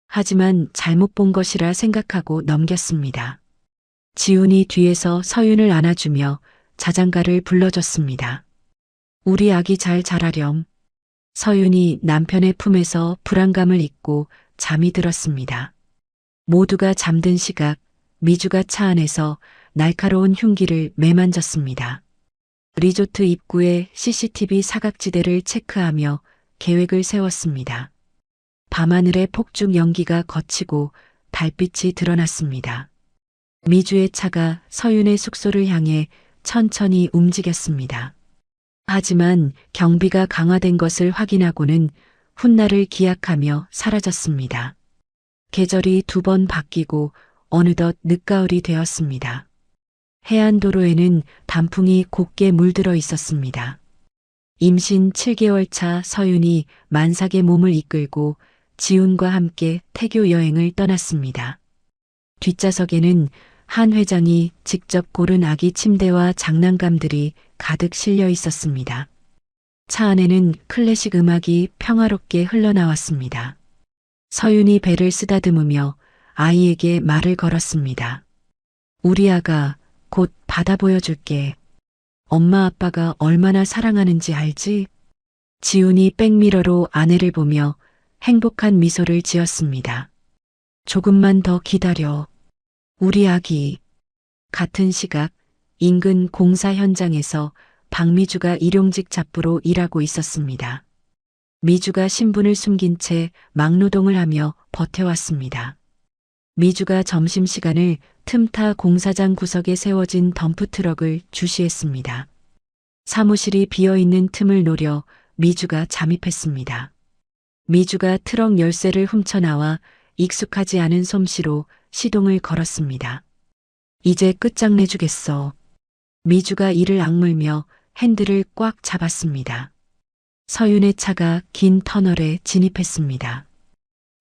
하지만 잘못 본 것이라 생각하고 넘겼습니다. 지훈이 뒤에서 서윤을 안아주며 자장가를 불러줬습니다. 우리 아기 잘 자라렴. 서윤이 남편의 품에서 불안감을 잊고 잠이 들었습니다. 모두가 잠든 시각 미주가 차 안에서 날카로운 흉기를 매만졌습니다. 리조트 입구에 CCTV 사각지대를 체크하며 계획을 세웠습니다. 밤하늘의 폭죽 연기가 걷히고 달빛이 드러났습니다. 미주의 차가 서윤의 숙소를 향해 천천히 움직였습니다. 하지만 경비가 강화된 것을 확인하고는 훗날을 기약하며 사라졌습니다. 계절이 2번 바뀌고 어느덧 늦가을이 되었습니다. 해안도로에는 단풍이 곱게 물들어 있었습니다. 임신 7개월 차 서윤이 만삭의 몸을 이끌고 지훈과 함께 태교 여행을 떠났습니다. 뒷좌석에는 한 회장이 직접 고른 아기 침대와 장난감들이 가득 실려 있었습니다. 차 안에는 클래식 음악이 평화롭게 흘러나왔습니다. 서윤이 배를 쓰다듬으며 아이에게 말을 걸었습니다. 우리 아가 곧 바다 보여줄게. 엄마 아빠가 얼마나 사랑하는지 알지? 지훈이 백미러로 아내를 보며 행복한 미소를 지었습니다. 조금만 더 기다려. 우리 아기. 같은 시각 인근 공사 현장에서 박미주가 일용직 잡부로 일하고 있었습니다. 미주가 신분을 숨긴 채 막노동을 하며 버텨왔습니다. 미주가 점심시간을 틈타 공사장 구석에 세워진 덤프트럭을 주시했습니다. 사무실이 비어있는 틈을 노려 미주가 잠입했습니다. 미주가 트럭 열쇠를 훔쳐나와 익숙하지 않은 솜씨로 시동을 걸었습니다. 이제 끝장내주겠어. 미주가 이를 악물며 핸들을 꽉 잡았습니다. 서윤의 차가 긴 터널에 진입했습니다.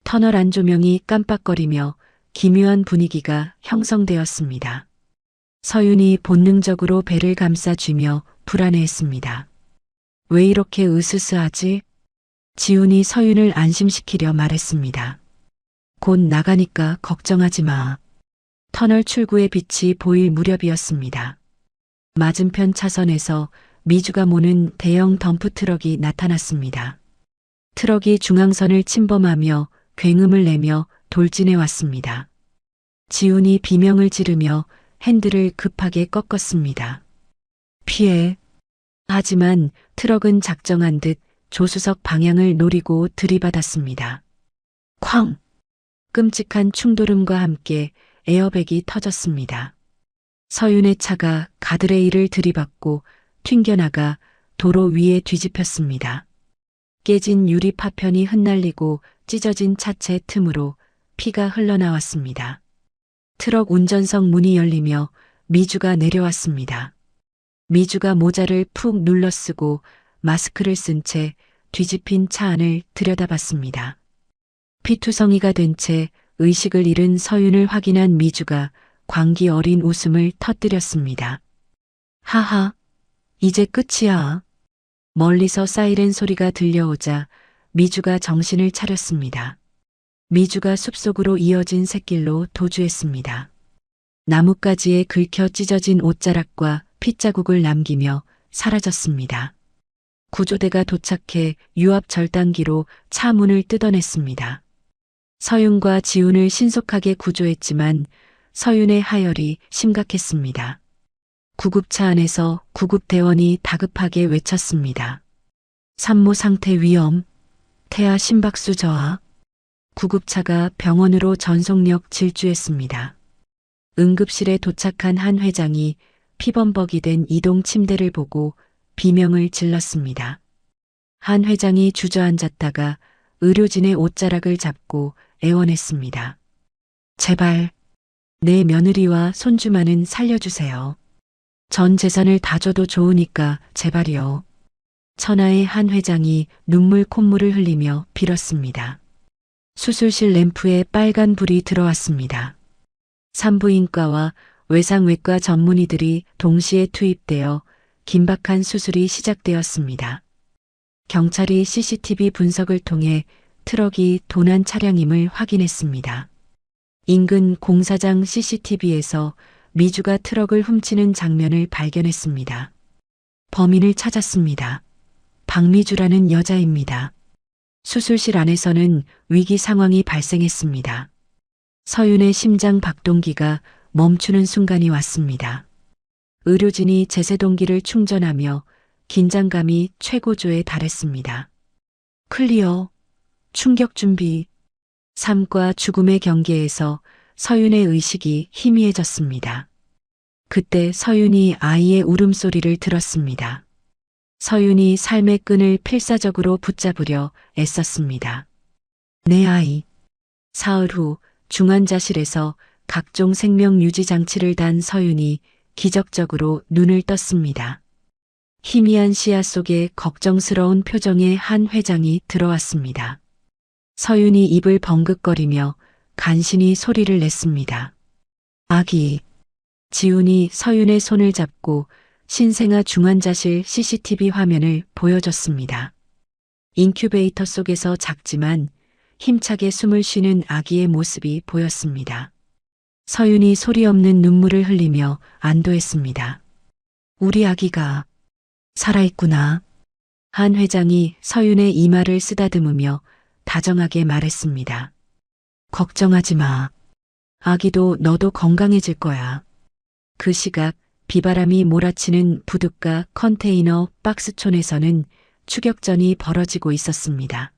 터널 안조명이 깜빡거리며 기묘한 분위기가 형성되었습니다. 서윤이 본능적으로 배를 감싸쥐며 불안해했습니다. 왜 이렇게 으스스하지? 지훈이 서윤을 안심시키려 말했습니다. 곧 나가니까 걱정하지 마. 터널 출구의 빛이 보일 무렵이었습니다. 맞은편 차선에서 미주가 모는 대형 덤프트럭이 나타났습니다. 트럭이 중앙선을 침범하며 굉음을 내며 돌진해 왔습니다. 지훈이 비명을 지르며 핸들을 급하게 꺾었습니다. 피해. 하지만 트럭은 작정한 듯 조수석 방향을 노리고 들이받았습니다. 쾅! 끔찍한 충돌음과 함께 에어백이 터졌습니다. 서윤의 차가 가드레일을 들이받고 튕겨나가 도로 위에 뒤집혔습니다. 깨진 유리 파편이 흩날리고 찢어진 차체 틈으로 피가 흘러나왔습니다. 트럭 운전석 문이 열리며 미주가 내려왔습니다. 미주가 모자를 푹 눌러쓰고 마스크를 쓴 채 뒤집힌 차 안을 들여다봤습니다. 피투성이가 된 채 의식을 잃은 서윤을 확인한 미주가 광기 어린 웃음을 터뜨렸습니다. 하하, 이제 끝이야. 멀리서 사이렌 소리가 들려오자 미주가 정신을 차렸습니다. 미주가 숲속으로 이어진 샛길로 도주했습니다. 나뭇가지에 긁혀 찢어진 옷자락과 핏자국을 남기며 사라졌습니다. 구조대가 도착해 유압 절단기로 차 문을 뜯어냈습니다. 서윤과 지훈을 신속하게 구조했지만 서윤의 하열이 심각했습니다. 구급차 안에서 구급대원이 다급하게 외쳤습니다. 산모 상태 위험, 태아 심박수 저하. 구급차가 병원으로 전속력 질주했습니다. 응급실에 도착한 한 회장이 피범벅이 된 이동 침대를 보고 비명을 질렀습니다. 한 회장이 주저앉았다가 의료진의 옷자락을 잡고 애원했습니다. 제발 내 며느리와 손주만은 살려주세요. 전 재산을 다 줘도 좋으니까 제발이요. 천하의 한 회장이 눈물 콧물을 흘리며 빌었습니다. 수술실 램프에 빨간 불이 들어왔습니다. 산부인과와 외상외과 전문의들이 동시에 투입되어 긴박한 수술이 시작되었습니다. 경찰이 CCTV 분석을 통해 트럭이 도난 차량임을 확인했습니다. 인근 공사장 CCTV에서 미주가 트럭을 훔치는 장면을 발견했습니다. 범인을 찾았습니다. 박미주라는 여자입니다. 수술실 안에서는 위기 상황이 발생했습니다. 서윤의 심장 박동기가 멈추는 순간이 왔습니다. 의료진이 제세동기를 충전하며 긴장감이 최고조에 달했습니다. 클리어, 충격 준비, 삶과 죽음의 경계에서 서윤의 의식이 희미해졌습니다. 그때 서윤이 아이의 울음소리를 들었습니다. 서윤이 삶의 끈을 필사적으로 붙잡으려 애썼습니다. 내 아이. 사흘 후 중환자실에서 각종 생명 유지 장치를 단 서윤이 기적적으로 눈을 떴습니다. 희미한 시야 속에 걱정스러운 표정의 한 회장이 들어왔습니다. 서윤이 입을 벙긋거리며 간신히 소리를 냈습니다. 아기. 지훈이 서윤의 손을 잡고 신생아 중환자실 CCTV 화면을 보여줬습니다. 인큐베이터 속에서 작지만 힘차게 숨을 쉬는 아기의 모습이 보였습니다. 서윤이 소리 없는 눈물을 흘리며 안도했습니다. 우리 아기가 살아있구나. 한 회장이 서윤의 이마를 쓰다듬으며 다정하게 말했습니다. 걱정하지 마. 아기도 너도 건강해질 거야. 그 시각 비바람이 몰아치는 부둣가 컨테이너 박스촌에서는 추격전이 벌어지고 있었습니다.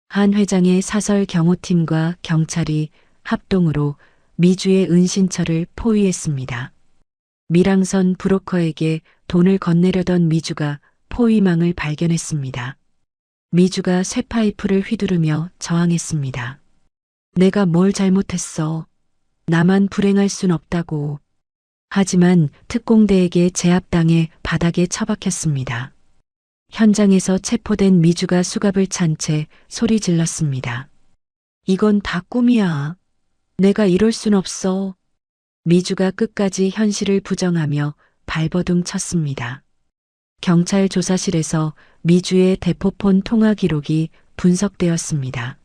한 회장의 사설 경호팀과 경찰이 합동으로 미주의 은신처를 포위했습니다. 밀항선 브로커에게 돈을 건네려던 미주가 포위망을 발견했습니다. 미주가 쇠파이프를 휘두르며 저항했습니다. 내가 뭘 잘못했어. 나만 불행할 순 없다고. 하지만 특공대에게 제압당해 바닥에 처박혔습니다. 현장에서 체포된 미주가 수갑을 찬 채 소리 질렀습니다. 이건 다 꿈이야. 내가 이럴 순 없어. 미주가 끝까지 현실을 부정하며 발버둥 쳤습니다. 경찰 조사실에서 미주의 대포폰 통화 기록이 분석되었습니다.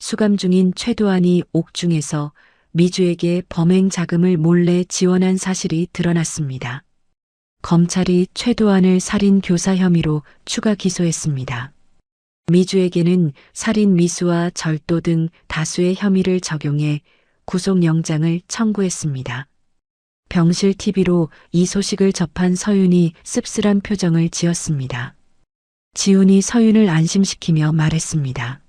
수감 중인 최도안이 옥중에서 미주에게 범행 자금을 몰래 지원한 사실이 드러났습니다. 검찰이 최도안을 살인 교사 혐의로 추가 기소했습니다. 미주에게는 살인 미수와 절도 등 다수의 혐의를 적용해 구속영장을 청구했습니다. 병실 TV로 이 소식을 접한 서윤이 씁쓸한 표정을 지었습니다. 지훈이 서윤을 안심시키며 말했습니다.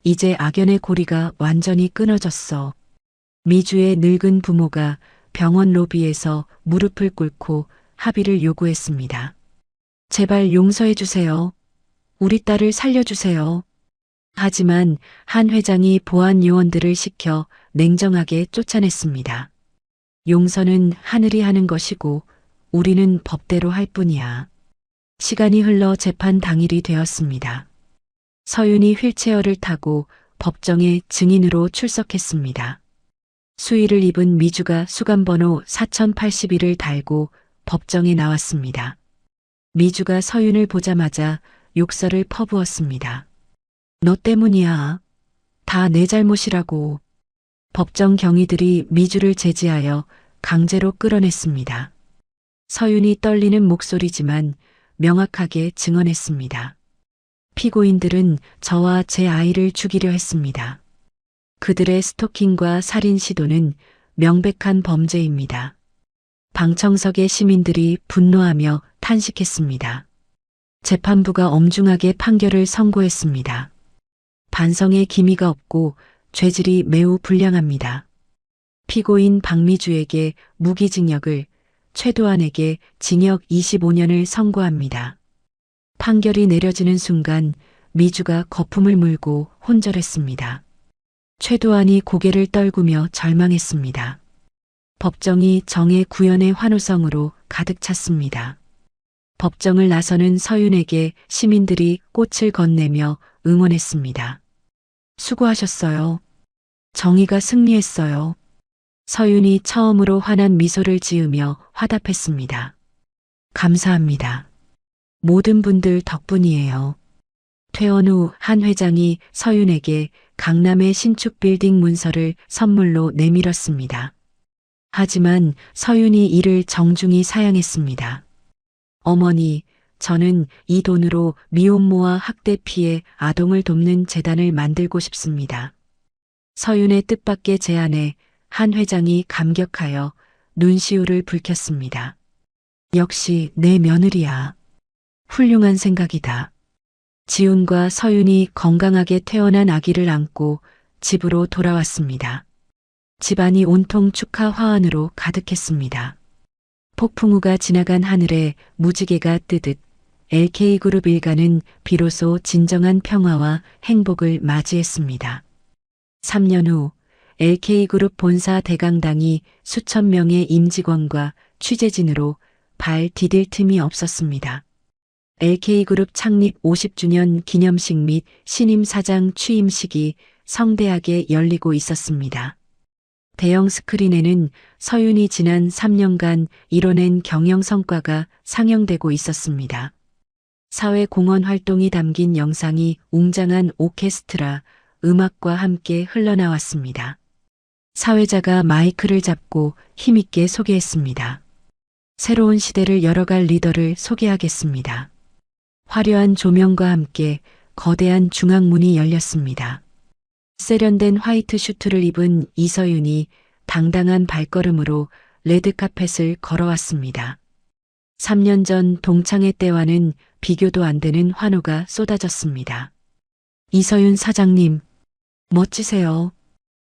이제 악연의 고리가 완전히 끊어졌어. 미주의 늙은 부모가 병원 로비에서 무릎을 꿇고 합의를 요구했습니다. 제발 용서해 주세요. 우리 딸을 살려주세요. 하지만 한 회장이 보안 요원들을 시켜 냉정하게 쫓아냈습니다. 용서는 하늘이 하는 것이고 우리는 법대로 할 뿐이야. 시간이 흘러 재판 당일이 되었습니다. 서윤이 휠체어를 타고 법정에 증인으로 출석했습니다. 수의를 입은 미주가 수감번호 4081을 달고 법정에 나왔습니다. 미주가 서윤을 보자마자 욕설을 퍼부었습니다. 너 때문이야. 다 내 잘못이라고. 법정 경위들이 미주를 제지하여 강제로 끌어냈습니다. 서윤이 떨리는 목소리지만 명확하게 증언했습니다. 피고인들은 저와 제 아이를 죽이려 했습니다. 그들의 스토킹과 살인 시도는 명백한 범죄입니다. 방청석의 시민들이 분노하며 탄식했습니다. 재판부가 엄중하게 판결을 선고했습니다. 반성의 기미가 없고 죄질이 매우 불량합니다. 피고인 박미주에게 무기징역을, 최도안에게 징역 25년을 선고합니다. 판결이 내려지는 순간 미주가 거품을 물고 혼절했습니다. 최도안이 고개를 떨구며 절망했습니다. 법정이 정의 구현의 환호성으로 가득 찼습니다. 법정을 나서는 서윤에게 시민들이 꽃을 건네며 응원했습니다. 수고하셨어요. 정의가 승리했어요. 서윤이 처음으로 환한 미소를 지으며 화답했습니다. 감사합니다. 모든 분들 덕분이에요. 퇴원 후 한 회장이 서윤에게 강남의 신축 빌딩 문서를 선물로 내밀었습니다. 하지만 서윤이 이를 정중히 사양했습니다. 어머니, 저는 이 돈으로 미혼모와 학대 피해 아동을 돕는 재단을 만들고 싶습니다. 서윤의 뜻밖의 제안에 한 회장이 감격하여 눈시울을 붉혔습니다. 역시 내 며느리야. 훌륭한 생각이다. 지훈과 서윤이 건강하게 태어난 아기를 안고 집으로 돌아왔습니다. 집안이 온통 축하 화환으로 가득했습니다. 폭풍우가 지나간 하늘에 무지개가 뜨듯 LK그룹 일가는 비로소 진정한 평화와 행복을 맞이했습니다. 3년 후 LK그룹 본사 대강당이 수천 명의 임직원과 취재진으로 발 디딜 틈이 없었습니다. LK그룹 창립 50주년 기념식 및 신임 사장 취임식이 성대하게 열리고 있었습니다. 대형 스크린에는 서윤이 지난 3년간 이뤄낸 경영 성과가 상영되고 있었습니다. 사회공헌 활동이 담긴 영상이 웅장한 오케스트라, 음악과 함께 흘러나왔습니다. 사회자가 마이크를 잡고 힘있게 소개했습니다. 새로운 시대를 열어갈 리더를 소개하겠습니다. 화려한 조명과 함께 거대한 중앙문이 열렸습니다. 세련된 화이트 슈트를 입은 이서윤이 당당한 발걸음으로 레드카펫을 걸어왔습니다. 3년 전 동창회 때와는 비교도 안 되는 환호가 쏟아졌습니다. 이서윤 사장님, 멋지세요.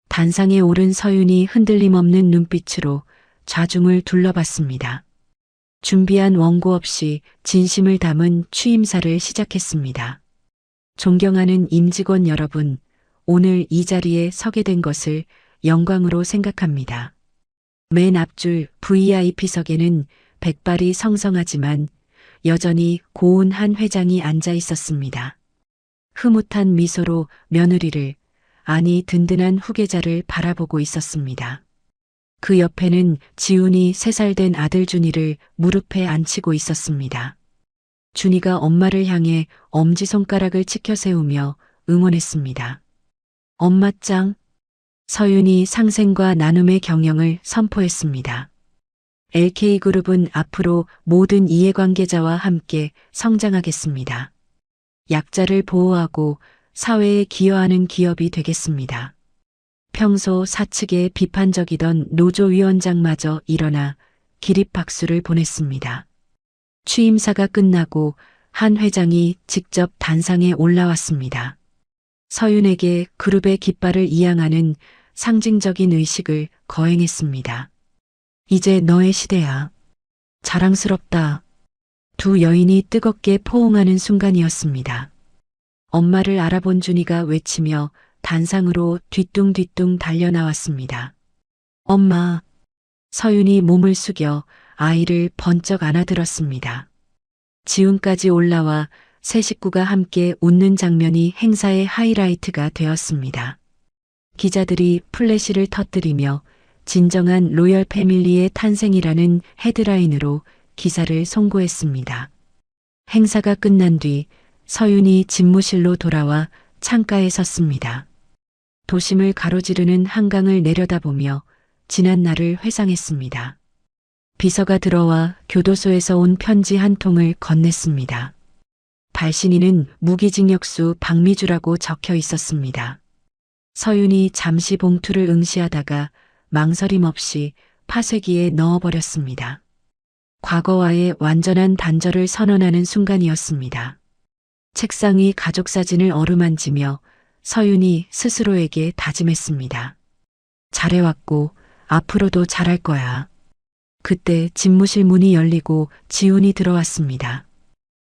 단상에 오른 서윤이 흔들림 없는 눈빛으로 좌중을 둘러봤습니다. 준비한 원고 없이 진심을 담은 취임사를 시작했습니다. 존경하는 임직원 여러분, 오늘 이 자리에 서게 된 것을 영광으로 생각합니다. 맨 앞줄 VIP석에는 백발이 성성하지만 여전히 고운 한 회장이 앉아 있었습니다. 흐뭇한 미소로 며느리를, 아니 든든한 후계자를 바라보고 있었습니다. 그 옆에는 지훈이 3살 된 아들 준이를 무릎에 앉히고 있었습니다. 준이가 엄마를 향해 엄지손가락을 치켜 세우며 응원했습니다. 엄마 짱. 서윤이 상생과 나눔의 경영을 선포했습니다. LK그룹은 앞으로 모든 이해관계자와 함께 성장하겠습니다. 약자를 보호하고 사회에 기여하는 기업이 되겠습니다. 평소 사측에 비판적이던 노조위원장마저 일어나 기립박수를 보냈습니다. 취임사가 끝나고 한 회장이 직접 단상에 올라왔습니다. 서윤에게 그룹의 깃발을 이양하는 상징적인 의식을 거행했습니다. 이제 너의 시대야. 자랑스럽다. 두 여인이 뜨겁게 포옹하는 순간이었습니다. 엄마를 알아본 준이가 외치며 단상으로 뒤뚱뒤뚱 달려나왔습니다. 엄마. 서윤이 몸을 숙여 아이를 번쩍 안아들었습니다. 지훈까지 올라와 세 식구가 함께 웃는 장면이 행사의 하이라이트가 되었습니다. 기자들이 플래시를 터뜨리며 진정한 로열 패밀리의 탄생이라는 헤드라인으로 기사를 송고했습니다. 행사가 끝난 뒤 서윤이 집무실로 돌아와 창가에 섰습니다. 도심을 가로지르는 한강을 내려다보며 지난 날을 회상했습니다. 비서가 들어와 교도소에서 온 편지 한 통을 건넸습니다. 발신인은 무기징역수 박미주라고 적혀 있었습니다. 서윤이 잠시 봉투를 응시하다가 망설임 없이 파쇄기에 넣어버렸습니다. 과거와의 완전한 단절을 선언하는 순간이었습니다. 책상 위 가족 사진을 어루만지며 서윤이 스스로에게 다짐했습니다. 잘해왔고 앞으로도 잘할 거야. 그때 집무실 문이 열리고 지훈이 들어왔습니다.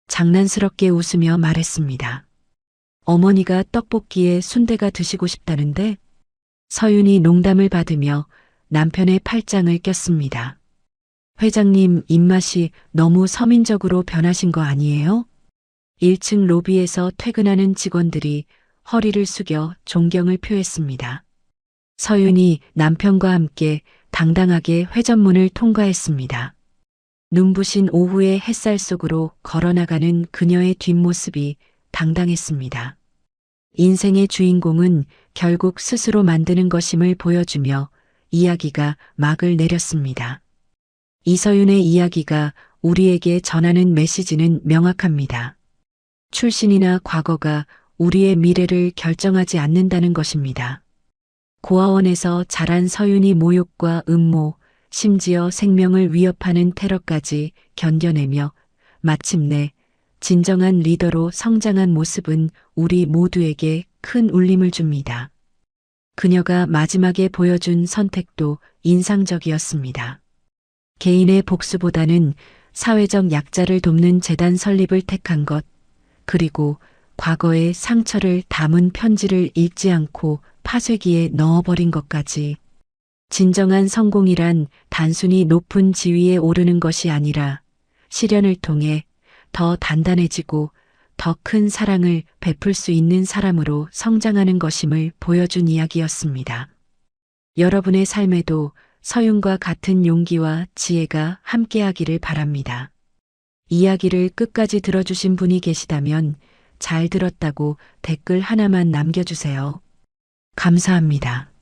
장난스럽게 웃으며 말했습니다. 어머니가 떡볶이에 순대가 드시고 싶다는데? 서윤이 농담을 받으며 남편의 팔짱을 꼈습니다. 회장님 입맛이 너무 서민적으로 변하신 거 아니에요? 1층 로비에서 퇴근하는 직원들이 허리를 숙여 존경을 표했습니다. 서윤이 남편과 함께 당당하게 회전문을 통과했습니다. 눈부신 오후의 햇살 속으로 걸어나가는 그녀의 뒷모습이 당당했습니다. 인생의 주인공은 결국 스스로 만드는 것임을 보여주며 이야기가 막을 내렸습니다. 이서윤의 이야기가 우리에게 전하는 메시지는 명확합니다. 출신이나 과거가 우리의 미래를 결정하지 않는다는 것입니다. 고아원에서 자란 서윤이 모욕과 음모, 심지어 생명을 위협하는 테러까지 견뎌내며 마침내 진정한 리더로 성장한 모습은 우리 모두에게 큰 울림을 줍니다. 그녀가 마지막에 보여준 선택도 인상적이었습니다. 개인의 복수보다는 사회적 약자를 돕는 재단 설립을 택한 것, 그리고 과거의 상처를 담은 편지를 읽지 않고 파쇄기에 넣어버린 것까지. 진정한 성공이란 단순히 높은 지위에 오르는 것이 아니라 시련을 통해 더 단단해지고 더 큰 사랑을 베풀 수 있는 사람으로 성장하는 것임을 보여준 이야기였습니다. 여러분의 삶에도 서윤과 같은 용기와 지혜가 함께하기를 바랍니다. 이야기를 끝까지 들어주신 분이 계시다면 잘 들었다고 댓글 하나만 남겨주세요. 감사합니다.